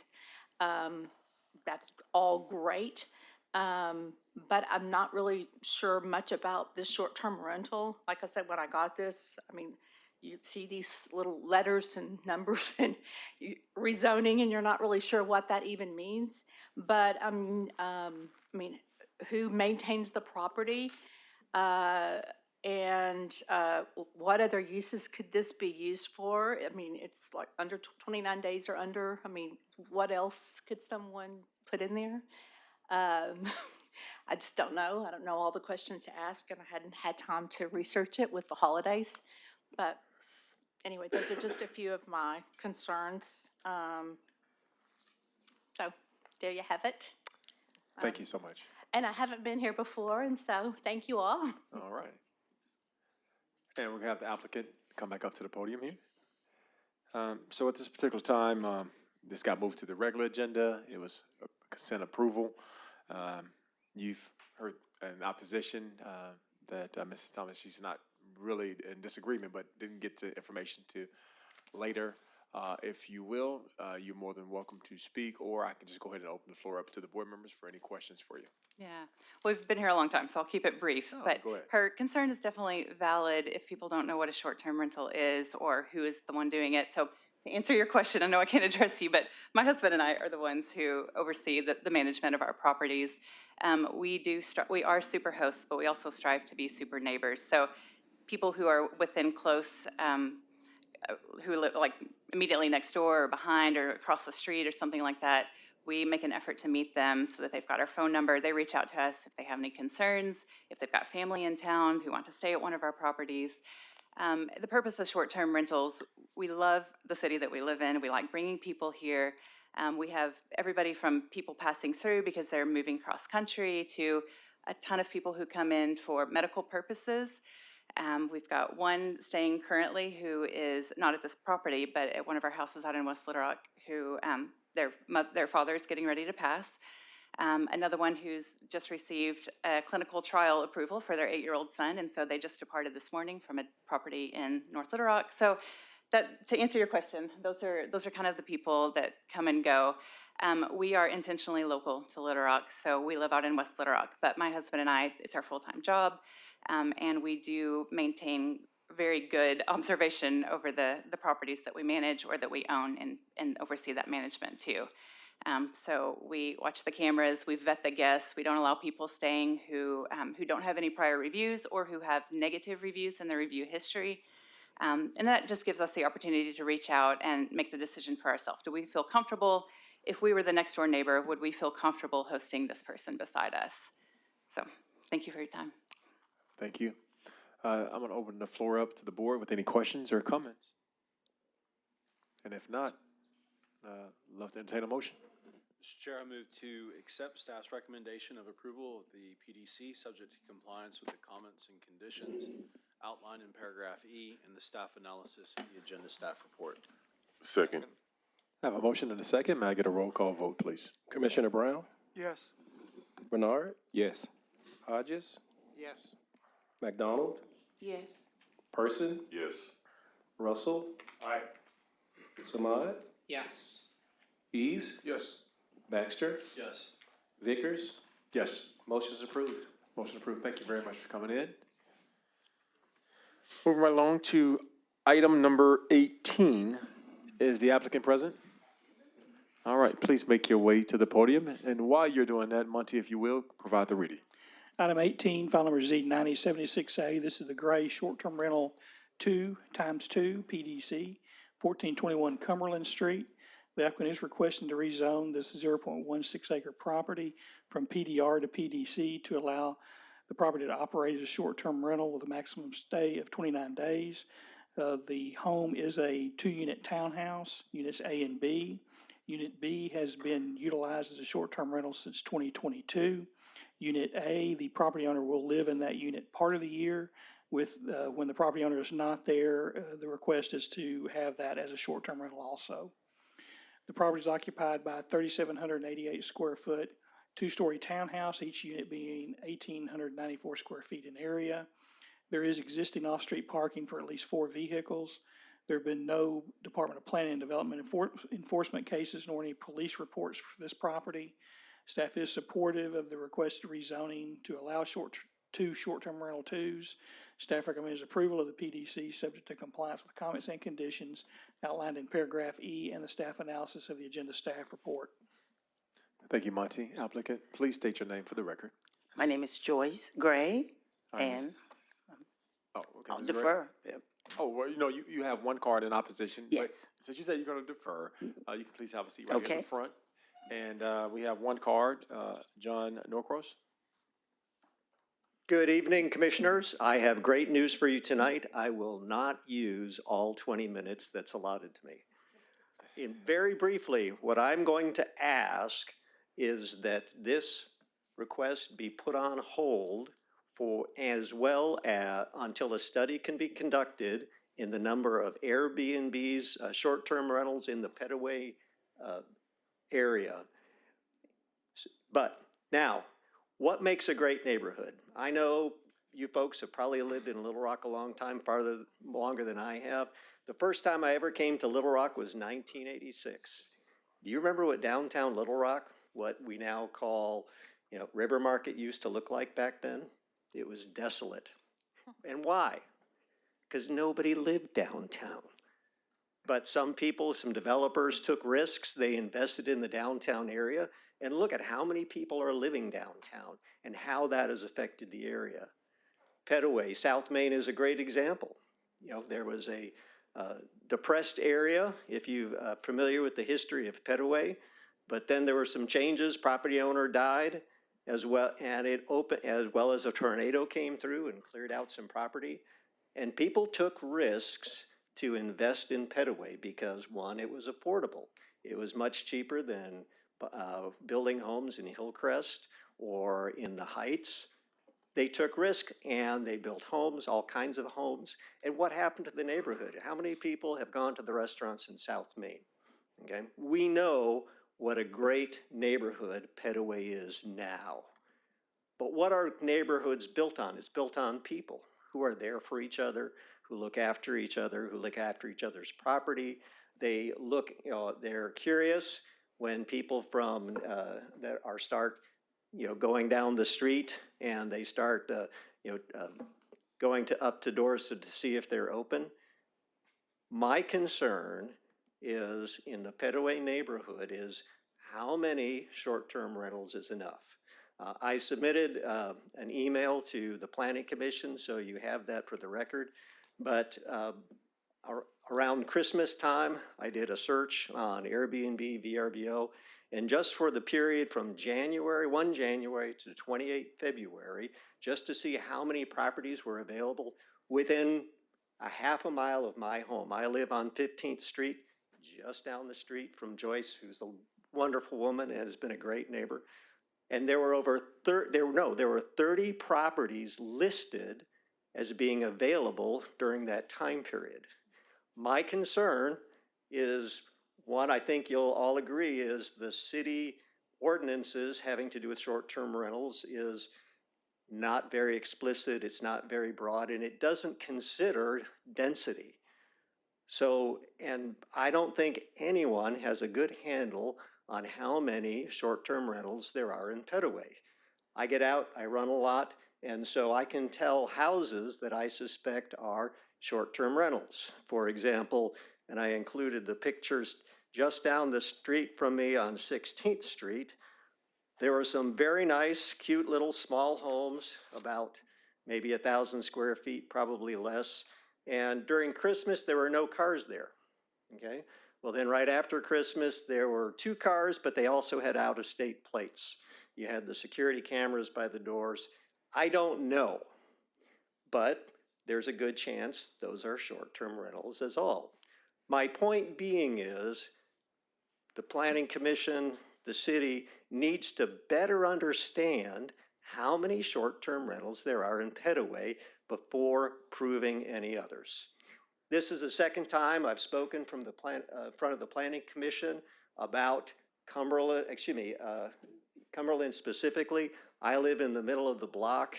that's all great. But I'm not really sure much about this short-term rental. Like I said, when I got this, I mean, you see these little letters and numbers and rezoning, and you're not really sure what that even means. But I mean, who maintains the property? And what other uses could this be used for? I mean, it's like under 29 days or under. I mean, what else could someone put in there? I just don't know. I don't know all the questions to ask, and I hadn't had time to research it with the holidays. But anyway, those are just a few of my concerns. So there you have it. Thank you so much. And I haven't been here before, and so thank you all. All right. And we have the applicant come back up to the podium here. So at this particular time, this got moved to the regular agenda. It was a consent approval. You've heard an opposition that Mrs. Thomas, she's not really in disagreement, but didn't get the information to later. If you will, you're more than welcome to speak, or I can just go ahead and open the floor up to the board members for any questions for you. Yeah, we've been here a long time, so I'll keep it brief. But go ahead. her concern is definitely valid if people don't know what a short-term rental is or who is the one doing it. So to answer your question, I know I can't address you, but my husband and I are the ones who oversee the management of our properties. We are super hosts, but we also strive to be super neighbors. So people who are within close, who live like immediately next door or behind or across the street or something like that, we make an effort to meet them so that they've got our phone number. They reach out to us if they have any concerns, if they've got family in town who want to stay at one of our properties. The purpose of short-term rentals, we love the city that we live in. We like bringing people here. We have everybody from people passing through because they're moving cross-country to a ton of people who come in for medical purposes. We've got one staying currently who is not at this property, but at one of our houses out in West Little Rock, who their father is getting ready to pass. Another one who's just received a clinical trial approval for their 8-year-old son, and so they just departed this morning from a property in North Little Rock. So that, to answer your question, those are kind of the people that come and go. We are intentionally local to Little Rock, so we live out in West Little Rock, but my husband and I, it's our full-time job, and we do maintain very good observation over the properties that we manage or that we own and oversee that management too. So we watch the cameras, we vet the guests, we don't allow people staying who don't have any prior reviews or who have negative reviews in their review history. And that just gives us the opportunity to reach out and make the decision for ourselves. Do we feel comfortable? If we were the next door neighbor, would we feel comfortable hosting this person beside us? So thank you for your time. Thank you. I'm going to open the floor up to the board with any questions or comments. And if not, love to entertain a motion. Mr. Chair, I move to accept staff's recommendation of approval of the PDC, subject to compliance with the comments and conditions outlined in paragraph E in the staff analysis of the agenda staff report. Second. I have a motion and a second. May I get a roll call vote, please? Commissioner Brown, Yes. Bernard, Yes. Hodges, Yes. McDonald, Yes. Person, Yes. Russell, Aye. Samad, Yes. Eves, Yes. Baxter, Yes. Vickers. Yes. Motion is approved. Motion approved. Thank you very much for coming in. Moving right along to item number 18. Is the applicant present? All right, please make your way to the podium. And while you're doing that, Monty, if you will, provide the reading. Item 18, file number Z9076A. This is the gray short-term rental 2x2 PDC, 1421 Cumberland Street. The applicant is requesting to rezone this 0.16 acre property from PDR to PDC to allow the property to operate as a short-term rental with a maximum stay of 29 days. The home is a 2-unit townhouse, units A and B. Unit B has been utilized as a short-term rental since 2022. Unit A, the property owner will live in that unit part of the year. When the property owner is not there, the request is to have that as a short-term rental also. The property is occupied by a 3,788 square foot, 2-story townhouse, each unit being 1,894 square feet in area. There is existing off-street parking for at least 4 vehicles. There have been no Department of Planning and Development enforcement cases nor any police reports for this property. Staff is supportive of the requested rezoning to allow two short-term rental twos. Staff recommends approval of the PDC subject to compliance with comments and conditions outlined in paragraph E and the staff analysis of the agenda staff report. Thank you, Monty. Applicant, please state your name for the record. My name is Joyce Gray, All right, and Oh, okay. I'll Ms. Gray. defer. Yep. Oh, well, you have one card in opposition. but Yes. Since you said you're going to defer, you can please have a seat right here in Okay. the front. And we have one card, John Norcross. Good evening, Commissioners. I have great news for you tonight. I will not use all 20 minutes that's allotted to me. Very briefly, what I'm going to ask is that this request be put on hold as well as until a study can be conducted in the number of Airbnbs, short-term rentals in the Petaway area. But now, what makes a great neighborhood? I know you folks have probably lived in Little Rock a long time, longer than I have. The first time I ever came to Little Rock was 1986. Do you remember what downtown Little Rock, what we now call, River Market, used to look like back then? It was desolate. And why? Because nobody lived downtown. But some people, some developers took risks. They invested in the downtown area. And look at how many people are living downtown and how that has affected the area. Petaway, South Main is a great example. There was a depressed area, if you're familiar with the history of Petaway, but then there were some changes. Property owner died as well, and as well as a tornado came through and cleared out some property. And people took risks to invest in Petaway because, one, it was affordable. It was much cheaper than building homes in Hillcrest or in the Heights. They took risk and they built homes, all kinds of homes. And what happened to the neighborhood? How many people have gone to the restaurants in South Main? Okay, we know what a great neighborhood Petaway is now. But what are neighborhoods built on? It's built on people who are there for each other, who look after each other, who look after each other's property. They look, they're curious when people from that are start, going down the street and they start, going up to doors to see if they're open. My concern is in the Petaway neighborhood is how many short-term rentals is enough. I submitted an email to the Planning Commission, so you have that for the record. But Around Christmas time, I did a search on Airbnb, VRBO, and just for the period from one January to 28 February, just to see how many properties were available within a half a mile of my home. I live on 15th Street, just down the street from Joyce, who's a wonderful woman and has been a great neighbor. And there were 30 properties listed as being available during that time period. My concern is, one, I think you'll all agree, is the city ordinances having to do with short-term rentals is not very explicit, it's not very broad, and it doesn't consider density. So, and I don't think anyone has a good handle on how many short-term rentals there are in Petaway. I get out, I run a lot, and so I can tell houses that I suspect are short-term rentals. For example, and I included the pictures just down the street from me on 16th Street, there were some very nice, cute little small homes, about maybe 1,000 square feet, probably less. And during Christmas, there were no cars there, okay? Well, then right after Christmas, there were 2 cars, but they also had out-of-state plates. You had the security cameras by the doors. I don't know, but there's a good chance those are short-term rentals as all. My point being is the Planning Commission, the city, needs to better understand how many short-term rentals there are in Petaway before proving any others. This is the second time I've spoken from the front of the Planning Commission about Cumberland specifically. I live in the middle of the block,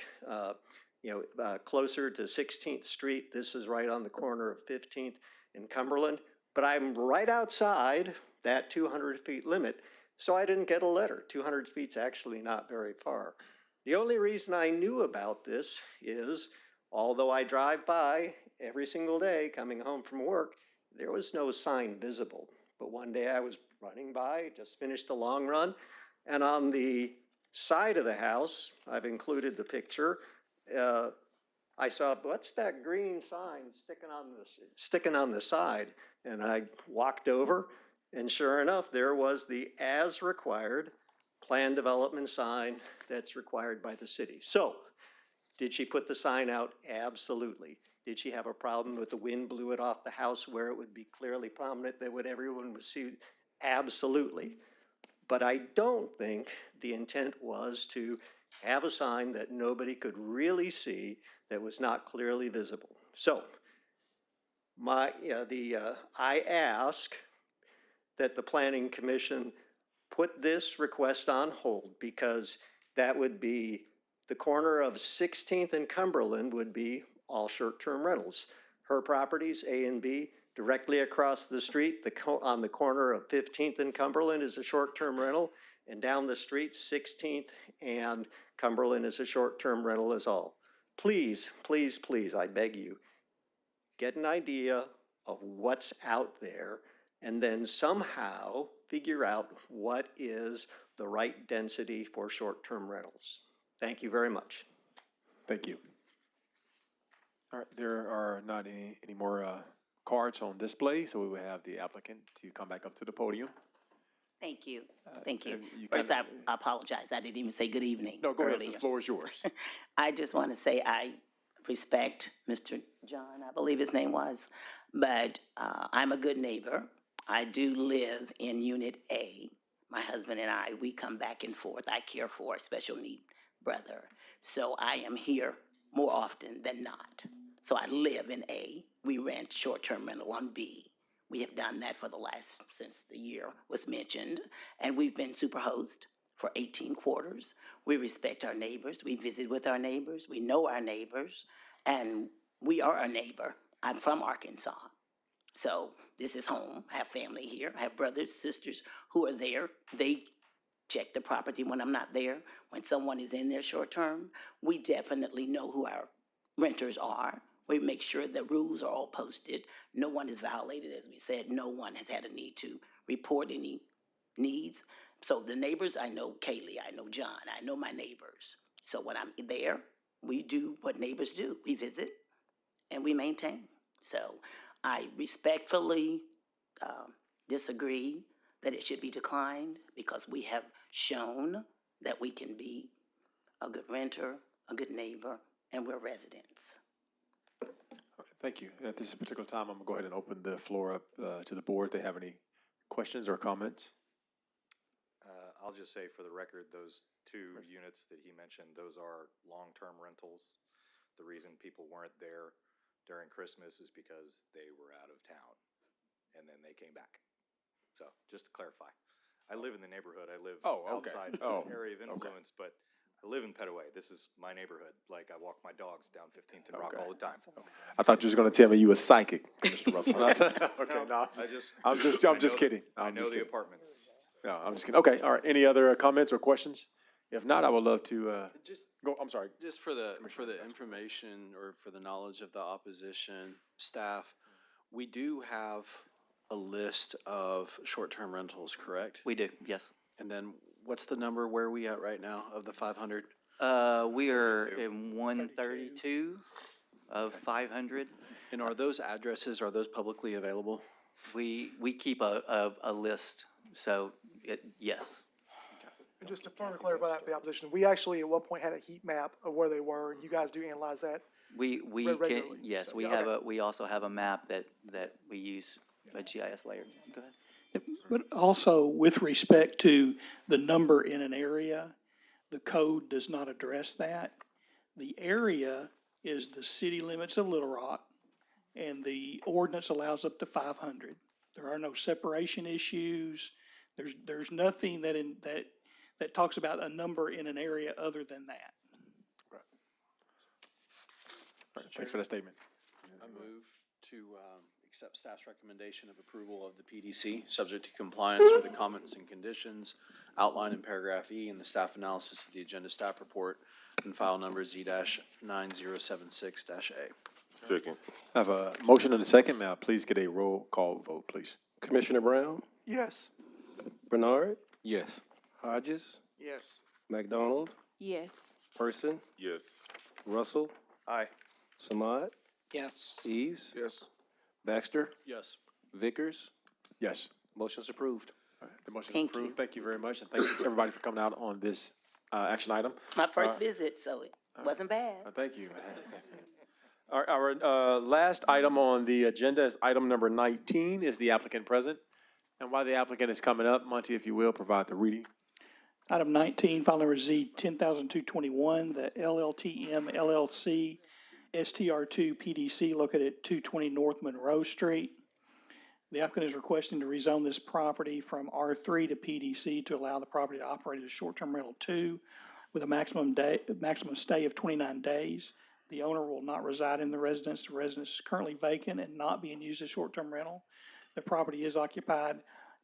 closer to 16th Street. This is right on the corner of 15th and Cumberland, but I'm right outside that 200 feet limit, so I didn't get a letter. 200 feet's actually not very far. The only reason I knew about this is, although I drive by every single day coming home from work, there was no sign visible. But one day I was running by, just finished a long run, and on the side of the house, I've included the picture, I saw, what's that green sign sticking on the side? And I walked over, and sure enough, there was the as required plan development sign that's required by the city. So, did she put the sign out? Absolutely. Did she have a problem with the wind blew it off the house where it would be clearly prominent that everyone would see? Absolutely. But I don't think the intent was to have a sign that nobody could really see that was not clearly visible. So, I ask that the Planning Commission put this request on hold, because that would be the corner of 16th and Cumberland would be all short-term rentals. Her properties, A and B, directly across the street, on the corner of 15th and Cumberland is a short-term rental, and down the street, 16th and Cumberland is a short-term rental as all. Please, please, please, I beg you, get an idea of what's out there and then somehow figure out what is the right density for short-term rentals. Thank you very much. Thank you. All right, there are not any more cards on display, so we will have the applicant to come back up to the podium. Thank you. Thank you. and you First, kinda- I apologize. I didn't even say good evening. No, go ahead, earlier. the floor is yours. I just want to say I respect Mr. John, I believe his name was, but I'm a good neighbor. I do live in Unit A. My husband and I, we come back and forth. I care for a special need brother. So I am here more often than not. So I live in A. We rent short-term rental on B. We have done that for since the year was mentioned, and we've been superhost for 18 quarters. We respect our neighbors. We visit with our neighbors. We know our neighbors, and we are a neighbor. I'm from Arkansas, so this is home. I have family here. I have brothers, sisters who are there. They check the property when I'm not there. When someone is in there short-term, we definitely know who our renters are. We make sure the rules are all posted. No one is violated. As we said, no one has had a need to report any needs. So the neighbors, I know Kaylee, I know John, I know my neighbors. So when I'm there, we do what neighbors do. We visit and we maintain. So I respectfully disagree that it should be declined because we have shown that we can be a good renter, a good neighbor, and we're residents. Thank you. At this particular time, I'm gonna go ahead and open the floor up to the board. If they have any questions or comments? I'll just say for the record, those two units that he mentioned, those are long-term rentals. The reason people weren't there during Christmas is because they were out of town, and then they came back. So, just to clarify, I live in the neighborhood. I live outside the area of influence, but I live in Petaway. This is my neighborhood. Like, I walk my dogs down 15th and Rock all the time. I thought you was gonna tell me you were psychic, Mr. Russell. Okay, no, I'm just kidding. I know just the kidding. apartments. No, I'm just kidding. Okay, all right. Any other comments or questions? If not, I would love to, Just, go, I'm sorry. just for the information or for the knowledge of the opposition staff, we do have a list of short-term rentals, correct? We do, yes. And then what's the number, where are we at right now of the 500? We are in 132 of 500. And are those addresses, are those publicly available? We keep a list, so yes. And just to further clarify that for the opposition, we actually at one point had a heat map of where they were, and you guys do analyze that. We can, regularly, yes, so, we yeah, have okay. we also have a map that we use, a GIS layer. Go ahead. But also with respect to the number in an area, the code does not address that. The area is the city limits of Little Rock, and the ordinance allows up to 500. There are no separation issues. There's nothing that talks about a number in an area other than that. All right, thanks for that statement. I move to accept staff's recommendation of approval of the PDC, subject to compliance with the comments and conditions outlined in paragraph E in the staff analysis of the agenda staff report and file number Z-9076-A. Second. I have a motion and a second. May I please get a roll call vote, please? Commissioner Brown, Yes. Bernard, Yes. Hodges, Yes. McDonald, Yes. Person, Yes. Russell, Aye. Samad, Yes. Eves, Yes. Baxter, Yes. Vickers. Yes. Motion's approved. All right, the motion is Thank you. approved. Thank you very much, and thank you everybody for coming out on this action item. My first visit, so it wasn't bad. Thank you. Our last item on the agenda is item number 19, is the applicant present. And while the applicant is coming up, Monty, if you will, provide the reading. Item 19, file number Z 10221, the LLTM LLC STR2 PDC located at 220 North Monroe Street. The applicant is requesting to rezone this property from R3 to PDC to allow the property to operate as a short-term rental 2 with a maximum stay of 29 days. The owner will not reside in the residence. The residence is currently vacant and not being used as short-term rental. The property is occupied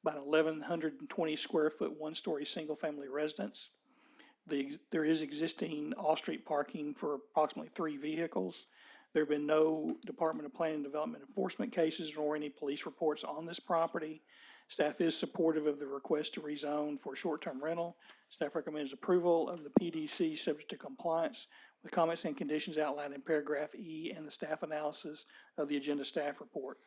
by an 1,120 square foot, one-story, single-family residence. There is existing off-street parking for approximately 3 vehicles. There have been no Department of Planning and Development enforcement cases nor any police reports on this property. Staff is supportive of the request to rezone for short-term rental. Staff recommends approval of the PDC subject to compliance with comments and conditions outlined in paragraph E and the staff analysis of the agenda staff report.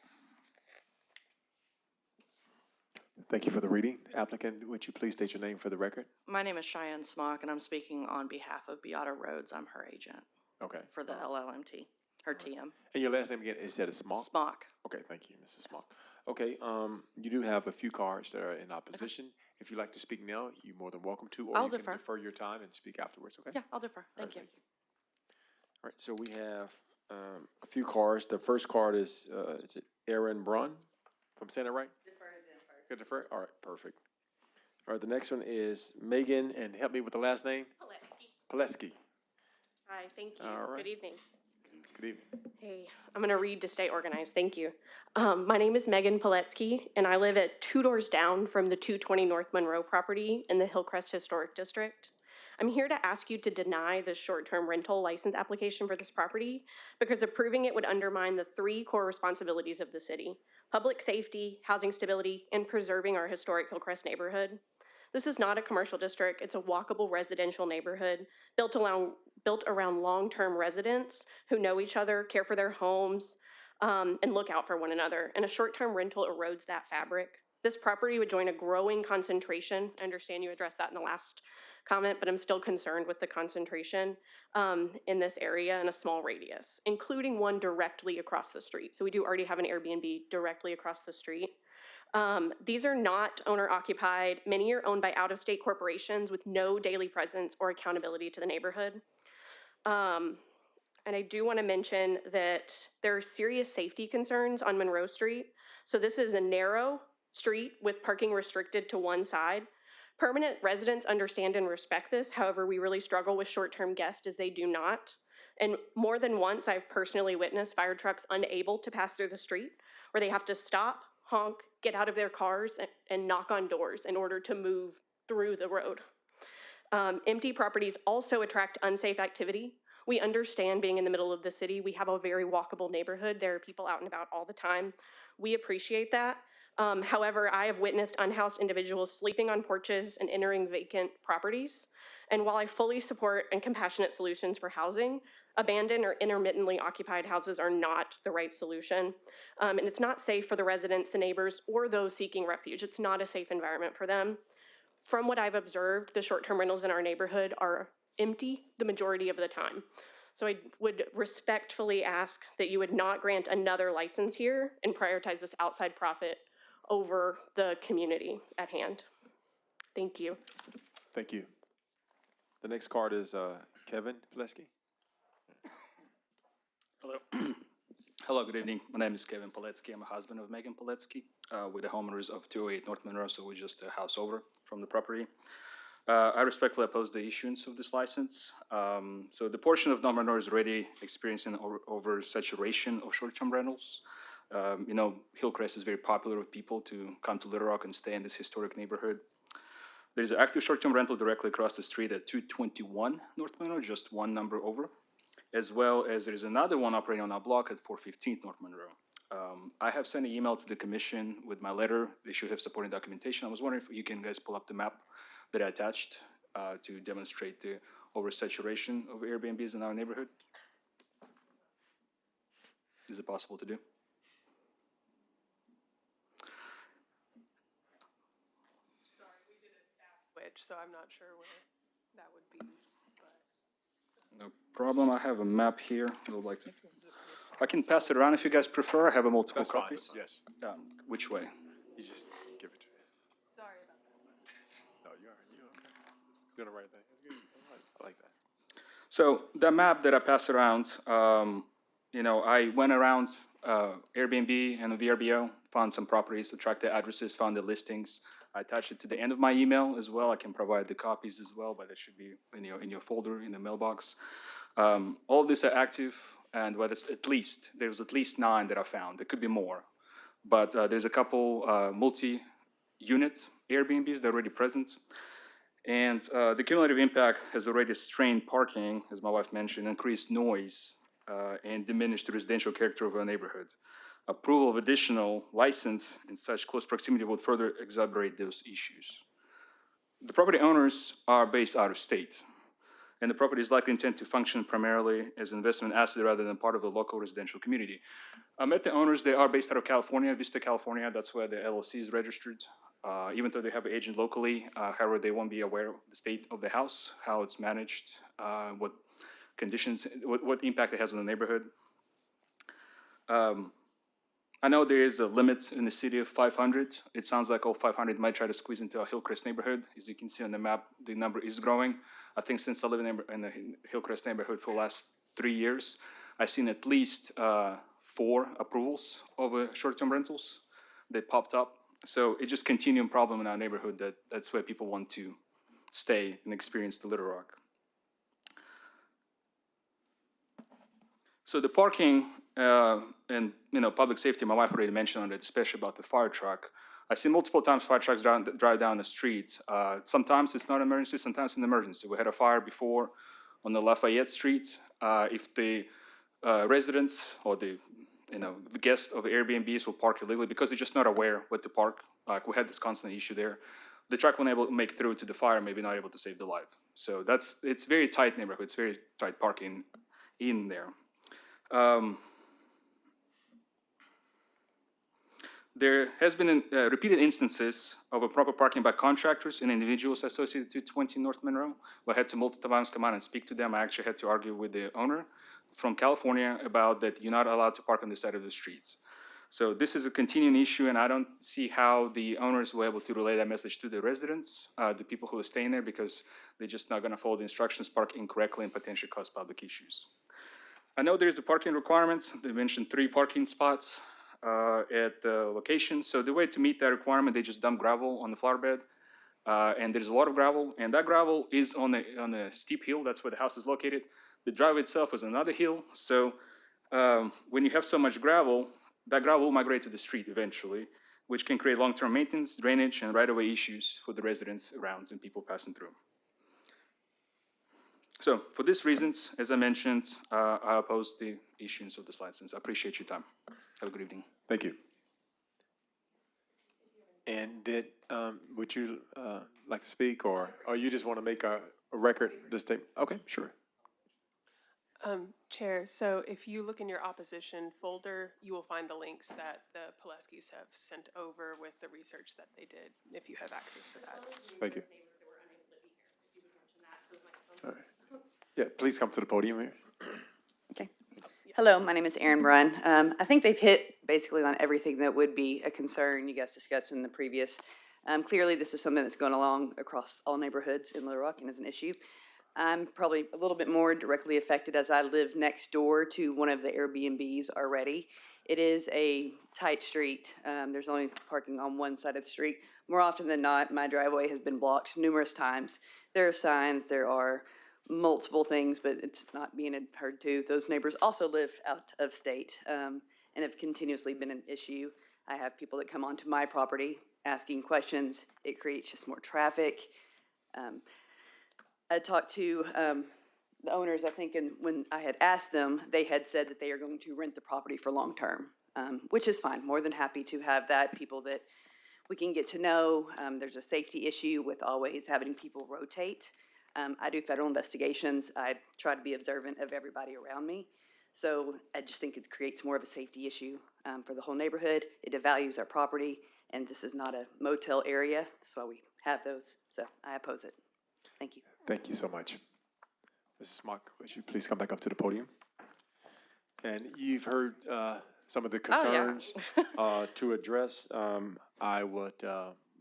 Thank you for the reading. Applicant, would you please state your name for the record? My name is Cheyenne Smock, and I'm speaking on behalf of Beata Rhodes. I'm her agent Okay. for the LLMT, her TM. And your last name again, is that a Smock? Smock. Okay, thank you, Mrs. Smock. Okay, you do have a few cards that are in opposition. If you'd like to speak now, you're more than welcome to, or I'll you can defer. defer your time and speak afterwards, okay? Yeah, I'll defer. All right, Thank you. All right, so we have a few cards. The first card is it Aaron Brunn? If I'm saying it right? Good, defer? All right, perfect. All right, the next one is Megan, and help me with the last name? Pileski. Hi, thank you. All right. Good evening. Good evening. Hey, I'm going to read to stay organized. Thank you. My name is Megan Piletsky, and I live at 2 doors down from the 220 North Monroe property in the Hillcrest Historic District. I'm here to ask you to deny the short-term rental license application for this property because approving it would undermine the 3 core responsibilities of the city: public safety, housing stability, and preserving our historic Hillcrest neighborhood. This is not a commercial district. It's a walkable residential neighborhood built around long-term residents who know each other, care for their homes, and look out for one another. And a short-term rental erodes that fabric. This property would join a growing concentration. I understand you addressed that in the last comment, but I'm still concerned with the concentration in this area in a small radius, including one directly across the street. So we do already have an Airbnb directly across the street. These are not owner-occupied. Many are owned by out-of-state corporations with no daily presence or accountability to the neighborhood. And I do want to mention that there are serious safety concerns on Monroe Street. So this is a narrow street with parking restricted to one side. Permanent residents understand and respect this. However, we really struggle with short-term guests as they do not. And more than once, I've personally witnessed fire trucks unable to pass through the street, where they have to stop, honk, get out of their cars, and knock on doors in order to move through the road. Empty properties also attract unsafe activity. We understand being in the middle of the city. We have a very walkable neighborhood. There are people out and about all the time. We appreciate that. However, I have witnessed unhoused individuals sleeping on porches and entering vacant properties. And while I fully support and compassionate solutions for housing, abandoned or intermittently occupied houses are not the right solution. And it's not safe for the residents, the neighbors, or those seeking refuge. It's not a safe environment for them. From what I've observed, the short-term rentals in our neighborhood are empty the majority of the time. So I would respectfully ask that you would not grant another license here and prioritize this outside profit over the community at hand. Thank you. Thank you. The next card is Kevin Plesky. Hello. Hello, good evening. My name is Kevin Poletsky. I'm a husband of Megan Poletsky with the homeowners of 208 North Monroe, so we're just a house over from the property. I respectfully oppose the issuance of this license. So the portion of North Monroe is already experiencing oversaturation of short-term rentals. You know, Hillcrest is very popular with people to come to Little Rock and stay in this historic neighborhood. There's an active short-term rental directly across the street at 221 North Monroe, just one number over, as well as there's another one operating on our block at 415 North Monroe. I have sent an email to the commission with my letter. They should have supporting documentation. I was wondering if you can guys pull up the map that I attached to demonstrate the oversaturation of Airbnbs in our neighborhood. Is it possible to do? Sorry, we did a staff switch, so I'm not sure where that would be, but. No problem. I have a map here. I would like to. I can pass it around if you guys prefer. I have a multiple That's fine, copies. yes. Which way? You just give it to me. Sorry about that. No, you're okay. Doing the right thing. That's good. All right. I like that. So the map that I pass around, you know, I went around Airbnb and VRBO, found some properties, tracked the addresses, found the listings. I attached it to the end of my email as well. I can provide the copies as well, but it should be in your folder in the mailbox. All of these are active, and there's at least 9 that I found. There could be more, but there's a couple multi-unit Airbnbs that are already present. And the cumulative impact has already strained parking, as my wife mentioned, increased noise, and diminished the residential character of our neighborhood. Approval of additional license in such close proximity would further exacerbate those issues. The property owners are based out of state, and the property is likely intended to function primarily as an investment asset rather than part of a local residential community. I met the owners. They are based out of California, Vista, California. That's where the LLC is registered. Even though they have an agent locally, however, they won't be aware of the state of the house, how it's managed, what conditions, what impact it has on the neighborhood. I know there is a limit in the city of 500. It sounds like all 500 might try to squeeze into our Hillcrest neighborhood. As you can see on the map, the number is growing. I think since I live in the Hillcrest neighborhood for the last 3 years, I've seen at least 4 approvals of short-term rentals that popped up. So it's just a continuing problem in our neighborhood that's where people want to stay and experience the Little Rock. So the parking and public safety, my wife already mentioned on it, especially about the fire truck. I see multiple times fire trucks drive down the street. Sometimes it's not an emergency, sometimes it's an emergency. We had a fire before on the Lafayette Street. If the residents or the guests of Airbnbs will park illegally because they're just not aware what to park, like we had this constant issue there, the truck wasn't able to make through to the fire, maybe not able to save the life. So it's very tight neighborhood. It's very tight parking in there. there has been repeated instances of improper parking by contractors and individuals associated to 20 North Monroe. I had to multiple times come out and speak to them. I actually had to argue with the owner from California about that you're not allowed to park on the side of the streets. So this is a continuing issue, and I don't see how the owners were able to relay that message to the residents, the people who are staying there, because they're just not going to follow the instructions, park incorrectly, and potentially cause public issues. I know there's a parking requirement. They mentioned 3 parking spots at the location. So the way to meet that requirement, they just dump gravel on the flower bed. And there's a lot of gravel, and that gravel is on a steep hill. That's where the house is located. The driveway itself is another hill. So when you have so much gravel, that gravel will migrate to the street eventually, which can create long-term maintenance, drainage, and right-of-way issues for the residents around and people passing through. So for these reasons, as I mentioned, I oppose the issuance of this license. I appreciate your time. Have a good evening. Thank you. And would you like to speak, or you just want to make a record, this statement? Okay, sure. Chair, so if you look in your opposition folder, you will find the links that the Pileskis have sent over with the research that they did, if you have access to that. Thank you. All right. Yeah, please come to the podium here. Okay. Hello, my name is Erin Brunn. I think they've hit basically on everything that would be a concern you guys discussed in the previous. Clearly, this is something that's going along across all neighborhoods in Little Rock and is an issue. I'm probably a little bit more directly affected as I live next door to one of the Airbnbs already. It is a tight street. There's only parking on one side of the street. More often than not, my driveway has been blocked numerous times. There are signs, there are multiple things, but it's not being adhered to. Those neighbors also live out of state and have continuously been an issue. I have people that come onto my property asking questions. It creates just more traffic. I talked to the owners, I think, and when I had asked them, they had said that they are going to rent the property for long term, which is fine. More than happy to have that, people that we can get to know. There's a safety issue with always having people rotate. I do federal investigations. I try to be observant of everybody around me. So I just think it creates more of a safety issue for the whole neighborhood. It devalues our property, and this is not a motel area. That's why we have those. So I oppose it. Thank you. Thank you so much. Mrs. Mock, would you please come back up to the podium? And you've heard some of the concerns to address. I would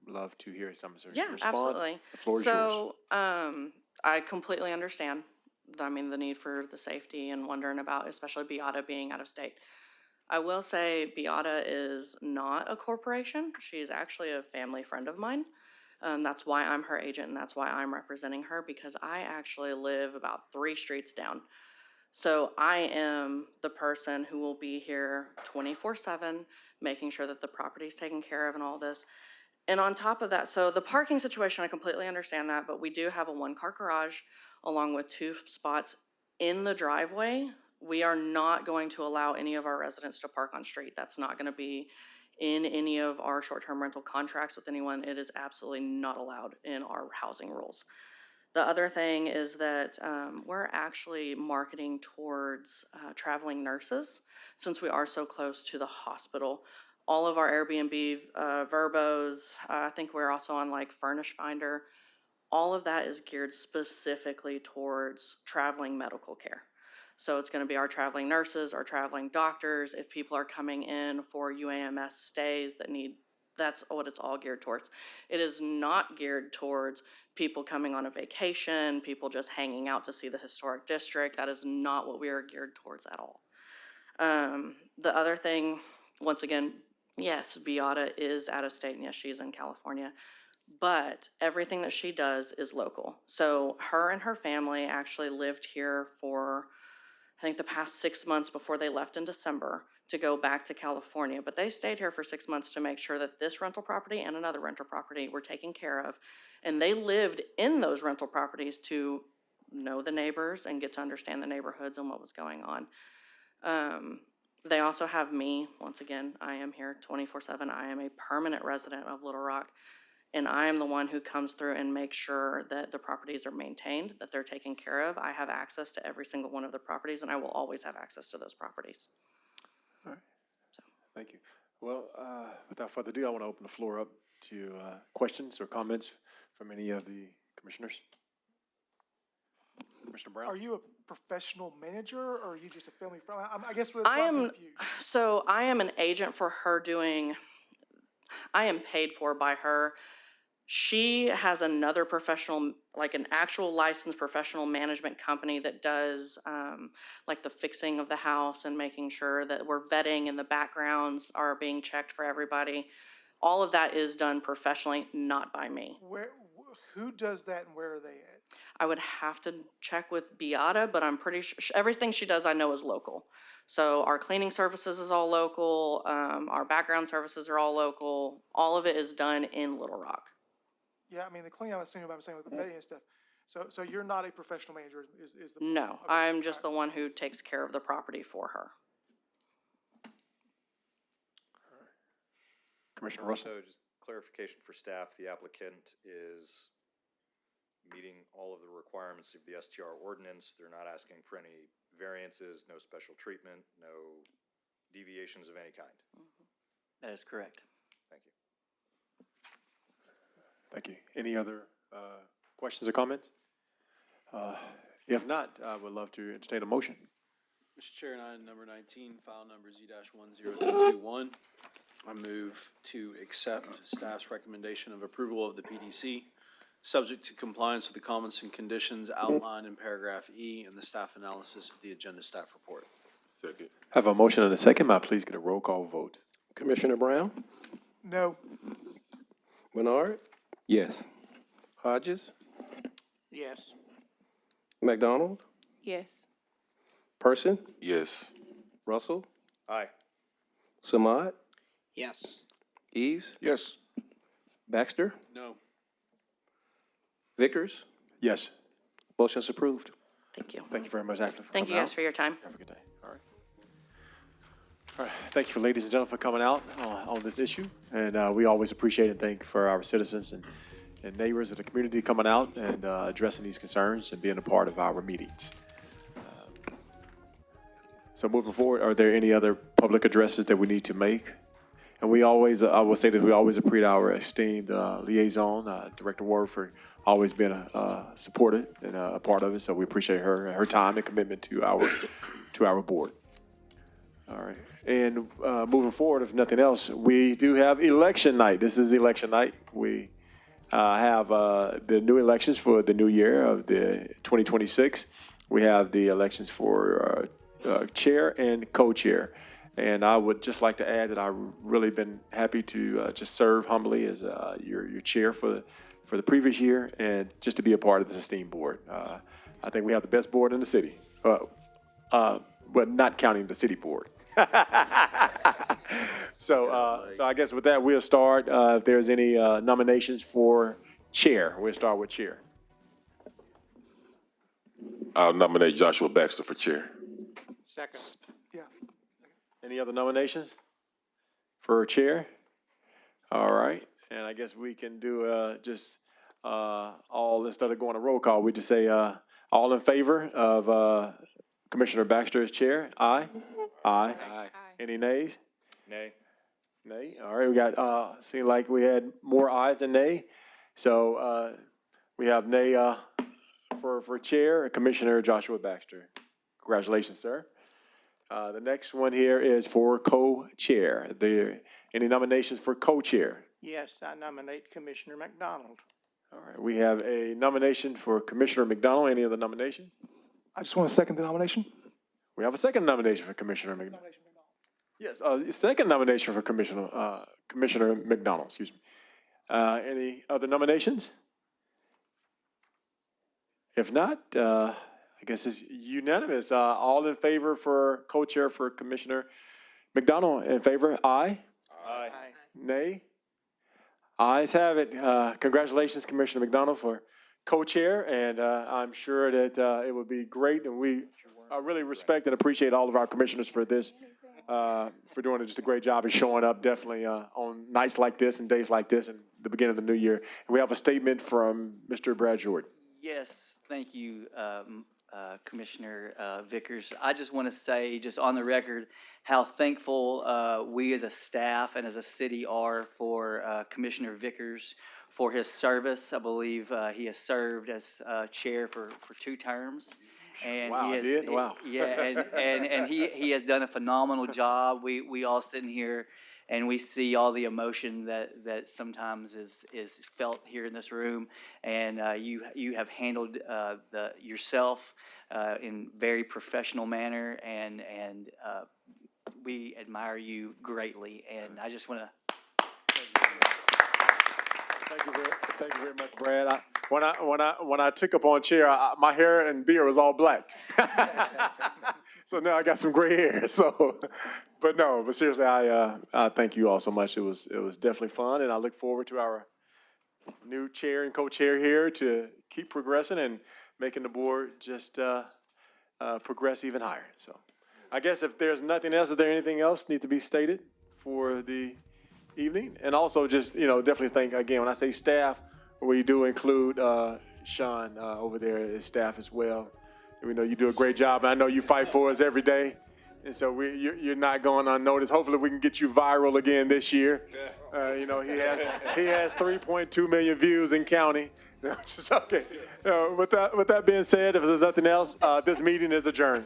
love to hear some of your response. Absolutely. The floor is yours. So, I completely understand, the need for the safety and wondering about, especially Beata being out of state. I will say Beata is not a corporation. She's actually a family friend of mine. That's why I'm her agent, and that's why I'm representing her, because I actually live about 3 streets down. So I am the person who will be here 24/7, making sure that the property is taken care of and all this. And on top of that, so the parking situation, I completely understand that, but we do have a 1-car garage along with 2 spots in the driveway. We are not going to allow any of our residents to park on street. That's not going to be in any of our short-term rental contracts with anyone. It is absolutely not allowed in our housing rules. The other thing is that we're actually marketing towards traveling nurses since we are so close to the hospital. All of our Airbnb Verbos, I think we're also on like Furnish Finder. All of that is geared specifically towards traveling medical care. So it's going to be our traveling nurses, our traveling doctors. If people are coming in for UAMS stays that's what it's all geared towards. It is not geared towards people coming on a vacation, people just hanging out to see the historic district. That is not what we are geared towards at all. The other thing, once again, yes, Beata is out of state, and yes, she's in California, but everything that she does is local. So her and her family actually lived here for, I think, the past 6 months before they left in December to go back to California. But they stayed here for 6 months to make sure that this rental property and another rental property were taken care of. And they lived in those rental properties to know the neighbors and get to understand the neighborhoods and what was going on. They also have me. Once again, I am here 24/7. I am a permanent resident of Little Rock. And I am the one who comes through and makes sure that the properties are maintained, that they're taken care of. I have access to every single one of the properties, and I will always have access to those properties. All right. Thank you. Well, without further ado, I want to open the floor up to questions or comments from any of the commissioners. Commissioner Brown? Are you a professional manager or are you just a family friend? I guess that's I why I'm am, confused. so I am an agent for her doing, I am paid for by her. She has another professional, like an actual licensed professional management company that does like the fixing of the house and making sure that we're vetting and the backgrounds are being checked for everybody. All of that is done professionally, not by me. Who does that and where are they at? I would have to check with Beata, but I'm pretty sure, everything she does I know is local. So our cleaning services is all local, our background services are all local. All of it is done in Little Rock. Yeah, I mean, the cleaning, I'm assuming with the vetting and stuff. So you're not a professional manager is the. No, okay, I'm just the all right. one who takes care of the property for her. Commissioner Russell? So just clarification for staff, the applicant is meeting all of the requirements of the STR ordinance. They're not asking for any variances, no special treatment, no deviations of any kind. That is correct. Thank you. Thank you. Any other questions or comments? If not, I would love to entertain a motion. Mr. Chair, and item number 19, file number Z-10221. I move to accept staff's recommendation of approval of the PDC, subject to compliance with the comments and conditions outlined in paragraph E in the staff analysis of the agenda staff report. Second. Have a motion and a second. May I please get a roll call vote? Commissioner Brown? No. Bernard? Yes. Hodges? Yes. McDonald? Yes. Person? Yes. Russell? Aye. Samad? Yes. Eves? Yes. Baxter? No. Vickers? Yes. Motion's approved. Thank you. Thank you very much, Actor. Thank you guys for your time. Have a good day. All right. All right. Thank you for ladies and gentlemen for coming out on this issue. And we always appreciate and thank for our citizens and neighbors of the community coming out and addressing these concerns and being a part of our meetings. So moving forward, are there any other public addresses that we need to make? And we always, I will say that we always appreciate our esteemed liaison, Director Ward, for always being supported and a part of it. So we appreciate her time and commitment to our board. All right. And moving forward, if nothing else, we do have election night. This is election night. We have the new elections for the new year of the 2026. We have the elections for chair and co-chair. And I would just like to add that I've really been happy to just serve humbly as your chair for the previous year and just to be a part of this esteemed board. I think we have the best board in the city, but not counting the city board. So I guess with that, we'll start. If there's any nominations for chair, we'll start with chair. I'll nominate Joshua Baxter for chair. Second. Yeah. Any other nominations for chair? All right, and I guess we can do just all, instead of going to roll call, we just say all in favor of Commissioner Baxter as chair? Aye? Aye. Aye. Any nays? Nay. Nay. All right, we got, seemed like we had more ayes than nay. So we have nay for chair, Commissioner Joshua Baxter. Congratulations, sir. The next one here is for co-chair. Any nominations for co-chair? Yes, I nominate Commissioner McDonald. All right, we have a nomination for Commissioner McDonald. Any other nominations? I just want to second the nomination. We have a second nomination for Commissioner McDonald. Yes, second nomination for Commissioner McDonald, excuse me. Any other nominations? If not, I guess it's unanimous. All in favor for co-chair for Commissioner McDonald, in favor? Aye? Aye. Nay? Ayes have it. Congratulations, Commissioner McDonald, for co-chair, and I'm sure that it would be great, and we really respect and appreciate all of our commissioners for this, for doing just a great job and showing up definitely on nights like this and days like this and the beginning of the new year. And we have a statement from Mr. Brad Jordan. Yes, thank you, Commissioner Vickers. I just want to say, just on the record, how thankful we as a staff and as a city are for Commissioner Vickers for his service. I believe he has served as chair for 2 terms. And Wow, he I has, did? Wow. Yeah, and he has done a phenomenal job. We all sitting here and we see all the emotion that sometimes is felt here in this room. And you have handled yourself in very professional manner, and we admire you greatly. And I just want to Thank you very much, Brad. When I took up on chair, my hair and beard was all black. So now I got some gray hair. So, but seriously, I thank you all so much. It was definitely fun, and I look forward to our new chair and co-chair here to keep progressing and making the board just progress even higher. So, I guess if there's nothing else, is there anything else need to be stated for the evening? And also just, definitely thank, again, when I say staff, we do include Sean over there as staff as well. We know you do a great job, and I know you fight for us every day. And so you're not going unnoticed. Hopefully we can get you viral again this year. He has 3.2 million views in county. Just okay. With that being said, if there's nothing else, this meeting is adjourned.